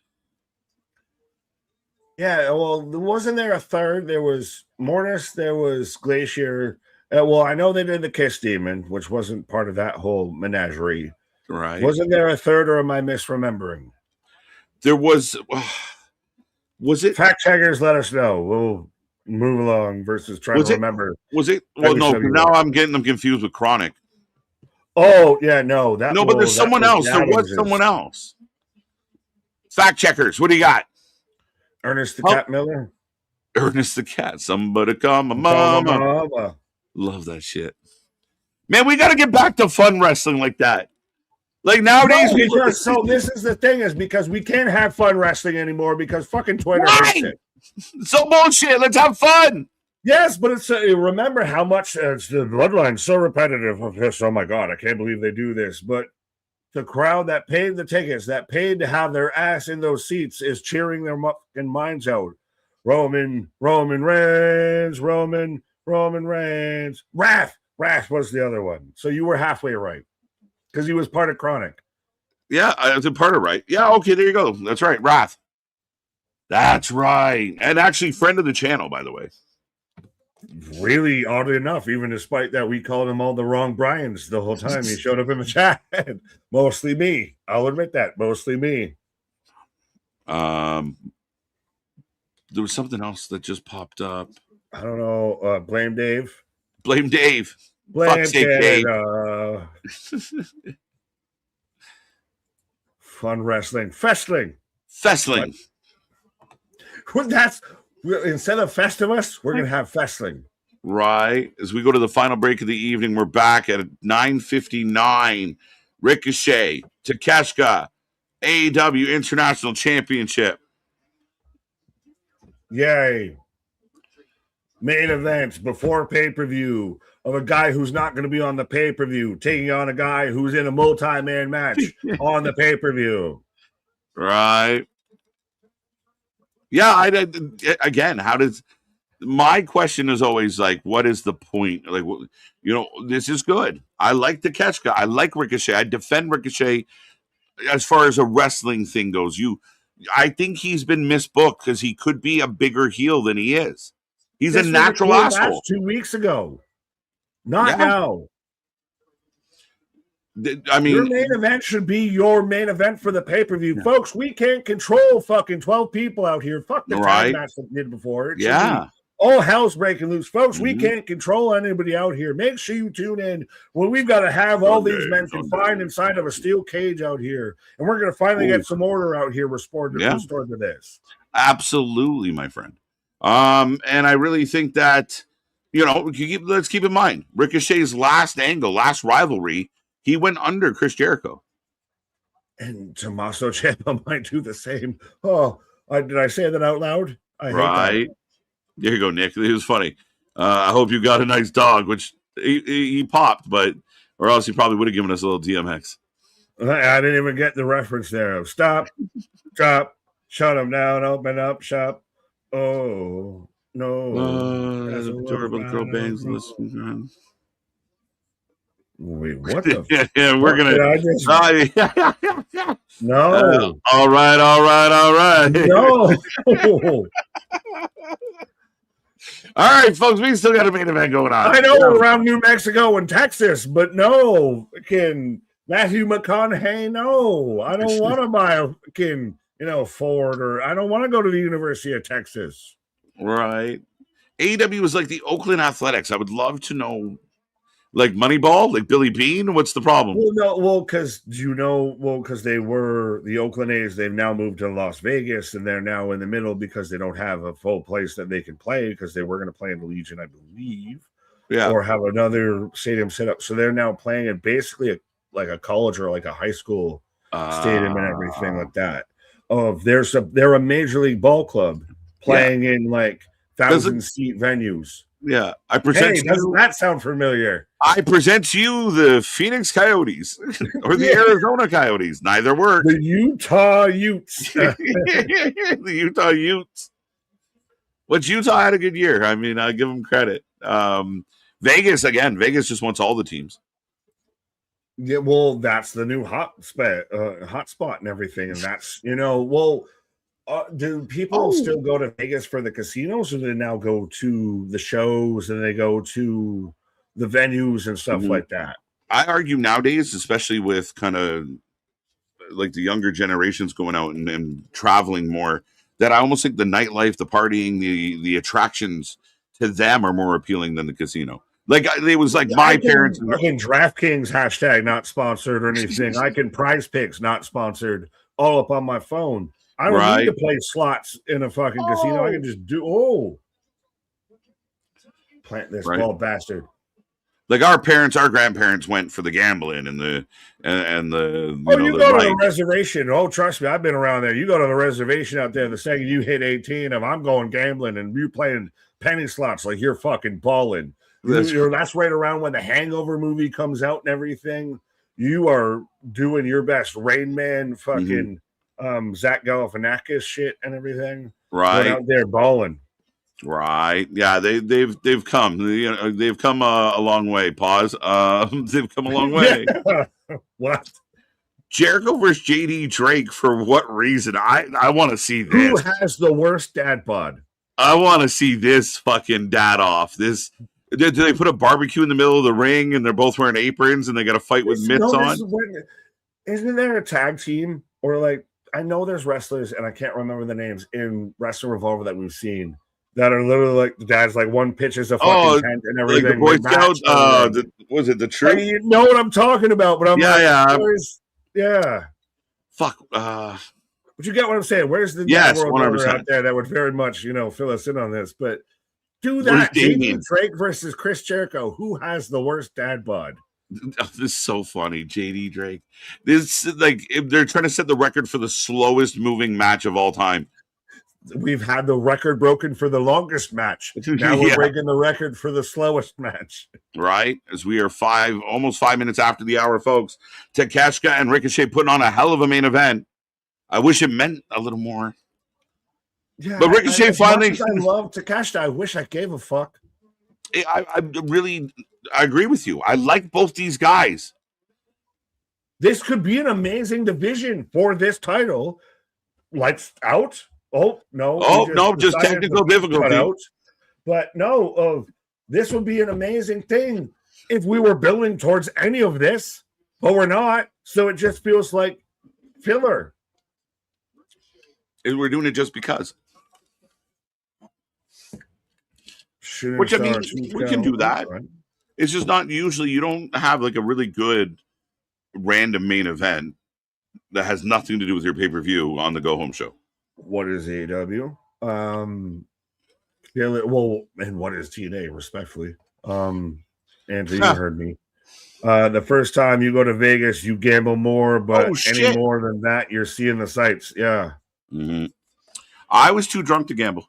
Yeah, well, wasn't there a third? There was Mortis, there was Glacier. Well, I know they did the Kiss Demon, which wasn't part of that whole menagerie. Right. Wasn't there a third, or am I misremembering? There was it? Fact checkers, let us know. We'll move along versus trying to remember. Was it? Well, no, now I'm getting them confused with Chronic. Oh, yeah, no. But there's someone else. There was someone else. Fact checkers, what do you got? Ernest the Cat Miller? Ernest the Cat. Somebody call my mama. Love that shit. Man, we got to get back to fun wrestling like that. Like nowadays, so this is the thing, is because we can't have fun wrestling anymore because fucking Twitter hates it. So bullshit. Let's have fun. Yes, but it's remember how much it's the bloodline so repetitive of this. Oh my god, I can't believe they do this. But the crowd that paid the tickets, that paid to have their ass in those seats, is cheering their fucking minds out. Roman Reigns, Roman Reigns. Wrath was the other one. So you were halfway right. Because he was part of Chronic. Yeah, I was a part of right. Yeah, okay, there you go. That's right. Wrath. That's right. And actually, friend of the channel, by the way. Really, oddly enough, even despite that we called him all the wrong Brians the whole time he showed up in the chat. Mostly me. I'll admit that. Mostly me. There was something else that just popped up. I don't know. Blame Dave. Blame Dave. Blame Dave. Fun wrestling. Festling. That's instead of Festivus, we're gonna have Festling. Right. As we go to the final break of the evening, we're back at 9:59. Ricochet, Takeshita, AEW International Championship. Yay. Main events before pay-per-view of a guy who's not going to be on the pay-per-view taking on a guy who's in a multi-man match on the payper-view. Right. Yeah, again, how does my question is always like, what is the point? Like, you know, this is good. I like Takeshita. I like Ricochet. I defend Ricochet as far as a wrestling thing goes. I think he's been misbooked because he could be a bigger heel than he is. He's This a was natural cool asshole. match 2 weeks ago. Not Yeah. now. I mean, your main event should be your main event for the pay-per-view. Yeah. Folks, we can't control fucking 12 people out here. Fuck the tag match that we did before. It should be all hell's breaking loose. Folks, we can't control anybody out here. Make sure you tune in when we've got to have all these men confined inside of a steel cage out here. And we're going to finally get some order out here restored to this. Absolutely, my friend. And I really think that, let's keep in mind, Ricochet's last last rivalry, he went under Chris Jericho. And Tommaso Ciampa might do the same. Oh, did I say that out loud? I hate that. There you go, Nick. It was funny. I hope you got a nice dog, which he popped, or else he probably would have given us a little DMX. I didn't even get the reference there. Stop, drop, shut him down, open up shop. Oh, no. As a adorable girl bangs in this. Wait, what the? Yeah, we're going to. No. All right. No. All right, folks, we still got a main event going on. I know we're around New Mexico and Texas, but no. Matthew McConaughey, no. I don't want to buy a Ford, or I don't want to go to the University of Texas. Right. AEW is like the Oakland Athletics. I would love to know, like Moneyball, like Billy Bean. What's the problem? Because they were the Oakland A's. They've now moved to Las Vegas, and they're now in the middle because they don't have a full place that they can play, because they were going to play in the Legion, I believe, or have another stadium set up. So they're now playing at basically like a college or like a high school stadium and everything like that. They're a major league ball club playing in like 1,000-seat venues. Yeah, doesn't that sound familiar? I present to you the Phoenix Coyotes or the Arizona Coyotes. Neither work. The Utah Utes. The Utah Utes. But Utah had a good year. I mean, I give them credit. Vegas just wants all the teams. Yeah, well, that's the new hot spot and everything, and that's do people still go to Vegas for the casinos, or do they now go to the shows and they go to the venues and stuff like that? I argue nowadays, especially with kind of like the younger generations going out and traveling more, that I almost think the nightlife, the partying, the attractions to them are more appealing than the casino. Like it was like my parents. I can DraftKings hashtag not sponsored or anything. I can Prize Picks not sponsored all up on my phone. I don't need to play slots in a fucking casino. I can just plant this ball bastard. Like our grandparents went for the gambling and the you go to the reservation. Oh, trust me, I've been around there. You go to the reservation out there. The second you hit 18, I'm going gambling, and you're playing penny slots like you're fucking balling. That's right around when the Hangover movie comes out and everything. You are doing your best Rain Man fucking Zach Galifianakis shit and everything. Right. Out there balling. Right. Yeah, they've come. They've come a long way. Pause. They've come a long way. What? Jericho versus JD Drake, for what reason? I want to see this. Who has the worst dad bod? I want to see this fucking dad off. Do they put a barbecue in the middle of the ring and they're both wearing aprons and they got to fight with mitts on? Isn't there a tag team, or like, I know there's wrestlers and I can't remember the names in Wrestling Revolver that we've seen that are literally like the dad's like one pitches a fucking tent and everything. Like the Boy Scouts, was it the Truth? I mean, you know what I'm talking about, but I'm fuck. But you get what I'm saying. Where's the world out there that would very much, fill us in on this? But do that. JD Drake versus Chris Jericho. Who has the worst dad bod? This is so funny. JD Drake. This like they're trying to set the record for the slowest moving match of all time. We've had the record broken for the longest match. Now we're breaking the record for the slowest match. Right? As we are almost 5 minutes after the hour, folks. Takeshita and Ricochet putting on a hell of a main event. I wish it meant a little more. Yeah, but Ricochet finally. I love Takeshita. I wish I gave a fuck. I agree with you. I like both these guys. This could be an amazing division for this title. Lights out. Oh, no. Oh, no, just technical difficulty. But no, this would be an amazing thing if we were building towards any of this, but we're not. So it just feels like filler. And we're doing it just because. Shooting Which, I mean, star, we can do that. Right. It's just not usually, you don't have like a really good random main event that has nothing to do with your pay-per-view on the Go Home show. What is AEW? Well, and what is TNA, respectfully? Andrew, you heard me. The first time you go to Vegas, you gamble more, but any more than that, you're seeing the sights. Yeah. Mm-hmm. I was too drunk to gamble.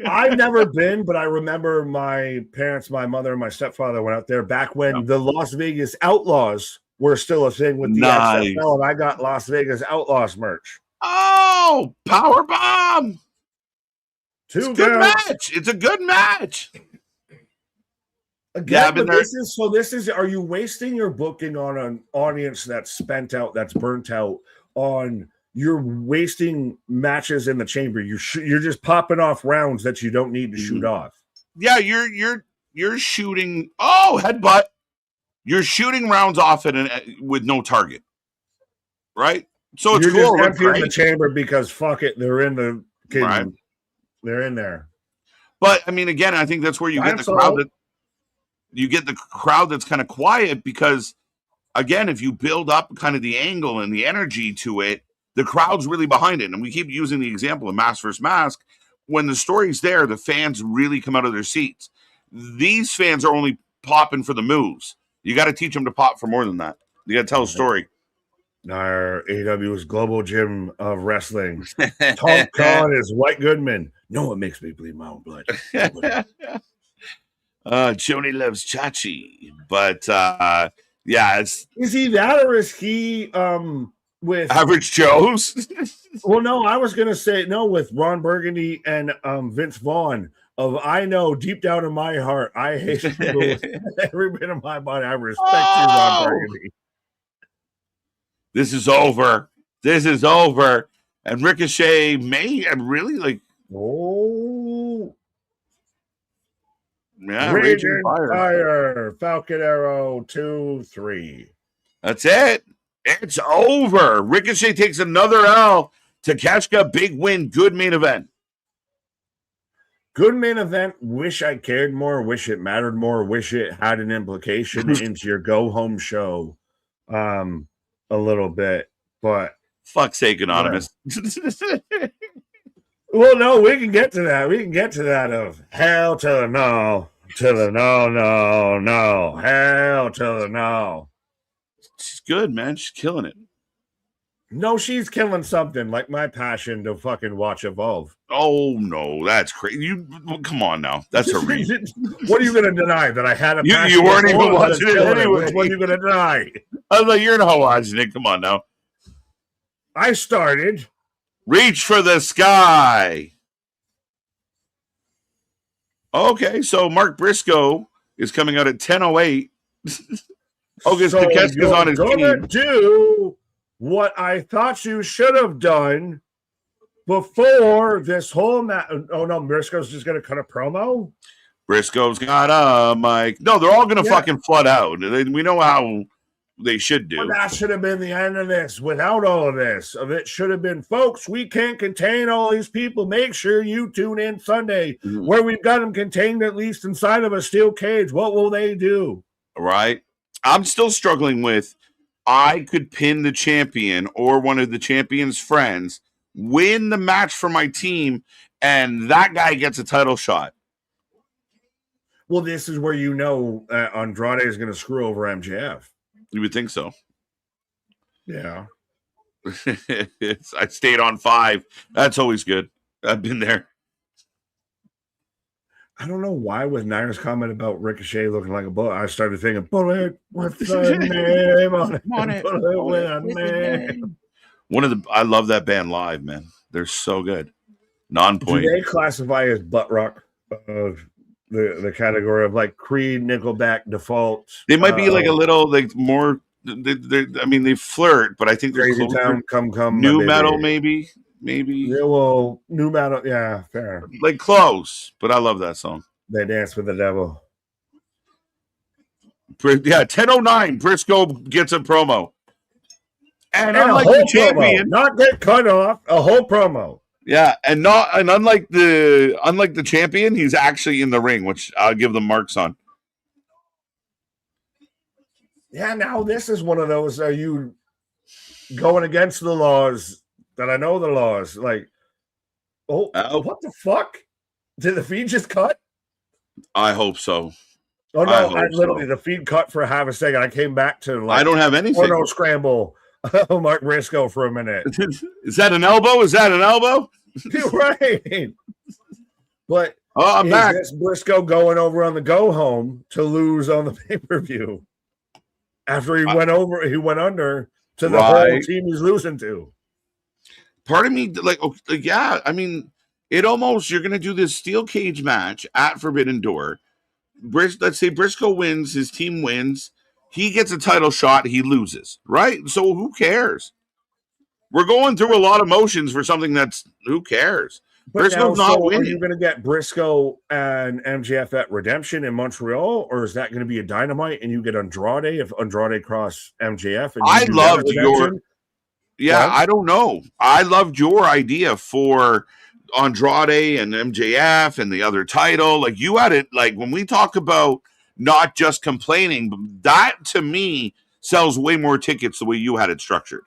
I've never been, but I remember my parents, my mother, and my stepfather went out there back when the Las Vegas Outlaws were still a thing with the XFL, and I got Las Vegas Outlaws merch. Oh, power bomb! It's a good match. It's a good match. Again, but this is. Are you wasting your booking on an audience that's spent out, that's burnt out? You're wasting matches in the chamber. You're just popping off rounds that you don't need to shoot off. Yeah, you're shooting. Oh, headbutt! You're shooting rounds off with no target, right? So it's you're cool. Just emptying the chamber because fuck it, they're in the kingdom. Right. They're in there. But I mean, again, I think that's where you get the crowd. You get the crowd that's kind of quiet because, again, if you build up kind of the angle and the energy to it, the crowd's really behind it. And we keep using the example of Mask vs. Mask. When the story's there, the fans really come out of their seats. These fans are only popping for the moves. You got to teach them to pop for more than that. You got to tell a story. Our AEW's Global Gym of Wrestling. Tom Khan is White Goodman. No, it makes me bleed my own blood. Joni loves Chachi. But, yeah. Is he that or is he with Average Joe's? Well, no, I was going to say no with Ron Burgundy and Vince Vaughn. I know deep down in my heart, I hate people with every bit of my body. I respect you, Ron Burgundy. This is over. This is over. And Ricochet may really like. Oh. Yeah, Raging Fire. Falcon Arrow 2-3. That's it. It's over. Ricochet takes another L. Takeshita, big win. Good main event. Good main event. Wish I cared more. Wish it mattered more. Wish it had an implication into your go home show. A little bit, but fuck's sake, Anonymous. Well, no, we can get to that. We can get to that of hell to the no, to the no, hell to the no. She's good, man. She's killing it. No, she's killing something like my passion to fucking watch evolve. Oh no, that's crazy. Come on now. That's a reason. What are you going to deny that I had a passion? You weren't even watching it anyway. What are you going to deny? I was like, you're not watching it. Come on now. I started. Reach for the sky. Okay, so Mark Briscoe is coming out at 10:08. Okay, so Takeshita's on his team. Do what I thought you should have done before this whole Oh no, Briscoe's just going to cut a promo. Briscoe's got a mic. No, they're all going to fucking flood out. We know how they should do. Well, that should have been the end of this without all of this. It should have been, folks, we can't contain all these people. Make sure you tune in Sunday where we've got them contained at least inside of a steel cage. What will they do? Right. I'm still struggling with, I could pin the champion or one of the champion's friends, win the match for my team, and that guy gets a title shot. Well, this is where Andrade is going to screw over MJF. You would think so. Yeah. I stayed on 5. That's always good. I've been there. I don't know why with Nair's comment about Ricochet looking like a bullet, I started thinking, bullet with the name on it. Bullet with a name. I love that band live, man. They're so good. Non-point. Do they classify as butt rock the category of like Creed, Nickelback, Default? They might be like a little like more. They flirt, but I think they're Crazy Town, Come, new metal, maybe maybe. Yeah, well, new metal. Yeah, fair. Like close, but I love that song. They dance with the devil. Yeah, 10:09. Briscoe gets a promo, and And a unlike whole the champion, promo, not get cut off. A whole promo. yeah, and unlike the champion, he's actually in the ring, which I'll give them marks on. Yeah, now this is one of those. Are you going against the laws? That I know the laws. Like, what the fuck? Did the feed just cut? I hope so. Oh no! I literally the feed cut for half a second. I came back to I don't have anything. Porno scramble. Mark Briscoe for a minute. Is that an elbow? Is that an elbow? Right. But I'm back. This Briscoe going over on the go home to lose on the pay-per-view after he went under to the whole team he's losing to. Part of me, yeah, I mean, you're going to do this steel cage match at Forbidden Door. Let's say Briscoe wins, his team wins, he gets a title shot, he loses, right? So who cares? We're going through a lot of motions for something that's who cares? But Briscoe's not winning. Are you going to get Briscoe and MJF at Redemption in Montreal, or is that going to be a Dynamite and you get Andrade if Andrade cross MJF? And I loved your. Yeah, I don't know. I loved your idea for Andrade and MJF and the other title. Like you had it. Like when we talk about not just complaining, that to me sells way more tickets the way you had it structured.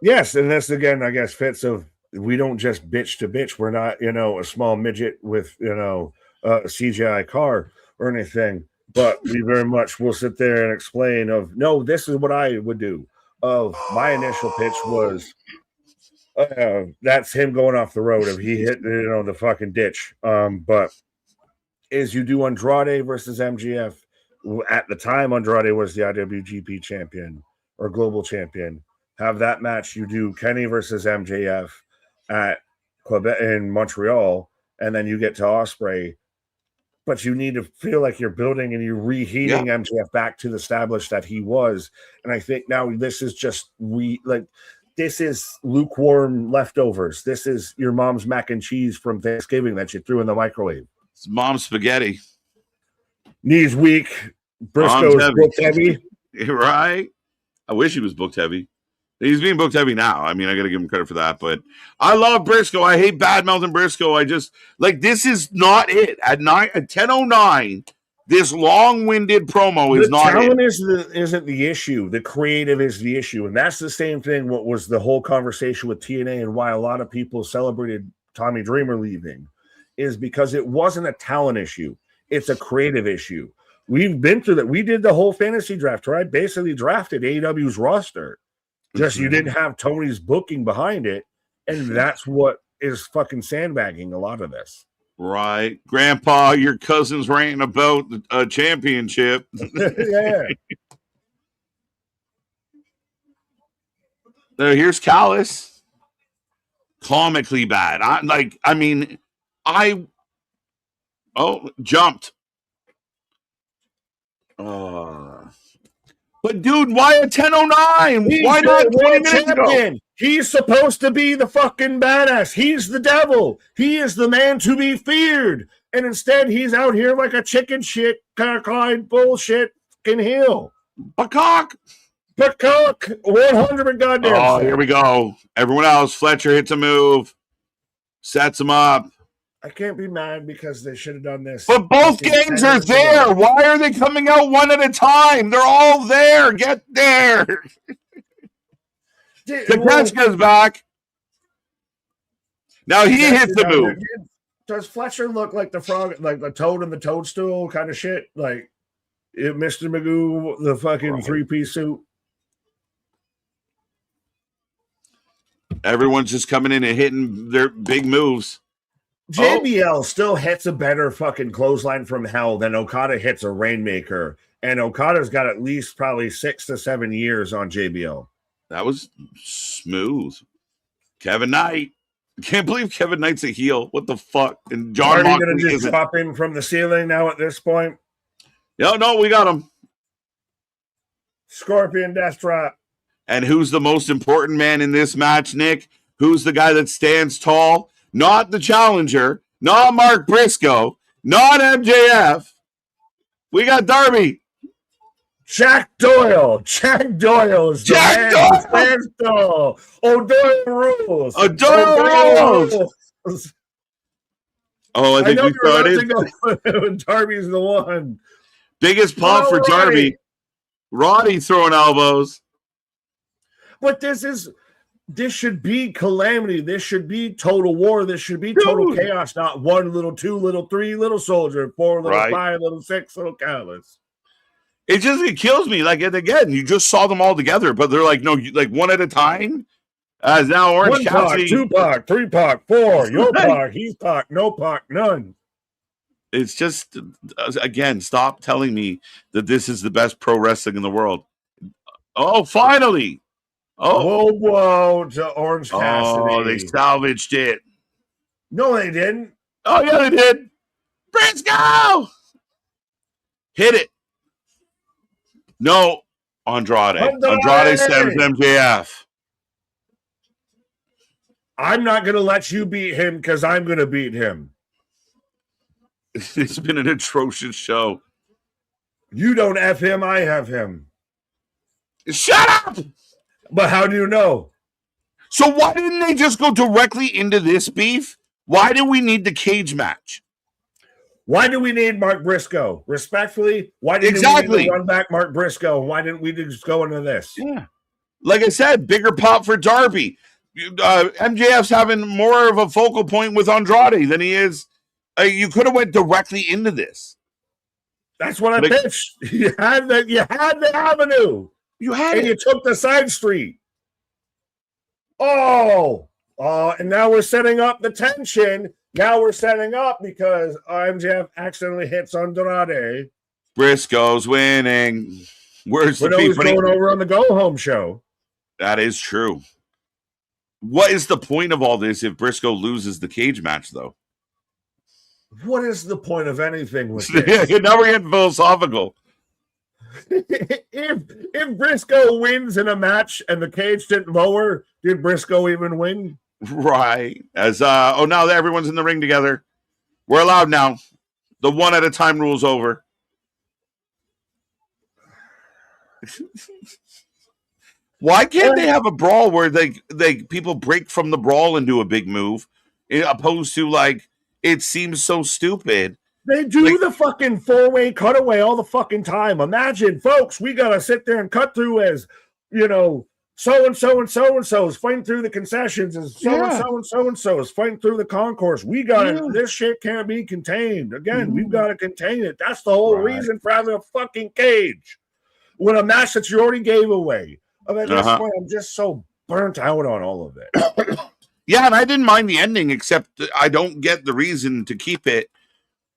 Yes, and this again, I guess, fits of we don't just bitch to bitch. We're not, a small midget with, a CGI car or anything, but we very much will sit there and explain of, no, this is what I would do. My initial pitch was, that's him going off the road if he hit, the fucking ditch. But is you do Andrade versus MGF. At the time, Andrade was the IWGP champion or global champion. Have that match. You do Kenny versus MJF at Quebec in Montreal, and then you get to Ospreay. But you need to feel like you're building and you're reheating MJF back to the established that he was. And I think now this is just this is lukewarm leftovers. This is your mom's mac and cheese from Thanksgiving that you threw in the microwave. It's mom's spaghetti. Knees weak. Briscoe's booked heavy. Right. I wish he was booked heavy. He's being booked heavy now. I mean, I got to give him credit for that. But I love Briscoe. I hate bad-mouthing Briscoe. I just, this is not it. At 10:09, this long-winded promo is not it. The talent isn't the issue. The creative is the issue. And that's the same thing what was the whole conversation with TNA and why a lot of people celebrated Tommy Dreamer leaving is because it wasn't a talent issue. It's a creative issue. We've been through that. We did the whole fantasy draft, right? Basically drafted AEW's roster. Just you didn't have Tony's booking behind it, and that's what is fucking sandbagging a lot of this. Right. Grandpa, your cousin's ranting about a championship. Yeah. Here's Callis. Comically bad. Jumped. But dude, why at 10:09? Why not 20 minutes ago? He's supposed to be the fucking badass. He's the devil. He is the man to be feared. And instead, he's out here like a chicken shit, kind bullshit fucking heel. Peacock. 100 goddamn. Oh, here we go. Everyone else, Fletcher hits a move, sets him up. I can't be mad because they should have done this. But both gangs are there. Why are they coming out one at a time? They're all there. Get there. Takeshita's back. Now he hits the move. Does Fletcher look like the frog, like the toad in the toadstool kind of shit? Like Mr. Magoo, the fucking three-piece suit? Everyone's just coming in and hitting their big moves. JBL still hits a better fucking clothesline from hell than Okada hits a Rainmaker. And Okada's got at least probably 6 to 7 years on JBL. That was smooth. Kevin Knight. Can't believe Kevin Knight's a heel. What the fuck? And John Moxley going to just drop in from the ceiling now at this point? No, we got him. Scorpion Death Drop. And who's the most important man in this match, Nick? Who's the guy that stands tall? Not the challenger, not Mark Briscoe, not MJF. We got Darby. Jack Doyle. Jack Doyle is the man who stands tall. O'Doyle rules. O'Doyle rules. Oh, I think we started. Darby's the one. Biggest pop for Darby. Roddy throwing elbows. But this should be calamity. This should be total war. This should be total chaos. Not 1 little, 2 little, 3 little soldier, 4 little, 5 little, 6 little callous. It kills me. Like, and again, you just saw them all together, but they're like, no, like one at a time. As now Orange Cassidy, 2 Pac, 3 Pac, 4. Your Pac, he's Pac, no Pac, none. It's just, again, stop telling me that this is the best pro wrestling in the world. Oh, finally. Oh, whoa, to Orange Cassidy. Oh, they salvaged it. No, they didn't. Oh, yeah, they did. Briscoe! Hit it. No, Andrade. Andrade saves MJF. I'm not going to let you beat him because I'm going to beat him. It's been an atrocious show. You don't F him, I have him. Shut up! But how do you know? So why didn't they just go directly into this beef? Why do we need the cage match? Why do we need Mark Briscoe? Respectfully, why didn't we need to run back Mark Briscoe? Why didn't we just go into this? Yeah. Like I said, bigger pop for Darby. MJF's having more of a focal point with Andrade than he is. You could have went directly into this. That's what I pitched. You had the avenue. You had it. And you took the side street. And now we're setting up the tension. Now we're setting up because MJF accidentally hits Andrade. Briscoe's winning. Where's the he's going over on the go-home show. That is true. What is the point of all this if Briscoe loses the cage match, though? What is the point of anything with this? Now we're getting philosophical. If Briscoe wins in a match and the cage didn't lower, did Briscoe even win? Right. As now that everyone's in the ring together. We're allowed now. The 1 at a time rule's over. Why can't they have a brawl where they people break from the brawl and do a big move, opposed to like it seems so stupid? They do the fucking 4-way cutaway all the fucking time. Imagine, folks, we gotta sit there and cut through as so and so and so and so is fighting through the concessions, and so and so and so is fighting through the concourse. We got this shit can't be contained. Again, we've got to contain it. That's the whole reason for having a fucking cage with a match that you already gave away. At this point, I'm just so burnt out on all of it. Yeah, and I didn't mind the ending, except I don't get the reason to keep it.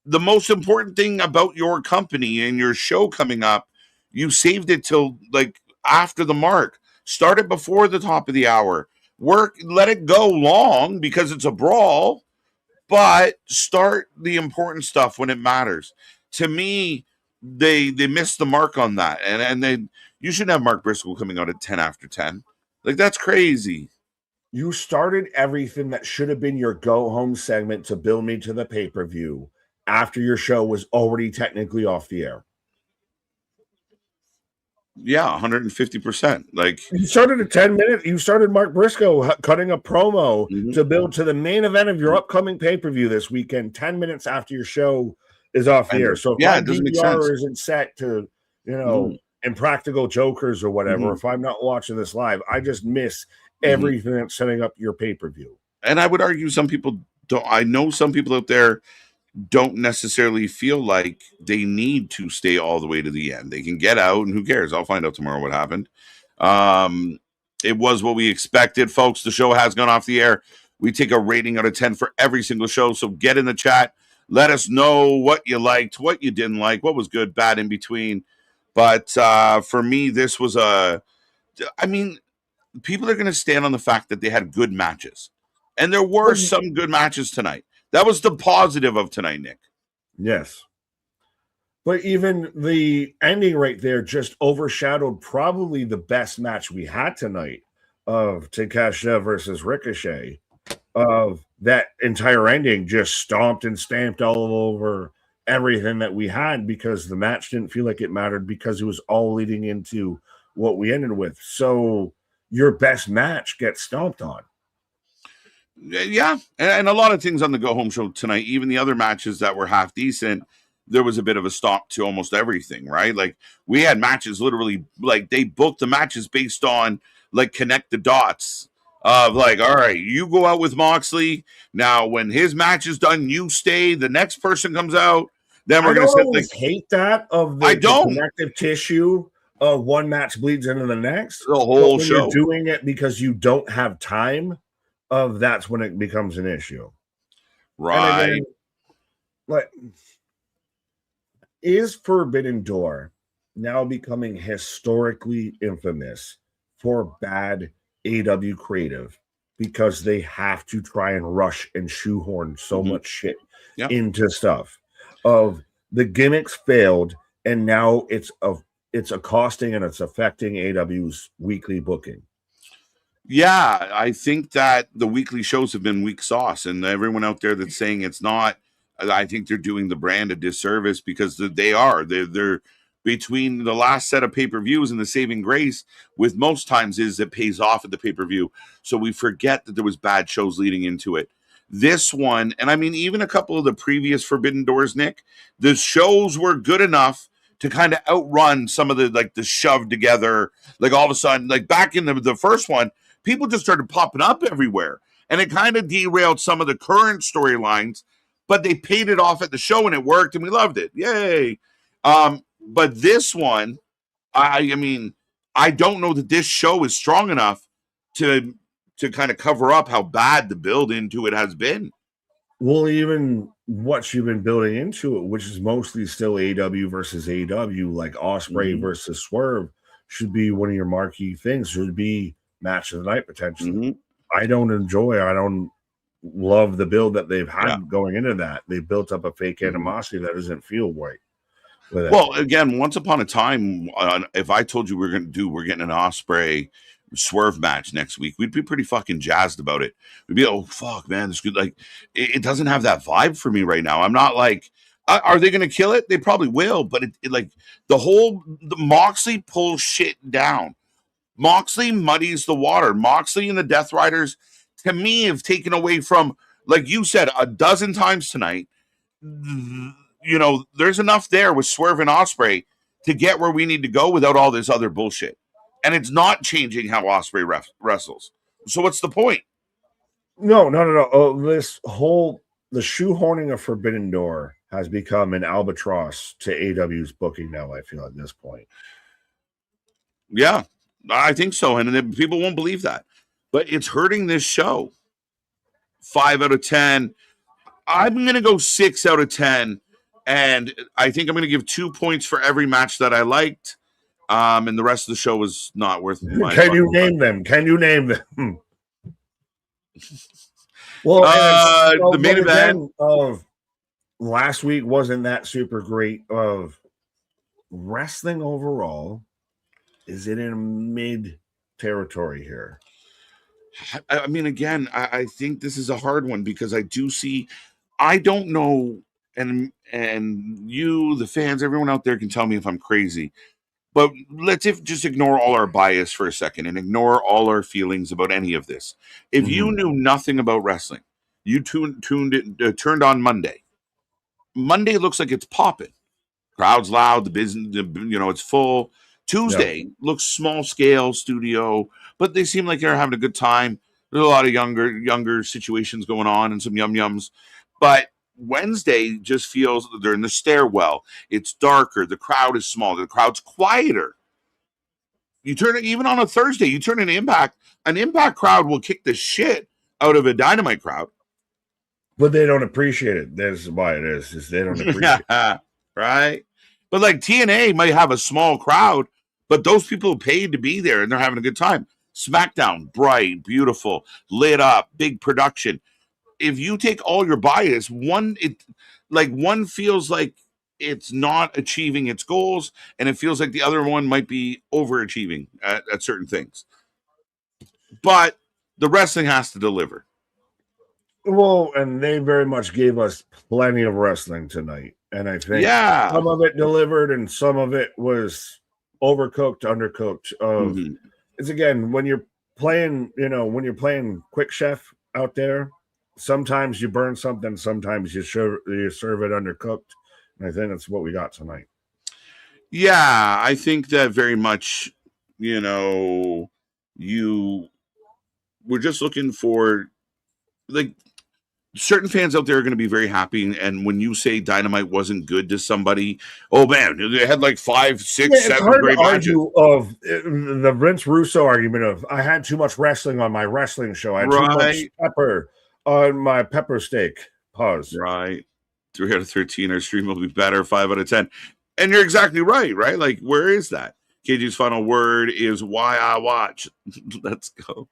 The most important thing about your company and your show coming up, you saved it till like after the mark. Start it before the top of the hour. Let it go long because it's a brawl, but start the important stuff when it matters. To me, they missed the mark on that, and you shouldn't have Mark Briscoe coming out at 10 after 10. Like, that's crazy. You started everything that should have been your go-home segment to build me to the pay-per-view after your show was already technically off the air. Yeah, 150%. Like, you started a 10-minute. You started Mark Briscoe cutting a promo to build to the main event of your upcoming pay-per-view this weekend, 10 minutes after your show is off the air. So if my DVR isn't set to, Impractical Jokers or whatever, if I'm not watching this live, I just miss everything that's setting up your pay-per-view. And I would argue some people don't. I know some people out there don't necessarily feel like they need to stay all the way to the end. They can get out, and who cares? I'll find out tomorrow what happened. It was what we expected, folks. The show has gone off the air. We take a rating out of 10 for every single show, so get in the chat. Let us know what you liked, what you didn't like, what was good, bad, in between. But for me, this was people are going to stand on the fact that they had good matches. And there were some good matches tonight. That was the positive of tonight, Nick. Yes. But even the ending right there just overshadowed probably the best match we had tonight. of Takeshita versus Ricochet, of that entire ending just stomped and stamped all over everything that we had because the match didn't feel like it mattered because it was all leading into what we ended with. So your best match gets stomped on. Yeah, and a lot of things on the go home show tonight, even the other matches that were half decent, there was a bit of a stop to almost everything, right? Like we had matches literally like they booked the matches based on like connect the dots of like, all right, you go out with Moxley. Now when his match is done, you stay, the next person comes out, then we're I gonna don't set like always hate that of I the don't connective tissue of one match bleeds into the next, the but whole when you're show. doing it because you don't have time, of that's when it becomes an issue. And Right. again, like, is Forbidden Door now becoming historically infamous for bad AW creative because they have to try and rush and shoehorn so much shit Yeah. into stuff of the gimmicks failed and now it's accosting and it's affecting AW's weekly booking. Yeah, I think that the weekly shows have been weak sauce, and everyone out there that's saying it's not, I think they're doing the brand a disservice because they are. They're between the last set of pay per views and the saving grace. With most times is it pays off at the pay per view, so we forget that there was bad shows leading into it. This one, and I mean even a couple of the previous Forbidden Doors, Nick, the shows were good enough to kind of outrun some of the like the shoved together. Like all of a sudden, like back in the first one people just started popping up everywhere. And it kind of derailed some of the current storylines, but they paid it off at the show and it worked and we loved it. Yay. But this one, I mean, I don't know that this show is strong enough to kind of cover up how bad the build into it has been. Well, even what you've been building into it, which is mostly still AW versus AW, like Osprey versus Swerve, should be one of your marquee things. Should be match of the night potentially. I don't love the build that they've had going into that. They built up a fake animosity that doesn't feel right. Well, again, once upon a time, if I told you we're getting an Osprey Swerve match next week, we'd be pretty fucking jazzed about it. We'd be, oh fuck, man, this good. Like, it doesn't have that vibe for me right now. I'm not like, are they going to kill it? They probably will, but it like the Moxley pulls shit down. Moxley muddies the water. Moxley and the Death Riders, to me, have taken away from, like you said, a dozen times tonight. You know, there's enough there with Swerve and Osprey to get where we need to go without all this other bullshit. And it's not changing how Osprey wrestles. So what's the point? No. The shoehorning of Forbidden Door has become an albatross to AW's booking now, I feel, at this point. Yeah, I think so. And people won't believe that. But it's hurting this show. 5 out of 10. I'm going to go 6 out of 10. And I think I'm going to give 2 points for every match that I liked. And the rest of the show was not worth my Can you name them? Well, the main event of last week wasn't that super great of wrestling overall. Is it in mid territory here? I mean, again, I think this is a hard one because I don't know, and you, the fans, everyone out there can tell me if I'm crazy. But let's just ignore all our bias for a second and ignore all our feelings about any of this. If you knew nothing about wrestling, you turned on Monday. Monday looks like it's popping. Crowd's loud. The business, it's full. Tuesday looks small scale studio, but they seem like they're having a good time. There's a lot of younger situations going on and some yums. But Wednesday just feels they're in the stairwell. It's darker. The crowd is smaller. The crowd's quieter. You turn it even on a Thursday. You turn an Impact. An Impact crowd will kick the shit out of a Dynamite crowd. But they don't appreciate it. That's why it is they don't appreciate it. Right? But like TNA might have a small crowd, but those people paid to be there and they're having a good time. SmackDown, bright, beautiful, lit up, big production. If you take all your bias, one feels like it's not achieving its goals, and it feels like the other one might be overachieving at certain things. but the wrestling has to deliver. Well, and they very much gave us plenty of wrestling tonight. And I think some of it delivered and some of it was overcooked, undercooked. It's again, when you're playing, when you're playing Quick Chef out there, sometimes you burn something, sometimes you serve it undercooked. And I think that's what we got tonight. Yeah, I think that very much, we're just looking for, like, certain fans out there are going to be very happy. And when you say Dynamite wasn't good to somebody, oh man, they had like 5, 6, 7 great matches. Of the Vince Russo argument of I had too much wrestling on my wrestling show. I had too much pepper on my pepper steak. Pause. Right. 3 out of 13. Our stream will be better. 5 out of 10. And you're exactly right? Like, where is that? KG's final word is why I watch. Let's go.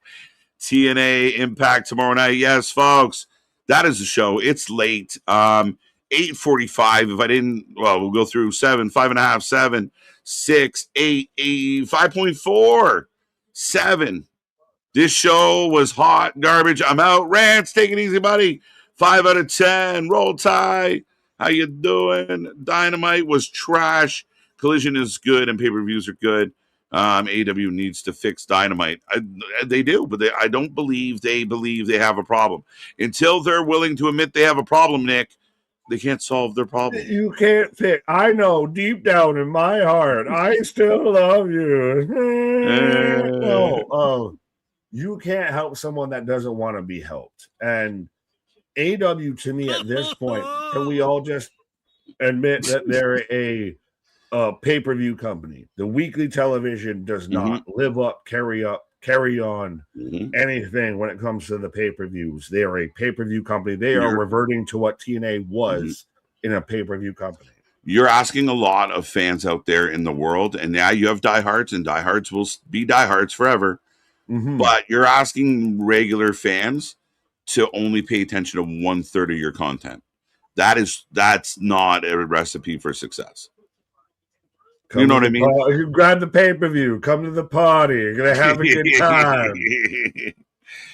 TNA Impact tomorrow night. Yes, folks. That is the show. It's late. 8:45. If I didn't, we'll go through 7, 5.5, 7, 6, 8, 5.4, 7. This show was hot garbage. I'm out. Rants, take it easy, buddy. 5 out of 10. Roll Tide. How you doing? Dynamite was trash. Collision is good and pay-per-views are good. AEW needs to fix Dynamite. They do, but I don't believe they have a problem. Until they're willing to admit they have a problem, Nick, they can't solve their problem. You can't fix. I know deep down in my heart, I still love you. No, you can't help someone that doesn't want to be helped. And AEW, to me, at this point, can we all just admit that they're a pay-per-view company? The weekly television does not live up, carry on anything when it comes to the pay-per-views. They are a pay-per-view company. They are reverting to what TNA was in a pay-per-view company. You're asking a lot of fans out there in the world, and yeah, you have diehards, and diehards will be diehards forever. But you're asking regular fans to only pay attention to 1/3 of your content. That's not a recipe for success. You know what I mean? You grab the pay-per-view, come to the party, you're gonna have a good time.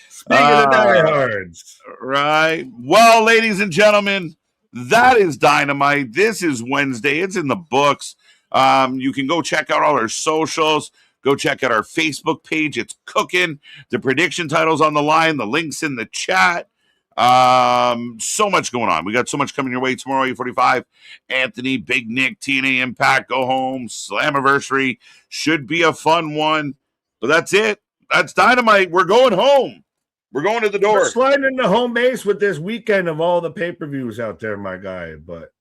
Speaking of diehards. Right. Well, ladies and gentlemen, that is Dynamite. This is Wednesday. It's in the books. You can go check out all our socials. Go check out our Facebook page. It's cooking. The prediction title's on the line. The link's in the chat. So much going on. We got so much coming your way tomorrow, 8:45. Anthony, Big Nick, TNA Impact, Go Home, Slammiversary. Should be a fun one. But that's it. That's Dynamite. We're going home. We're going to the door. We're sliding into home base with this weekend of all the pay-per-views out there, my guy. But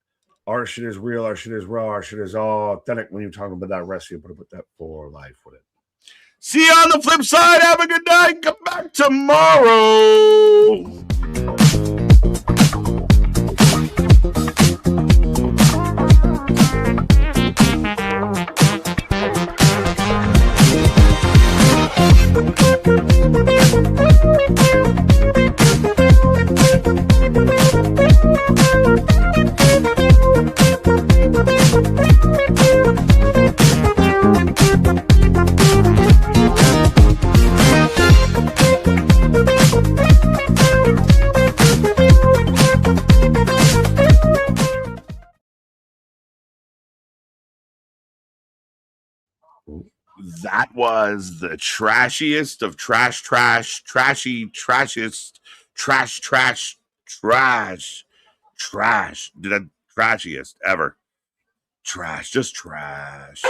our shit is real. Our shit is raw. Our shit is all authentic. When you're talking about that wrestling, you put that for life with it. See you on the flip side. Have a good night. Come back tomorrow. That was the trashiest of trash. Did a trashiest ever. Trash, just trash.